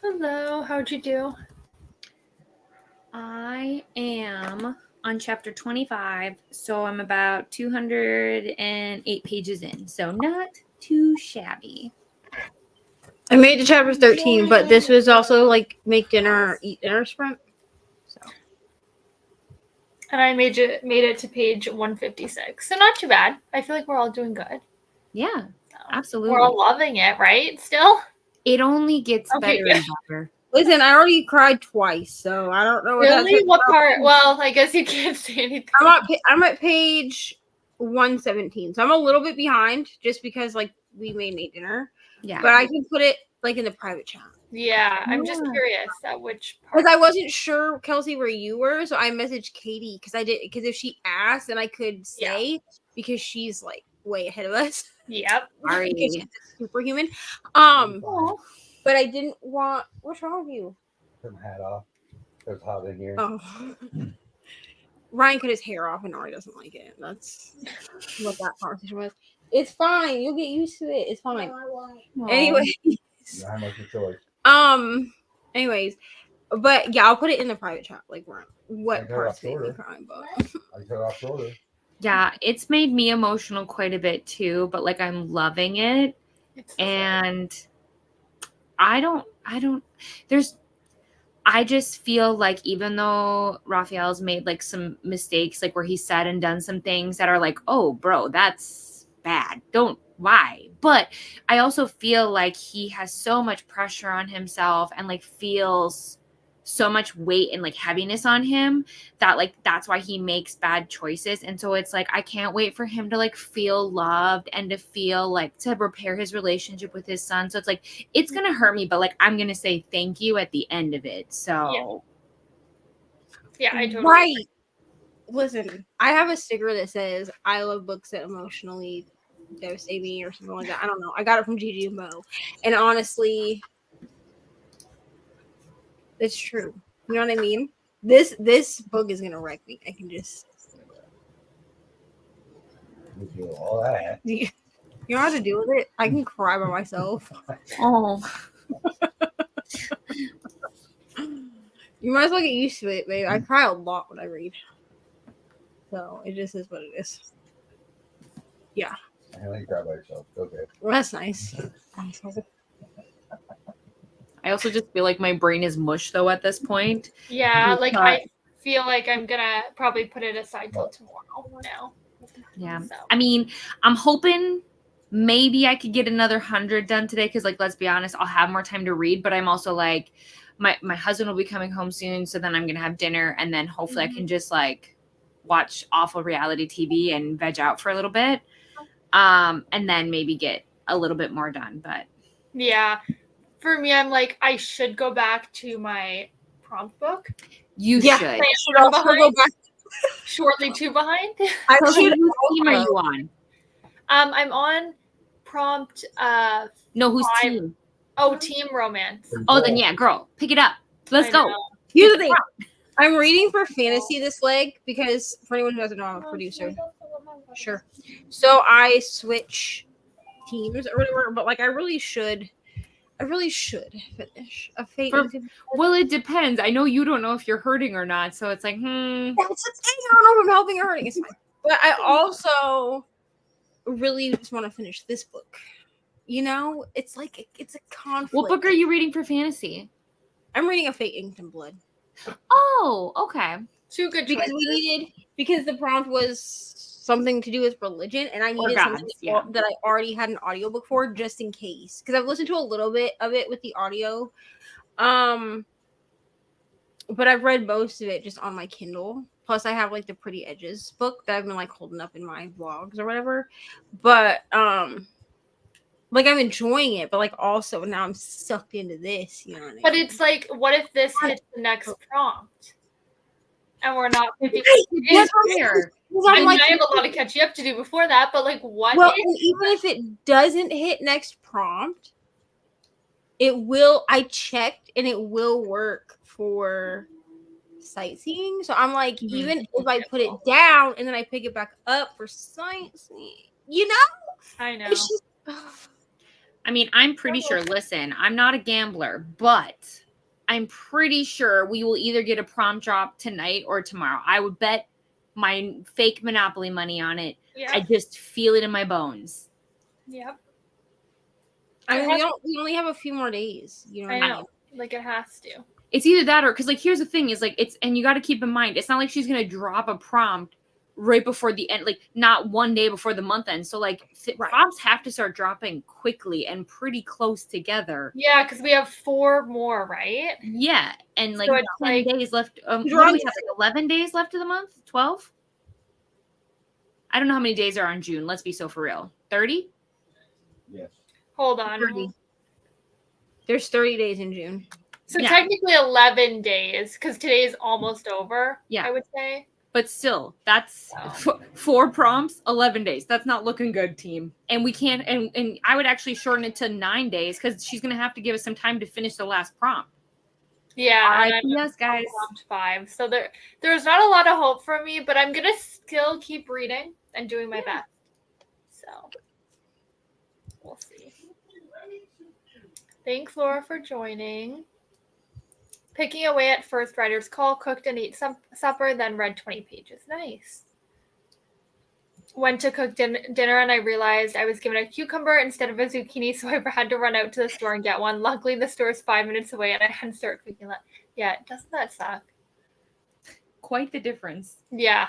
Hello, how'd you do? I am on chapter 25, so I'm about 208 pages in, so not too shabby. I made it to chapter 13, but this was also like make dinner, eat dinner sprint. So And I made it to page 156. So not too bad. I feel like we're all doing good. Yeah, So absolutely. we're all loving it, right? Still? It only gets Okay, better good. and better. listen, I already cried twice, so I don't know what that Really? says What about part? me. Well, I guess you can't say anything. I'm at page 117, so I'm a little bit behind just because like we made dinner, Yeah. but I can put it like in the private chat. Yeah, I'm just Yeah. curious at which part. Because I wasn't sure, Kelsey, where you were, so I messaged Katie because if she asked, then I could say because she's like way ahead of us. Yep. Sorry. Because she's a superhuman. Aw. But I didn't want. What's wrong with you? Turn my hat off. It's hot in here. Oh, Ryan cut his hair off and Ari doesn't like it. That's what that conversation was. It's fine. You'll get used to it. It's fine. Anyway, You don't have much of a choice. Anyways, but yeah, I'll put it in the private chat. Like what I got parts off made me shorter. cry, but I cut off shorter. Yeah, it's made me emotional quite a bit too, but like I'm loving it. It's And I just feel like even though Raphael's made like some mistakes, like where he said and done some things that are like, oh, bro, that's bad. Why? But I also feel like he has so much pressure on himself and like feels so much weight and like heaviness on him that like that's why he makes bad choices. And so it's like I can't wait for him to like feel loved and to feel like to repair his relationship with his son. So it's like it's gonna hurt me, but like I'm gonna say thank you at the end of it. So yeah, I totally right. agree. Listen, I have a sticker that says "I love books that emotionally devastate me" or something like that. I don't know. I got it from Gigi and Bo, and honestly, it's true. You know what I mean? This book is gonna wreck me. I can just. We do all that. You know how to deal with it? I can cry by myself. oh You might as well get used to it, babe. I cry a lot when I read. So it just is what it is. Yeah. I only cry by yourself. Okay. Well, that's nice. I also just feel like my brain is mush though at this point. Yeah, like I Because- feel like I'm gonna probably put it aside till tomorrow now. Yeah. So I mean, I'm hoping maybe I could get another 100 done today because, like, let's be honest, I'll have more time to read. But I'm also like, my husband will be coming home soon, so then I'm gonna have dinner, and then hopefully I can just like watch awful reality TV and veg out for a little bit, and then maybe get a little bit more done. But yeah. For me, I'm like, I should go back to my prompt book. you Yeah. should. I should also go back. Shortly two behind. I So should whose team are also- you on? I'm on prompt No, whose 5. team? Oh, team romance. Oh, then yeah, girl, pick it up. Let's I go. know. Here's the thing. I'm reading for fantasy this leg because for anyone who doesn't know, I'm a producer. Sure. So I switch teams or whatever, but like I really should finish a fate. Well, it depends. I know you don't know if you're hurting or not, so it's like, That's the thing. I don't know if I'm helping or hurting. It's fine. But I also really just want to finish this book. You know, it's like it's a conflict. What book are you reading for fantasy? I'm reading A Fate Inked in Blood. Oh, okay. Two good Because choices. because the prompt was something to do with religion, and I needed something gods, yeah. that I already had an audiobook for just in case. Because I've listened to a little bit of it with the audio. But I've read most of it just on my Kindle. Plus I have like the Pretty Edges book that I've been like holding up in my vlogs or whatever. But like I'm enjoying it, but like also now I'm sucked into this, you know what I mean? But it's like, what if this hits the next prompt? And we're not 50. That's what I'm saying. Fair. Because I I'm mean, like, I have a lot of catching up to do before that, but like, what well, if? and even if it doesn't hit next prompt, it will. I checked, and it will work for sightseeing. So I'm like, even if I put it down and then I pick it back up for sightseeing, you know, I know. it's just. I mean, I'm pretty sure, listen, I'm not a gambler, but I'm pretty sure we will either get a prompt drop tonight or tomorrow. I would bet my fake Monopoly money on it. Yeah. I just feel it in my bones. Yep. I mean, we only have a few more days. You know I what I know. mean? Like it has to. It's either that or because, like, here's the thing is, like, it's, and you got to keep in mind, it's not like she's going to drop a prompt right before the end, like, not one day before the month ends. So, like, prompts have to start dropping quickly and pretty close together. Yeah, because we have 4 more, right? Yeah. And, like, So it's 10 like- days left. What do we You're have, like, 11 days left of the month? 12? I don't know how many days are on June. Let's be so for real. 30? Yes. Hold on. 30. There's 30 days in June. So Yeah. technically 11 days because today is almost over. Yeah. I would say. But still, that's Wow. 4 prompts, 11 days. That's not looking good, team. And we can't, and I would actually shorten it to 9 days because she's going to have to give us some time to finish the last prompt. Yeah. All and right, I'm yes, guys. prompt 5. So there's not a lot of hope for me, but I'm gonna still keep reading and doing my best. So we'll see. Thanks, Laura, for joining. Picking away at first writer's call, cooked and ate supper, then read 20 pages. Nice. Went to cook dinner and I realized I was given a cucumber instead of a zucchini, so I had to run out to the store and get one. Luckily, the store is 5 minutes away and I hadn't started cooking that. Yeah, doesn't that suck? Quite the difference. Yeah.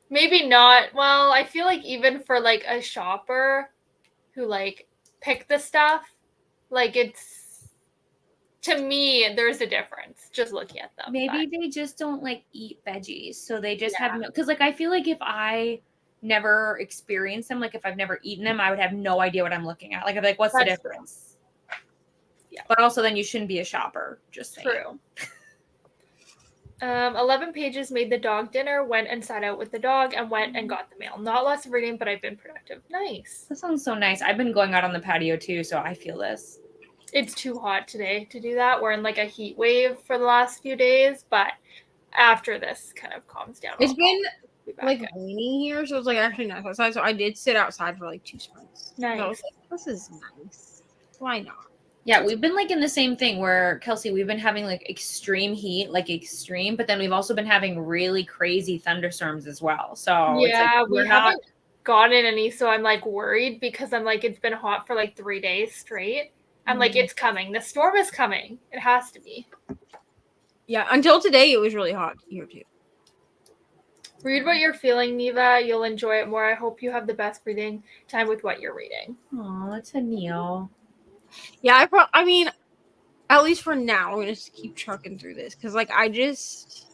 Maybe not. Well, I feel like even for like a shopper who like picked the stuff, like it's, to me, there's a difference just looking at them. Maybe they just don't like eat veggies, so they just have no. Because like I feel like if I never experienced them, like if I've never eaten them, I would have no idea what I'm looking at. Like I'm like, what's the difference? Yeah. But also, then you shouldn't be a shopper. Just saying. True. 11 pages, made the dog dinner, went and sat out with the dog, and went and got the mail. Not lots of reading, but I've been productive. Nice. That sounds so nice. I've been going out on the patio too, so I feel this. It's too hot today to do that. We're in like a heat wave for the last few days, but after this kind of calms down. It's been like in. raining here, so it's like actually nice outside. So I did sit outside for like 2 sprints. Nice. So I was like, this is nice. Why not? Yeah, we've been like in the same thing where, Kelsey, we've been having like extreme heat, like extreme, but then we've also been having really crazy thunderstorms as well. So yeah, it's like we haven't gotten any, so I'm like worried because I'm like, it's been hot for like 3 days straight. I'm like, it's coming. The storm is coming. It has to be. Yeah, until today it was really hot here too. Read what you're feeling, Neva. You'll enjoy it more. I hope you have the best reading time with what you're reading. Oh, that's a Neil. Yeah, I mean, at least for now, I'm gonna just keep trucking through this because, like, It's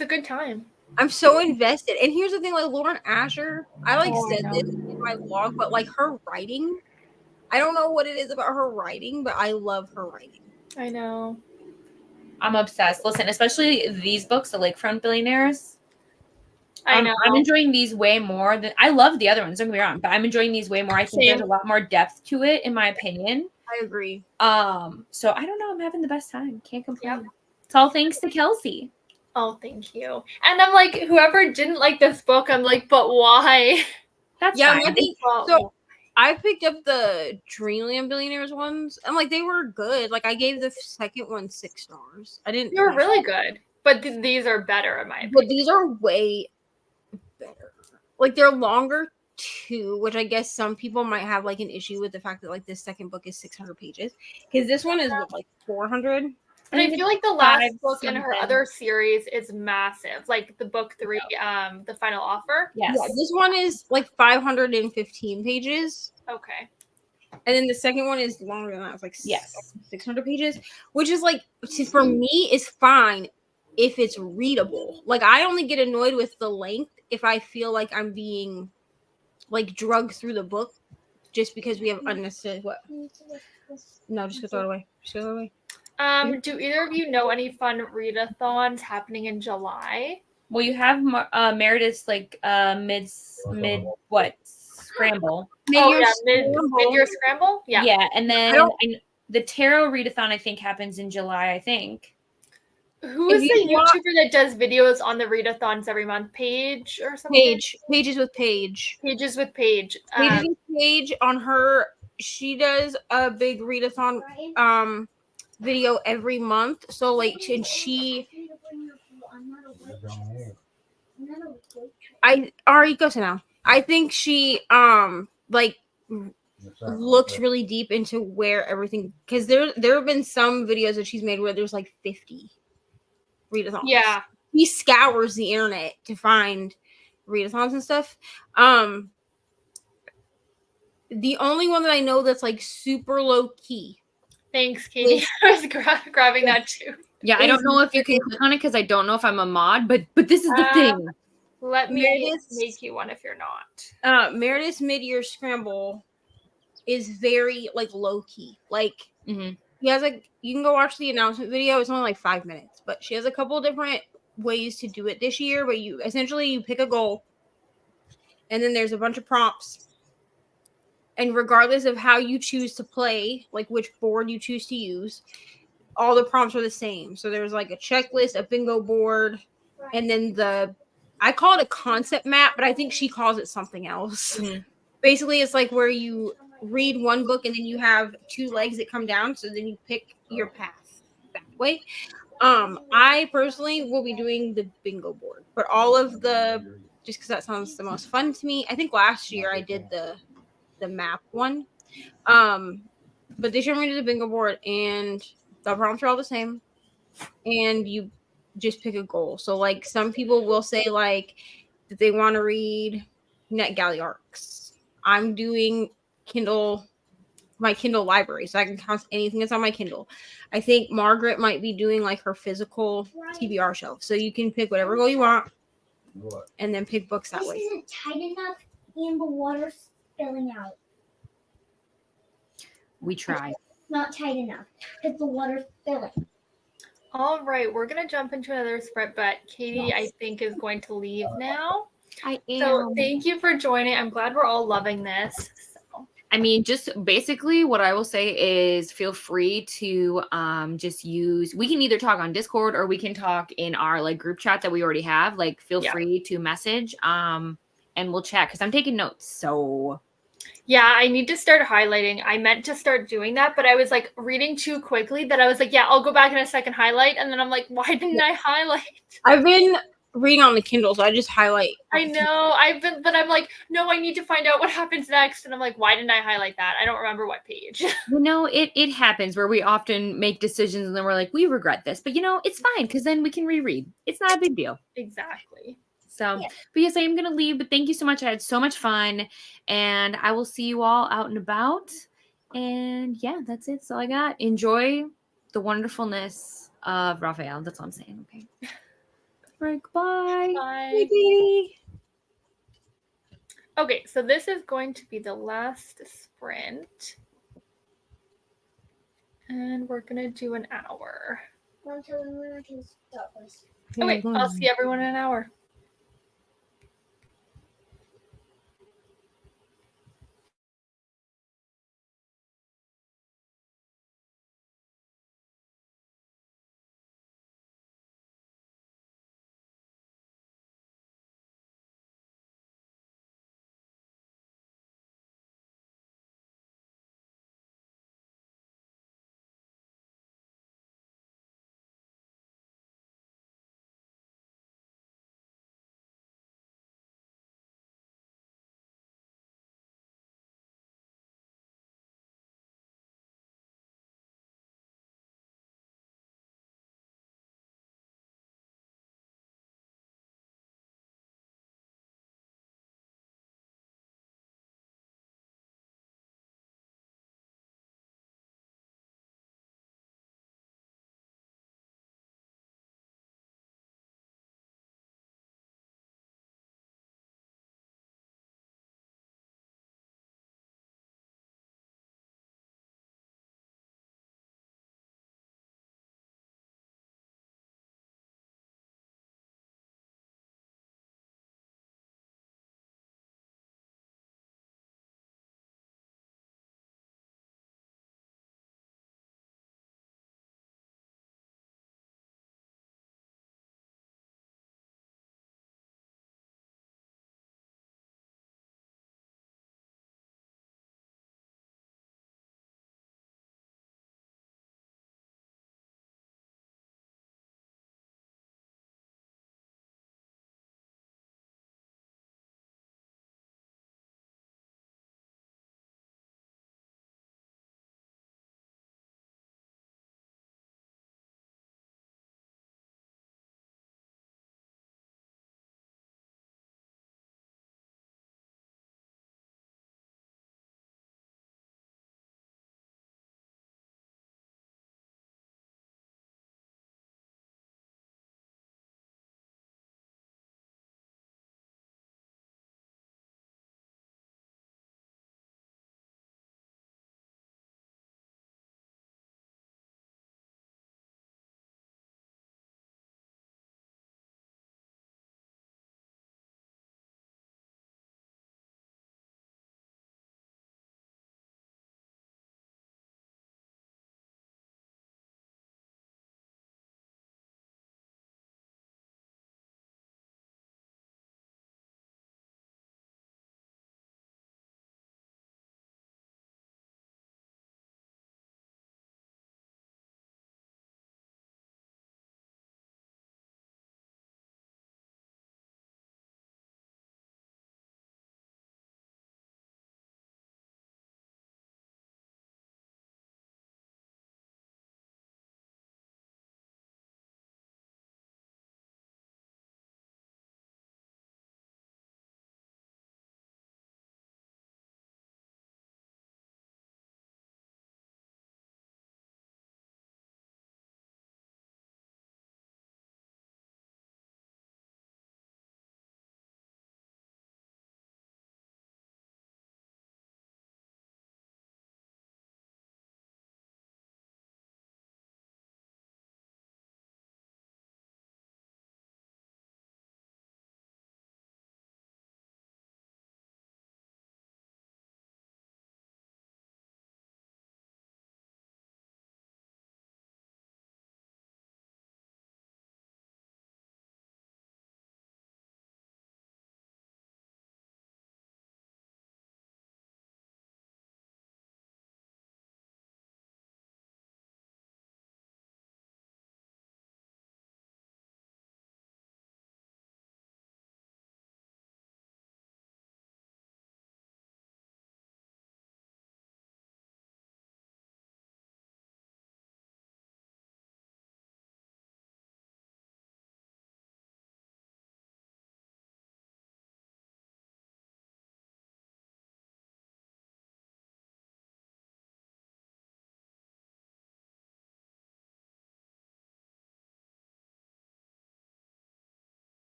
a good time. I'm so invested. And here's the thing, like Lauren Asher, I said know. this in my vlog, but like her writing, I don't know what it is about her writing, but I love her writing. I know. I'm obsessed. Listen, especially these books, the Lakefront Billionaires. I know. I'm enjoying these way more than I love the other ones. Don't get me wrong, but I'm enjoying these way more. I think Same. there's a lot more depth to it, in my opinion. I agree. So I don't know. I'm having the best time. Can't complain. Yep. It's all thanks to Kelsey. Oh, thank you. And I'm like, whoever didn't like this book, I'm like, but why? That's Yeah, fine. I think Well, so. I picked up the Dreamland Billionaires ones, and like they were good. Like I gave the second one 6 stars. I didn't. they were really good. But these are better in my opinion. But these are way better. Like they're longer too, which I guess some people might have like an issue with the fact that like this second book is 600 pages because this one is like 400. But I feel like the last 5 book in her something. other series is massive. Like the book 3, the final offer. Yes. Yeah, this one is like 515 pages, Okay. and then the second one is longer than that. It's like Yes. 600 pages, which is like for me is fine if it's readable. Like I only get annoyed with the length if I feel like I'm being like drugged through the book just because we have unnecessary what? No, just go throw it away. Just go throw it away. Do either of you know any fun readathons happening in July? Well, you have Meredith's like mid what scramble. Mid-year scramble? Yeah. Yeah, and then the tarot readathon I think happens in July. I think. Who is If the you want- YouTuber that does videos on the readathons every month? Paige or something? Pages with Paige. Pages with Paige. Pages with Paige on her. she does a big readathon video every month. So like, and she, Ari, go to now. I think she like looks really deep into where everything, because there have been some videos that she's made where there's like 50 readathons. Yeah. He scours the internet to find readathons and stuff. The only one that I know that's like super low key. Thanks, Katie. I was grabbing that too. Yeah, I don't know if you can click on it because I don't know if I'm a mod, but this is the thing. Let me Meredith- make you one if you're not. Meredith's mid-year scramble is very like low key. Like Mhm. he has like, you can go watch the announcement video. It's only like 5 minutes, but she has a couple of different ways to do it this year. But you pick a goal, and then there's a bunch of prompts. And regardless of how you choose to play, like which board you choose to use, all the prompts are the same. So there's like a checklist, a bingo board, and then I call it a concept map, but I think she calls it something else. Mhm. Basically, it's like where you read one book and then you have 2 legs that come down. So then you pick your path that way. I personally will be doing the bingo board, but all of just because that sounds the most fun to me. I think last year I did the map one. But this year I'm going to do the bingo board, and the prompts are all the same, and you just pick a goal. So like some people will say like that they want to read Net Arcs. I'm doing my Kindle library, so I can count anything that's on my Kindle. I think Margaret might be doing like her physical TBR shelf, so you can pick whatever goal you want, and then pick books that This way. isn't tight enough, and the water's spilling out. We try. Not tight enough because the water's spilling. All right, we're gonna jump into another sprint, but Katie, I think, is going to leave now. I am. So thank you for joining. I'm glad we're all loving this. So. I mean, just basically what I will say is feel free to just use, we can either talk on Discord or we can talk in our like group chat that we already have. Like feel free to message and we'll chat because I'm taking notes. So yeah, I need to start highlighting. I meant to start doing that, but I was like reading too quickly that I was like, yeah, I'll go back in a second highlight. And then I'm like, why didn't I highlight? I've been reading on the Kindle, so I just highlight. I know but I'm like, no, I need to find out what happens next. And I'm like, why didn't I highlight that? I don't remember what page. you know, it happens where we often make decisions and then we're like, we regret this, but you know, it's fine because then we can reread. It's not a big deal. Exactly. So, but yes, I am going to leave, but thank you so much. I had so much fun and I will see you all out and about. And yeah, that's it. That's all I got. Enjoy the wonderfulness of Raphael. That's all I'm saying. Okay. All right. Goodbye. Bye. Bye. Okay, so this is going to be the last sprint. And we're going to do an hour. Don't tell me when I can start this. Okay, I'll see everyone in an hour.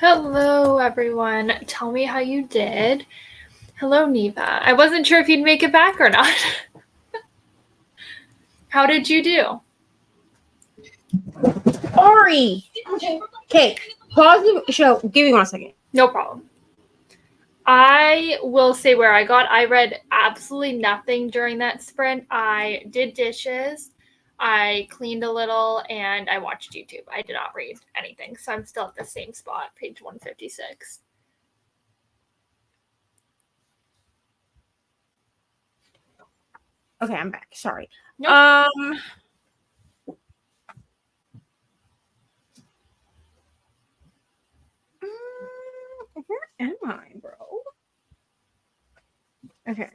Hello, everyone. Tell me how you did. Hello, Neva. I wasn't sure if you'd make it back or not. How did you do? Ari. Okay, pause the show. Give me 1 second. No problem. I will say where I got. I read absolutely nothing during that sprint. I did dishes, I cleaned a little, and I watched YouTube. I did not read anything, so I'm still at the same spot, page 156. Okay, I'm back. Sorry. Nope. Where am I, bro? Okay.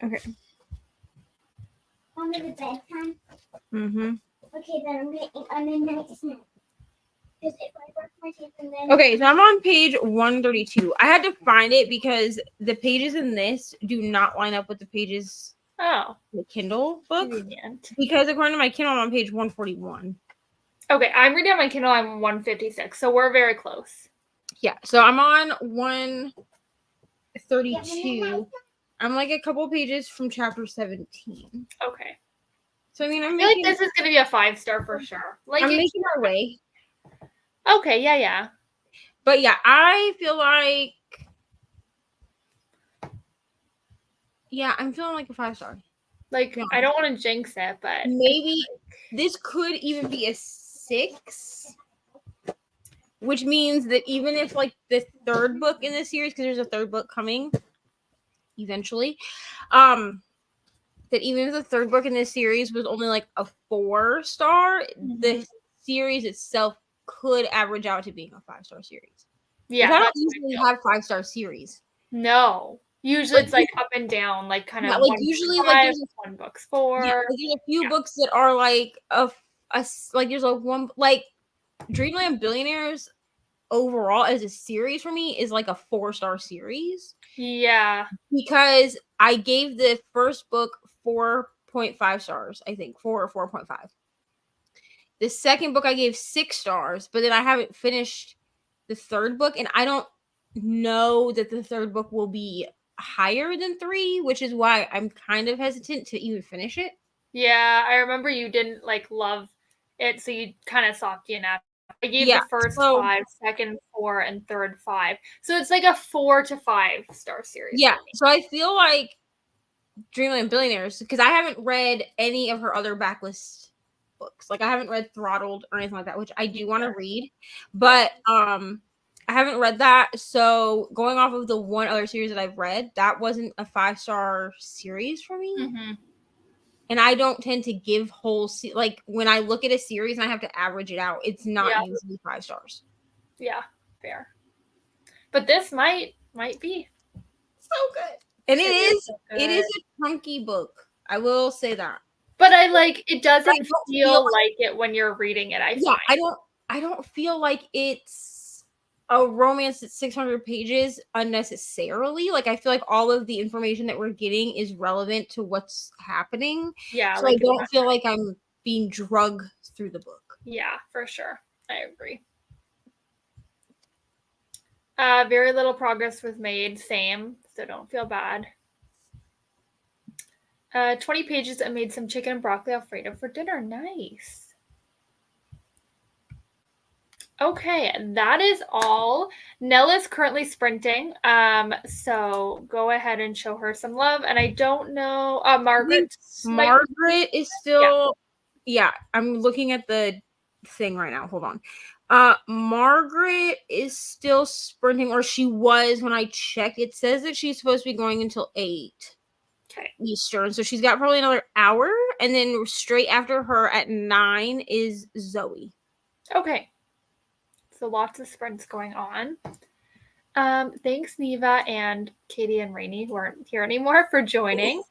Okay. On to the bedtime. Mm-hmm. Okay, then I'm gonna eat a midnight snack. Because if I brush my teeth and then Okay, so I'm on page 132. I had to find it because the pages in this do not line up with the pages Oh, in the Kindle book. convenient. Because according to my Kindle, I'm on page 141. Okay, I'm reading on my Kindle. I'm 156, so we're very close. Yeah, so I'm on 132. I'm like a couple pages from chapter 17. Okay. So I mean, I I'm feel like making this is gonna be a 5-star for sure. Like, I'm it- making our way. okay, yeah. But yeah, I feel like I'm feeling like a 5-star. Like, Yeah. I don't want to jinx it, but Maybe this could even be a 6, which means that even if like the third book in this series, because there's a third book coming eventually, that even if the third book in this series was only like a 4-star, the series itself could average out to being a 5-star series. yeah. Which I don't that's what I usually feel. have 5-star series. No. Usually it's like up and down, like kind of Yeah, like one usually book's like 5, there's one book's 4. like there's a few Yeah. books that are like like there's like one like Dreamland Billionaires overall as a series for me is like a 4-star series Yeah. because I gave the first book 4.5 stars, I think 4 or 4.5. The second book I gave 6 stars, but then I haven't finished the third book, and I don't know that the third book will be higher than 3, which is why I'm kind of hesitant to even finish it. Yeah, I remember you didn't like love it, so you kind of softened it up. I gave Yeah, the first so- 5, second 4, and third 5. So it's like a 4 to 5-star series. Yeah, for me. so I feel like Dreamland Billionaires, because I haven't read any of her other backlist books. Like I haven't read Throttled or anything like that, which I do want to read, but I haven't read that. So going off of the one other series that I've read, that wasn't a 5-star series for me. Mm-hmm. And I don't tend to give whole like when I look at a series and I have to average it out, it's not usually 5 stars. Yeah, fair. But this might be So good. And it is a chunky book. I will say that. But I like it doesn't don't feel feel like it when you're reading it. I Yeah, find. I don't feel like it's a romance that's 600 pages unnecessarily. Like I feel like all of the information that we're getting is relevant to what's happening. Yeah, So like I don't feel like I'm being drugged through the book. Yeah, for sure. I agree. Very little progress was made. Same, so don't feel bad. 20 pages and made some chicken and broccoli alfredo for dinner. Nice. Okay, that is all. Nell is currently sprinting, so go ahead and show her some love. And I don't know, Margaret. Margaret is still, I'm looking at the thing right now. Hold on. Margaret is still sprinting, or she was when I checked. It says that she's supposed to be going until 8 Eastern, so she's got probably another hour, and then straight after her at 9 is Zoe. Okay. So lots of sprints going on. Thanks, Neva and Katie and Rainey, who aren't here anymore, for joining.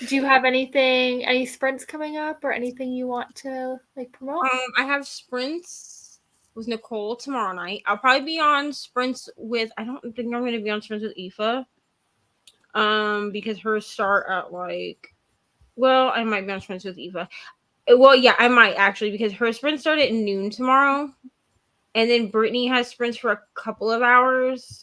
Do you have any sprints coming up or anything you want to like promote? I have sprints with Nicole tomorrow night. I'll probably be on sprints with, I don't think I'm going to be on sprints with Aoife. Because hers start at I might be on sprints with Aoife. Well, yeah, I might actually because her sprint start at noon tomorrow, and then Brittany has sprints for a couple of hours.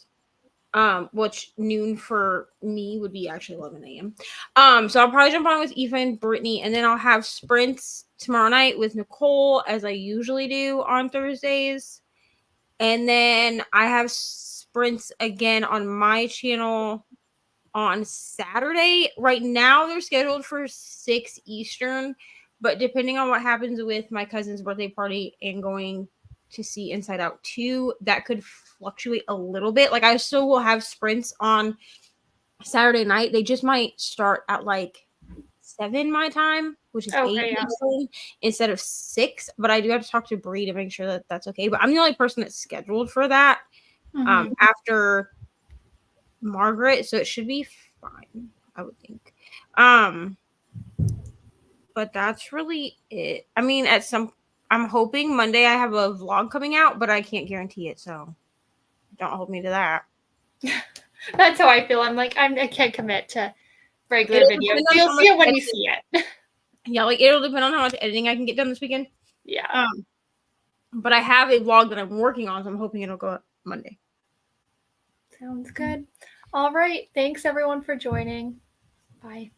Which noon for me would be actually 11 a.m. So I'll probably jump on with Aoife and Brittany, and then I'll have sprints tomorrow night with Nicole, as I usually do on Thursdays. And then I have sprints again on my channel on Saturday. Right now, they're scheduled for 6 Eastern, but depending on what happens with my cousin's birthday party and going to see Inside Out 2, that could fluctuate a little bit. Like, I still will have sprints on Saturday night. They just might start at like 7 my time, which is 8 yeah. Eastern, instead of 6. But I do have to talk to Bree to make sure that that's okay. But I'm the only person that's scheduled for that after Margaret, so it should be fine, I would think. But that's really it. I mean, I'm hoping Monday I have a vlog coming out, but I can't guarantee it, so don't hold me to that. That's how I feel. I'm like, I can't commit to regular It'll videos. depend on You'll how see it much when you editing- see it. Yeah, like it'll depend on how much editing I can get done this weekend. Yeah. But I have a vlog that I'm working on, so I'm hoping it'll go up Monday. Sounds good. All right. Thanks everyone for joining. Bye.